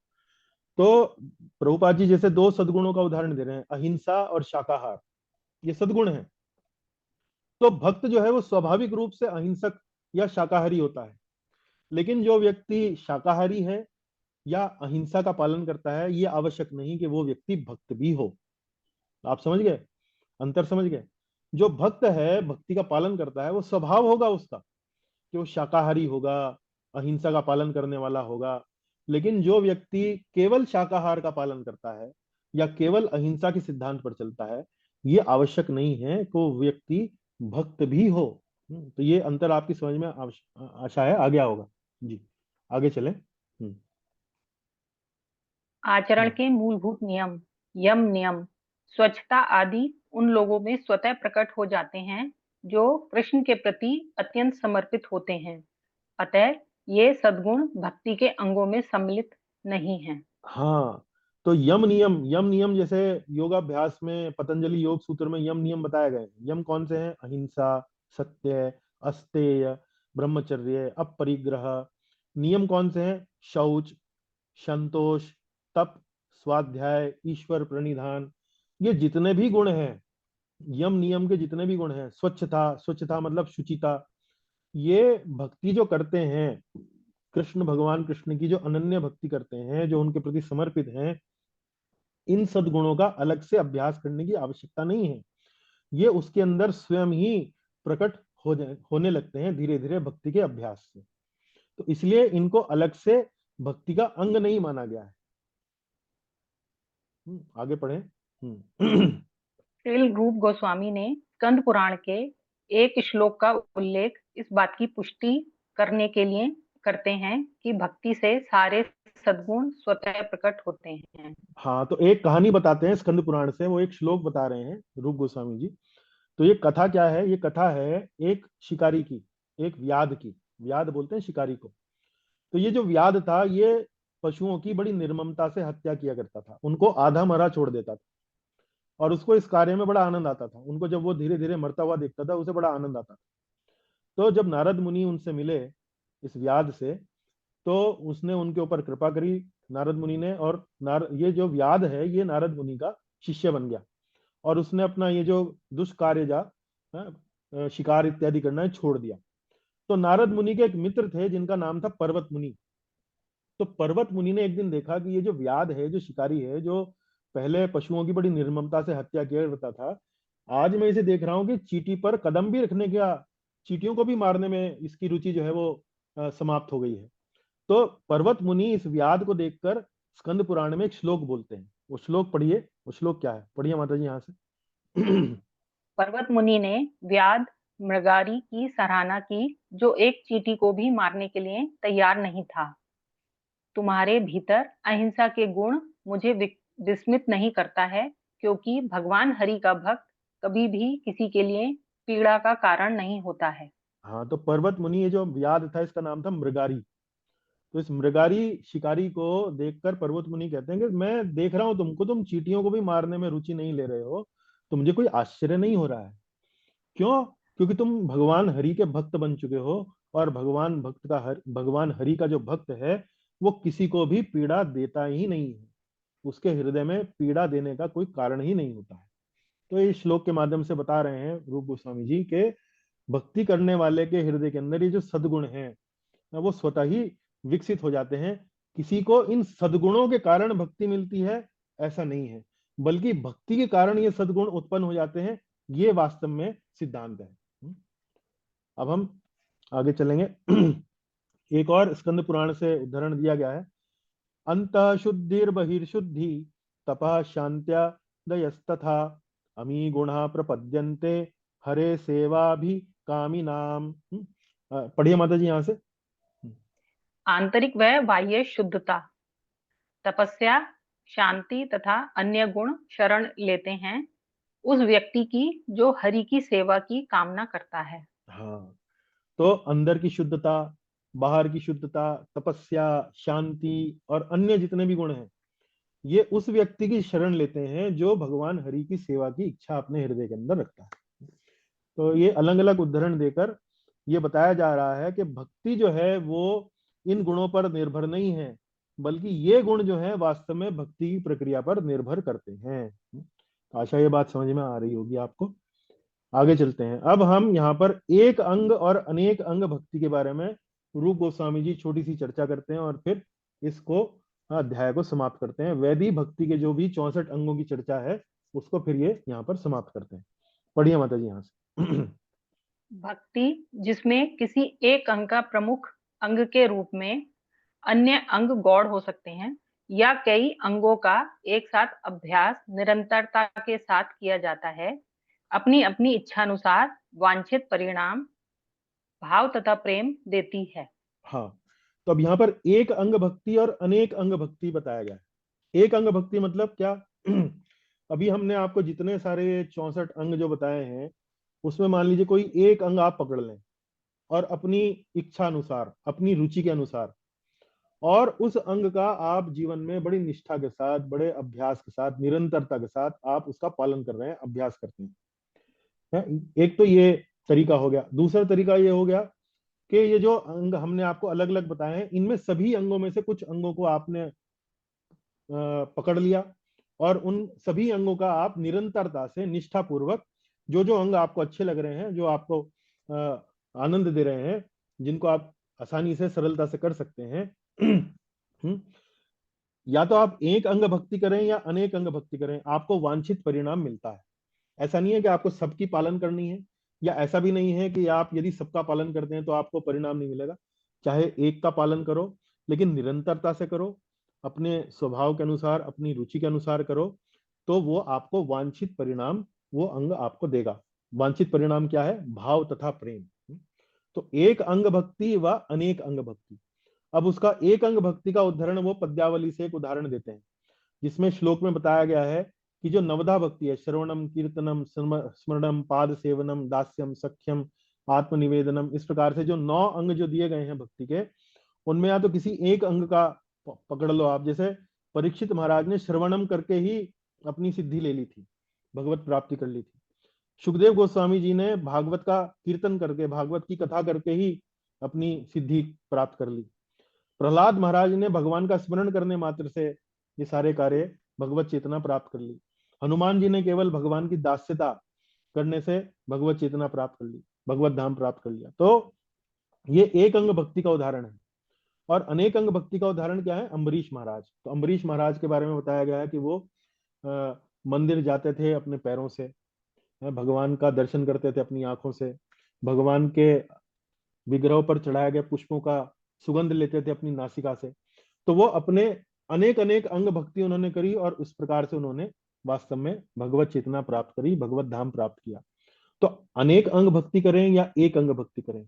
तो प्रभुपाद जी जैसे दो सद्गुणों का उदाहरण दे रहे हैं, अहिंसा और शाकाहार, ये सद्गुण है। तो भक्त जो है वो स्वाभाविक रूप से अहिंसक या शाकाहारी होता है। लेकिन जो व्यक्ति शाकाहारी है या अहिंसा का पालन करता है, ये आवश्यक नहीं कि वो व्यक्ति भक्त भी हो। आप समझ गए, अंतर समझ गए। जो भक्त है, भक्ति का पालन करता है, वो स्वभाव होगा उसका कि वो शाकाहारी होगा, अहिंसा का पालन करने वाला होगा। लेकिन जो व्यक्ति केवल शाकाहार का पालन करता है या केवल अहिंसा के सिद्धांत पर चलता है, ये आवश्यक नहीं है कि वो व्यक्ति भक्त भी हो। तो ये अंतर आपकी समझ में आशा है आ गया होगा। जी, आगे चलें। आचरण हम्म। के मूलभूत नियम, यम नियम, स्वच्छता आदि उन लोगों में स्वतः प्रकट हो जाते हैं जो कृष्ण के प्रति अत्यंत समर्पित होते हैं। अतः ये सद्गुण भक्ति के अंगों में सम्मिलित नहीं हैं। हाँ, तो यम नियम जैसे योगाभ्यास में पतंजलि योग सूत्र में यम नियम बताए गए हैं। यम कौन से हैं? अहिंसा, सत्य, अस्तेय, ब्रह्मचर्य, अपरिग्रह। नियम कौन से हैं? शौच, संतोष, तप, स्वाध्याय, ईश्वर प्रणिधान। ये जितने भी गुण हैं, यम नियम के जितने भी गुण हैं, स्वच्छता, स्वच्छता मतलब शुचिता, ये भक्ति जो करते हैं, कृष्ण भगवान कृष्ण की जो अनन्य भक्ति करते हैं, जो उनके प्रति समर्पित हैं, इन सद्गुणों का अलग से अभ्यास करने की आवश्यकता नहीं है। ये उसके अंदर स्वयं ही प्रकट होने लगते हैं धीरे धीरे भक्ति के अभ्यास से। तो इसलिए इनको अलग से भक्ति का अंग नहीं माना गया है। आगे पढ़े। श्रील रूप गोस्वामी ने स्कंद पुराण के एक श्लोक का उल्लेख इस बात की पुष्टि करने के लिए करते हैं कि भक्ति से सारे सद्गुण स्वतः प्रकट होते हैं। हाँ, तो एक कहानी बताते हैं स्कंद पुराण से, वो एक श्लोक बता रहे हैं रूप गोस्वामी जी। तो ये कथा क्या है? ये कथा है एक शिकारी की, एक व्याध की। व्याध बोलते हैं शिकारी को। तो ये जो व्याध था, ये पशुओं की बड़ी निर्ममता से हत्या किया करता था, उनको आधा मरा छोड़ देता था। और उसको इस कार्य में बड़ा आनंद आता था। उनको जब वो धीरे धीरे मरता हुआ देखता था, उसे बड़ा आनंद आता था। तो जब नारद मुनि उनसे मिले, इस व्याध से, तो उसने उनके ऊपर कृपा करी, नारद मुनि ने। और ये जो व्याध है, ये नारद मुनि का शिष्य बन गया। और उसने अपना ये जो दुष्कार्य शिकार इत्यादि करना है, छोड़ दिया। तो नारद मुनि के एक मित्र थे जिनका नाम था पर्वत मुनि। तो पर्वत मुनि ने एक दिन देखा कि ये जो व्याध है, जो शिकारी है, जो पहले पशुओं की बड़ी निर्ममता से हत्या किया करता था, आज मैं इसे देख रहा हूँ कि चींटी पर कदम भी रखने का, चींटियों को भी मारने में इसकी रुचि जो है वो समाप्त हो गई है। तो पर्वत मुनि इस व्याध को देखकर स्कंद पुराण में एक श्लोक बोलते हैं। वो श्लोक पढ़िए। वो श्लोक क्या है? पढ़िए माता जी यहाँ से। पर्वत मुनि ने व्याध मृगारी की सराहना की जो एक चींटी को भी मारने के लिए तैयार नहीं था। तुम्हारे भीतर अहिंसा के गुण मुझे विस्मित नहीं करता है, क्योंकि भगवान हरि का भक्त कभी भी किसी के लिए पीड़ा का कारण नहीं होता है। हाँ, तो पर्वत मुनि, ये जो व्याध था, इसका नाम था मृगारी। तो इस मृगारी शिकारी को देखकर पर्वत मुनि कहते हैं कि मैं देख रहा हूं तुमको, तुम चींटियों को भी मारने में रुचि नहीं ले रहे हो। तो मुझे कोई आश्चर्य नहीं हो रहा है। क्यों? क्योंकि तुम भगवान हरि के भक्त बन चुके हो। और भगवान हरि का जो भक्त है, वो किसी को भी पीड़ा देता ही नहीं है। उसके हृदय में पीड़ा देने का कोई कारण ही नहीं होता है। तो इस श्लोक के माध्यम से बता रहे हैं रूप गोस्वामी जी के भक्ति करने वाले के हृदय के अंदर ये जो सद्गुण हैं, वो स्वतः ही विकसित हो जाते हैं। किसी को इन सद्गुणों के कारण भक्ति मिलती है, ऐसा नहीं है, बल्कि भक्ति के कारण ये सद्गुण उत्पन्न हो जाते हैं। ये वास्तव में सिद्धांत है। अब हम आगे चलेंगे। एक और स्कंद पुराण से उदाहरण दिया गया है। अंत शुद्धिर बहिर्शुद्धि, तपः शांत्या दयस्तथा, अमी गुणा प्रपद्यन्ते, हरे सेवा भी कामी नाम। पढ़िए माता जी यहाँ से। आंतरिक व बाह्य शुद्धता, तपस्या, शांति तथा अन्य गुण शरण लेते हैं उस व्यक्ति की जो हरि की सेवा की कामना करता है। हाँ, तो अंदर की शुद्धता, बाहर की शुद्धता, तपस्या, शांति और अन्य जितने भी गुण हैं, ये उस व्यक्ति की शरण लेते हैं जो भगवान हरि की सेवा की इच्छा अपने हृदय के अंदर रखता है। तो ये अलग अलग उदाहरण देकर ये बताया जा रहा है कि भक्ति जो है वो इन गुणों पर निर्भर नहीं है, बल्कि ये गुण जो है वास्तव में भक्ति की प्रक्रिया पर निर्भर करते हैं। आशा ये बात समझ में आ रही होगी आपको। आगे चलते हैं। अब हम यहाँ पर एक अंग और अनेक अंग भक्ति के बारे में रूप गोस्वामी जी छोटी सी चर्चा करते हैं, और फिर इसको अध्याय को समाप्त करते हैं। वैदिक भक्ति के जो भी 64 अंगों की चर्चा है, उसको फिर ये यहाँ पर समाप्त करते हैं। पढ़िए माता जी यहाँ से। भक्ति जिसमें किसी एक अंग का प्रमुख अंग के रूप में अन्य अंग गौड़ हो सकते हैं या कई अंगों का एक साथ अभ्यास निरंतरता के साथ किया जाता है, अपनी अपनी इच्छानुसार वांछित परिणाम भाव तथा प्रेम देती है। हाँ, तो अब यहाँ पर एक अंग भक्ति और अनेक अंग भक्ति बताया गया है। एक अंग भक्ति मतलब क्या? अभी हमने आपको जितने सारे 64 अंग जो बताए हैं, उसमें मान लीजिए कोई एक अंग आप पकड़ लें और अपनी इच्छा अनुसार, अपनी रुचि के अनुसार, और उस अंग का आप जीवन में बड़ी निष्ठा के साथ, बड़े अभ्यास के साथ, निरंतरता के साथ आप उसका पालन कर रहे हैं, अभ्यास करते हैं। एक तो ये तरीका हो गया। दूसरा तरीका ये हो गया कि ये जो अंग हमने आपको अलग अलग बताए हैं, इनमें सभी अंगों में से कुछ अंगों को आपने पकड़ लिया और उन सभी अंगों का आप निरंतरता से, निष्ठा पूर्वक, जो जो अंग आपको अच्छे लग रहे हैं, जो आपको आनंद दे रहे हैं, जिनको आप आसानी से, सरलता से कर सकते हैं, या तो आप एक अंग भक्ति करें या अनेक अंग भक्ति करें, आपको वांछित परिणाम मिलता है। ऐसा नहीं है कि आपको सबकी पालन करनी है, या ऐसा भी नहीं है कि आप यदि सबका पालन करते हैं तो आपको परिणाम नहीं मिलेगा। चाहे एक का पालन करो, लेकिन निरंतरता से करो, अपने स्वभाव के अनुसार, अपनी रुचि के अनुसार करो, तो वो आपको वांछित परिणाम, वो अंग आपको देगा। वांछित परिणाम क्या है? भाव तथा प्रेम। तो एक अंग भक्ति व अनेक अंग भक्ति। अब उसका एक अंग भक्ति का उदाहरण वो पद्यावली से एक उदाहरण देते हैं, जिसमें श्लोक में बताया गया है कि जो नवधा भक्ति है, श्रवणम, कीर्तनम, स्मरणम, पाद सेवनम, दास्यम, सख्यम, आत्मनिवेदनम, इस प्रकार से जो 9 अंग जो दिए गए हैं भक्ति के, उनमें या तो किसी एक अंग का पकड़ लो आप। जैसे परीक्षित महाराज ने श्रवणम करके ही अपनी सिद्धि ले ली थी, भगवत प्राप्ति कर ली थी। सुखदेव गोस्वामी जी ने भागवत का कीर्तन करके, भागवत की कथा करके ही अपनी सिद्धि प्राप्त कर ली। प्रहलाद महाराज ने भगवान का स्मरण करने मात्र से ये सारे कार्य, भगवत चेतना प्राप्त कर ली। हनुमान जी ने केवल भगवान की दास्यता करने से भगवत चेतना प्राप्त कर ली, भगवत धाम प्राप्त कर लिया। तो ये एक अंग भक्ति का उदाहरण है। और अनेक अंग भक्ति का उदाहरण क्या है? अम्बरीश महाराज। तो अम्बरीश महाराज के बारे में बताया गया है कि वो मंदिर जाते थे अपने पैरों से, भगवान का दर्शन करते थे अपनी आंखों से, भगवान के विग्रह पर चढ़ाए गए पुष्पों का सुगंध लेते थे अपनी नासिका से। तो वो अपने अनेक अनेक अंग भक्ति उन्होंने करी, और उस प्रकार से उन्होंने वास्तव में भगवत चेतना प्राप्त करी, भगवत धाम प्राप्त किया। तो अनेक अंग भक्ति करें या एक अंग भक्ति करें,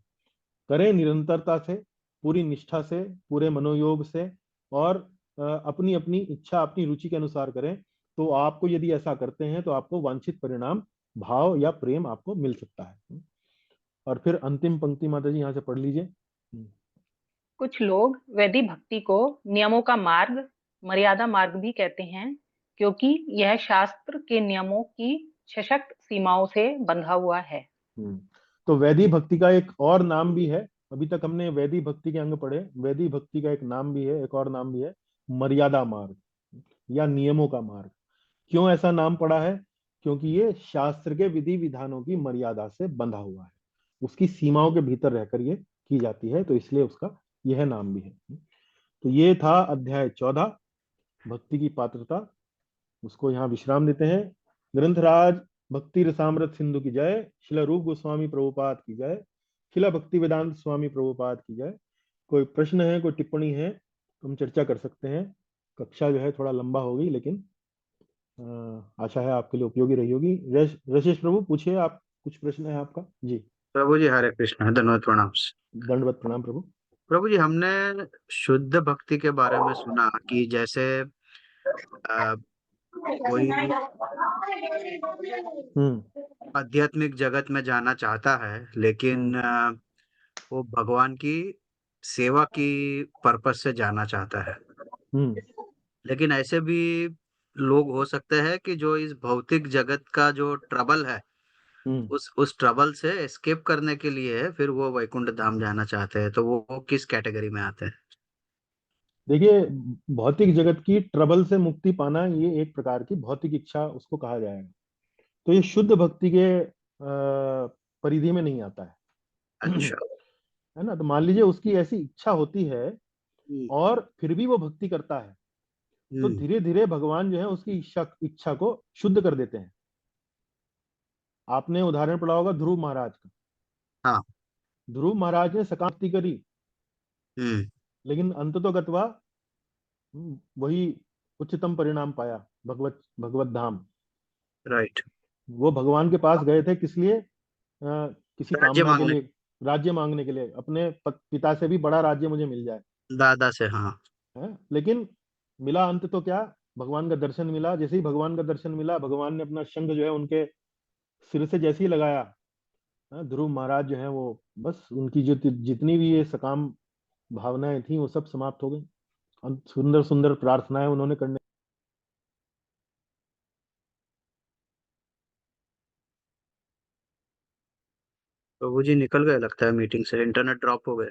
करें निरंतरता से, पूरी निष्ठा से, पूरे मनोयोग से, और अपनी अपनी इच्छा, अपनी रुचि के अनुसार करें। तो आपको यदि ऐसा करते हैं तो आपको वांछित परिणाम, भाव या प्रेम आपको मिल सकता है। और फिर अंतिम पंक्ति माता जी यहाँ से पढ़ लीजिए। कुछ लोग वैदिक भक्ति को नियमों का मार्ग, मर्यादा मार्ग भी कहते हैं, क्योंकि यह शास्त्र के नियमों की सशक्त सीमाओं से बंधा हुआ है। हम्म। तो वैदिक भक्ति का एक और नाम भी है। अभी तक हमने वैदिक भक्ति के अंग पढ़े, वैदिक भक्ति का एक नाम भी है, एक और नाम भी है, मर्यादा मार्ग या नियमों का मार्ग। क्यों ऐसा नाम पड़ा है? क्योंकि ये शास्त्र के विधि विधानों की मर्यादा से बंधा हुआ है, उसकी सीमाओं के भीतर रहकर ये की जाती है, तो इसलिए उसका यह नाम भी है। तो ये था अध्याय 14, भक्ति की पात्रता। उसको यहाँ विश्राम देते हैं। ग्रंथराज भक्ति रसामृत सिंधु की जय, शिला रूप गोस्वामी प्रभुपाद की जय, शिला भक्ति वेदांत स्वामी प्रभुपाद की जय। कोई प्रश्न है, कोई टिप्पणी है तो हम चर्चा कर सकते हैं। कक्षा जो है थोड़ा लंबा होगी, लेकिन आशा है आपके लिए उपयोगी रही होगी। रशेष प्रभु पूछिए, आप कुछ प्रश्न है आपका? जी। प्रभु जी हरे कृष्ण, धन्यवाद, प्रणाम। दंडवत प्रणाम प्रभु। प्रभु जी, हमने शुद्ध भक्ति के बारे में सुना कि जैसे अ, कोई हम्म। आध्यात्मिक जगत में जाना चाहता है, लेकिन हम्म। वो भगवान की सेवा की पर्पस से जाना चाहता है। हम्म। लेकिन ऐसे भी लोग हो सकते हैं कि जो इस भौतिक जगत का जो ट्रबल है, हम्म। उस ट्रबल से एस्केप करने के लिए फिर वो वैकुंठ धाम जाना चाहते हैं, तो वो किस कैटेगरी में आते हैं? देखिए, भौतिक जगत की ट्रबल से मुक्ति पाना, ये एक प्रकार की भौतिक इच्छा उसको कहा जाएगा। तो ये शुद्ध भक्ति के परिधि में नहीं आता है। अच्छा। है ना? तो मान लीजिए उसकी ऐसी इच्छा होती है हम्म। और फिर भी वो भक्ति करता है, तो हम्म। धीरे धीरे भगवान जो है उसकी इच्छा इच्छा को शुद्ध कर देते हैं। आपने उदाहरण पढ़ा होगा ध्रुव महाराज का। हाँ। ध्रुव महाराज ने सकाम भक्ति करी, हम्म। लेकिन अंततो गत्वा वही उच्चतम परिणाम पाया, भगवत भगवत धाम। राइट। वो भगवान के पास गए थे किस लिए? किसी राज्य कामना के मांगने। लिए, राज्य मांगने के लिए, अपने पिता से भी बड़ा राज्य मुझे मिल जाए। दादा से, हाँ। है, लेकिन मिला अंत तो क्या? भगवान का दर्शन मिला। जैसे ही भगवान का दर्शन मिला, भगवान ने अपना शंख जो है उनके सिर से जैसे ही लगाया, ध्रुव महाराज जो है वो, बस उनकी जो जितनी भी ये सकाम भावनाएं थी वो सब समाप्त हो गई। सुंदर सुंदर प्रार्थनाएं उन्होंने करने। प्रभु जी निकल गए लगता है मीटिंग से, इंटरनेट ड्रॉप हो गया।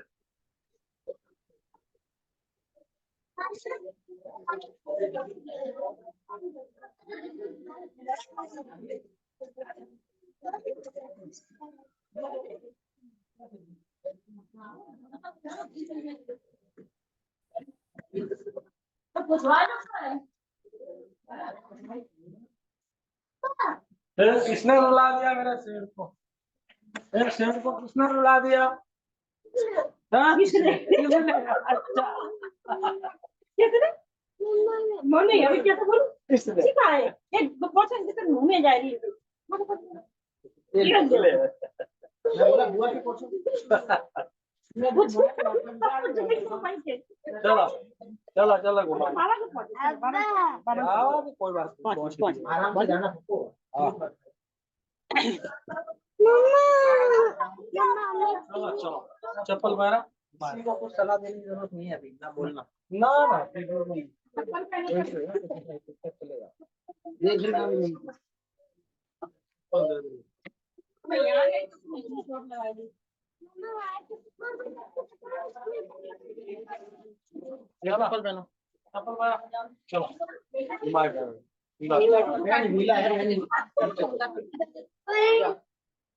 किसने रुला दिया मेरे शेर को? मेरे शेर को किसने रुला दिया? हाँ? किसने? अच्छा। मम्मी अभी क्या तो बोलूं? किसने? किसी का है? एक पर्सन जिसके मुंह में जा रही है। मैं बोला बुआ की पोछो। चलो चलो चलो घुमा। हाँ कोई बात नहीं, आराम से जाना। चलो चलो चप्पल मारा। किसी को कुछ सलाह देने की जरूरत नहीं है अभी, ना बोलना। ना ना नहीं चलेगा। देखना भी नहीं। चप्पल पहनो, चप्पल पहनो, चलो। पैंट गीला है,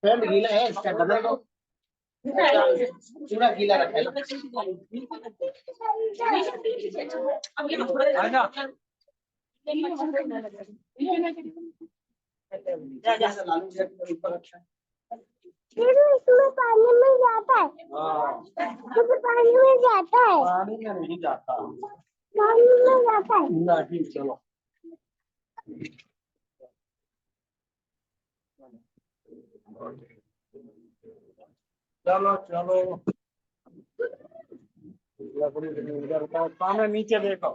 पैंट गीला है, इसका बदल दो। पूरा गीला रखा है। आजा। ऊपर अच्छा। इसमें पानी में जाता है। इसमें पानी में जाता है। पानी में नहीं जाता। पानी में जाता है। नहीं, चलो चलो चलो। लकड़ी इधर का सामने नीचे देखो।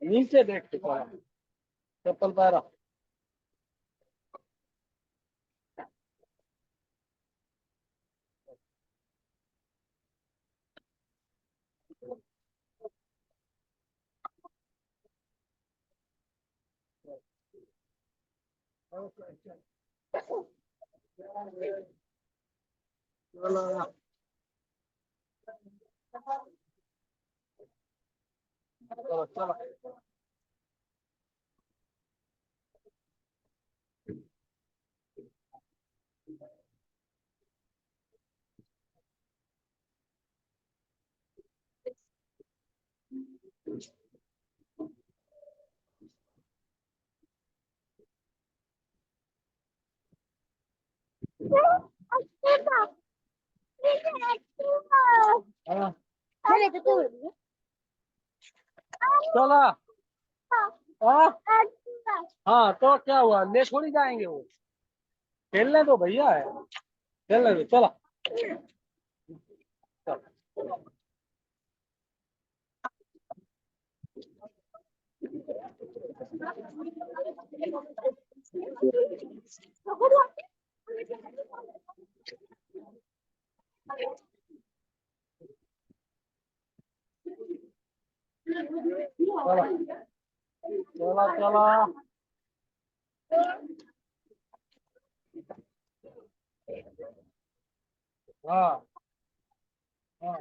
नीचे देख के चप्पल पैरा। चलो चलो। चला। हाँ तो क्या हुआ, ले थोड़ी जाएंगे वो, खेलने दो भैया है, खेलने दो। चलो चलो चलो। हाँ हाँ।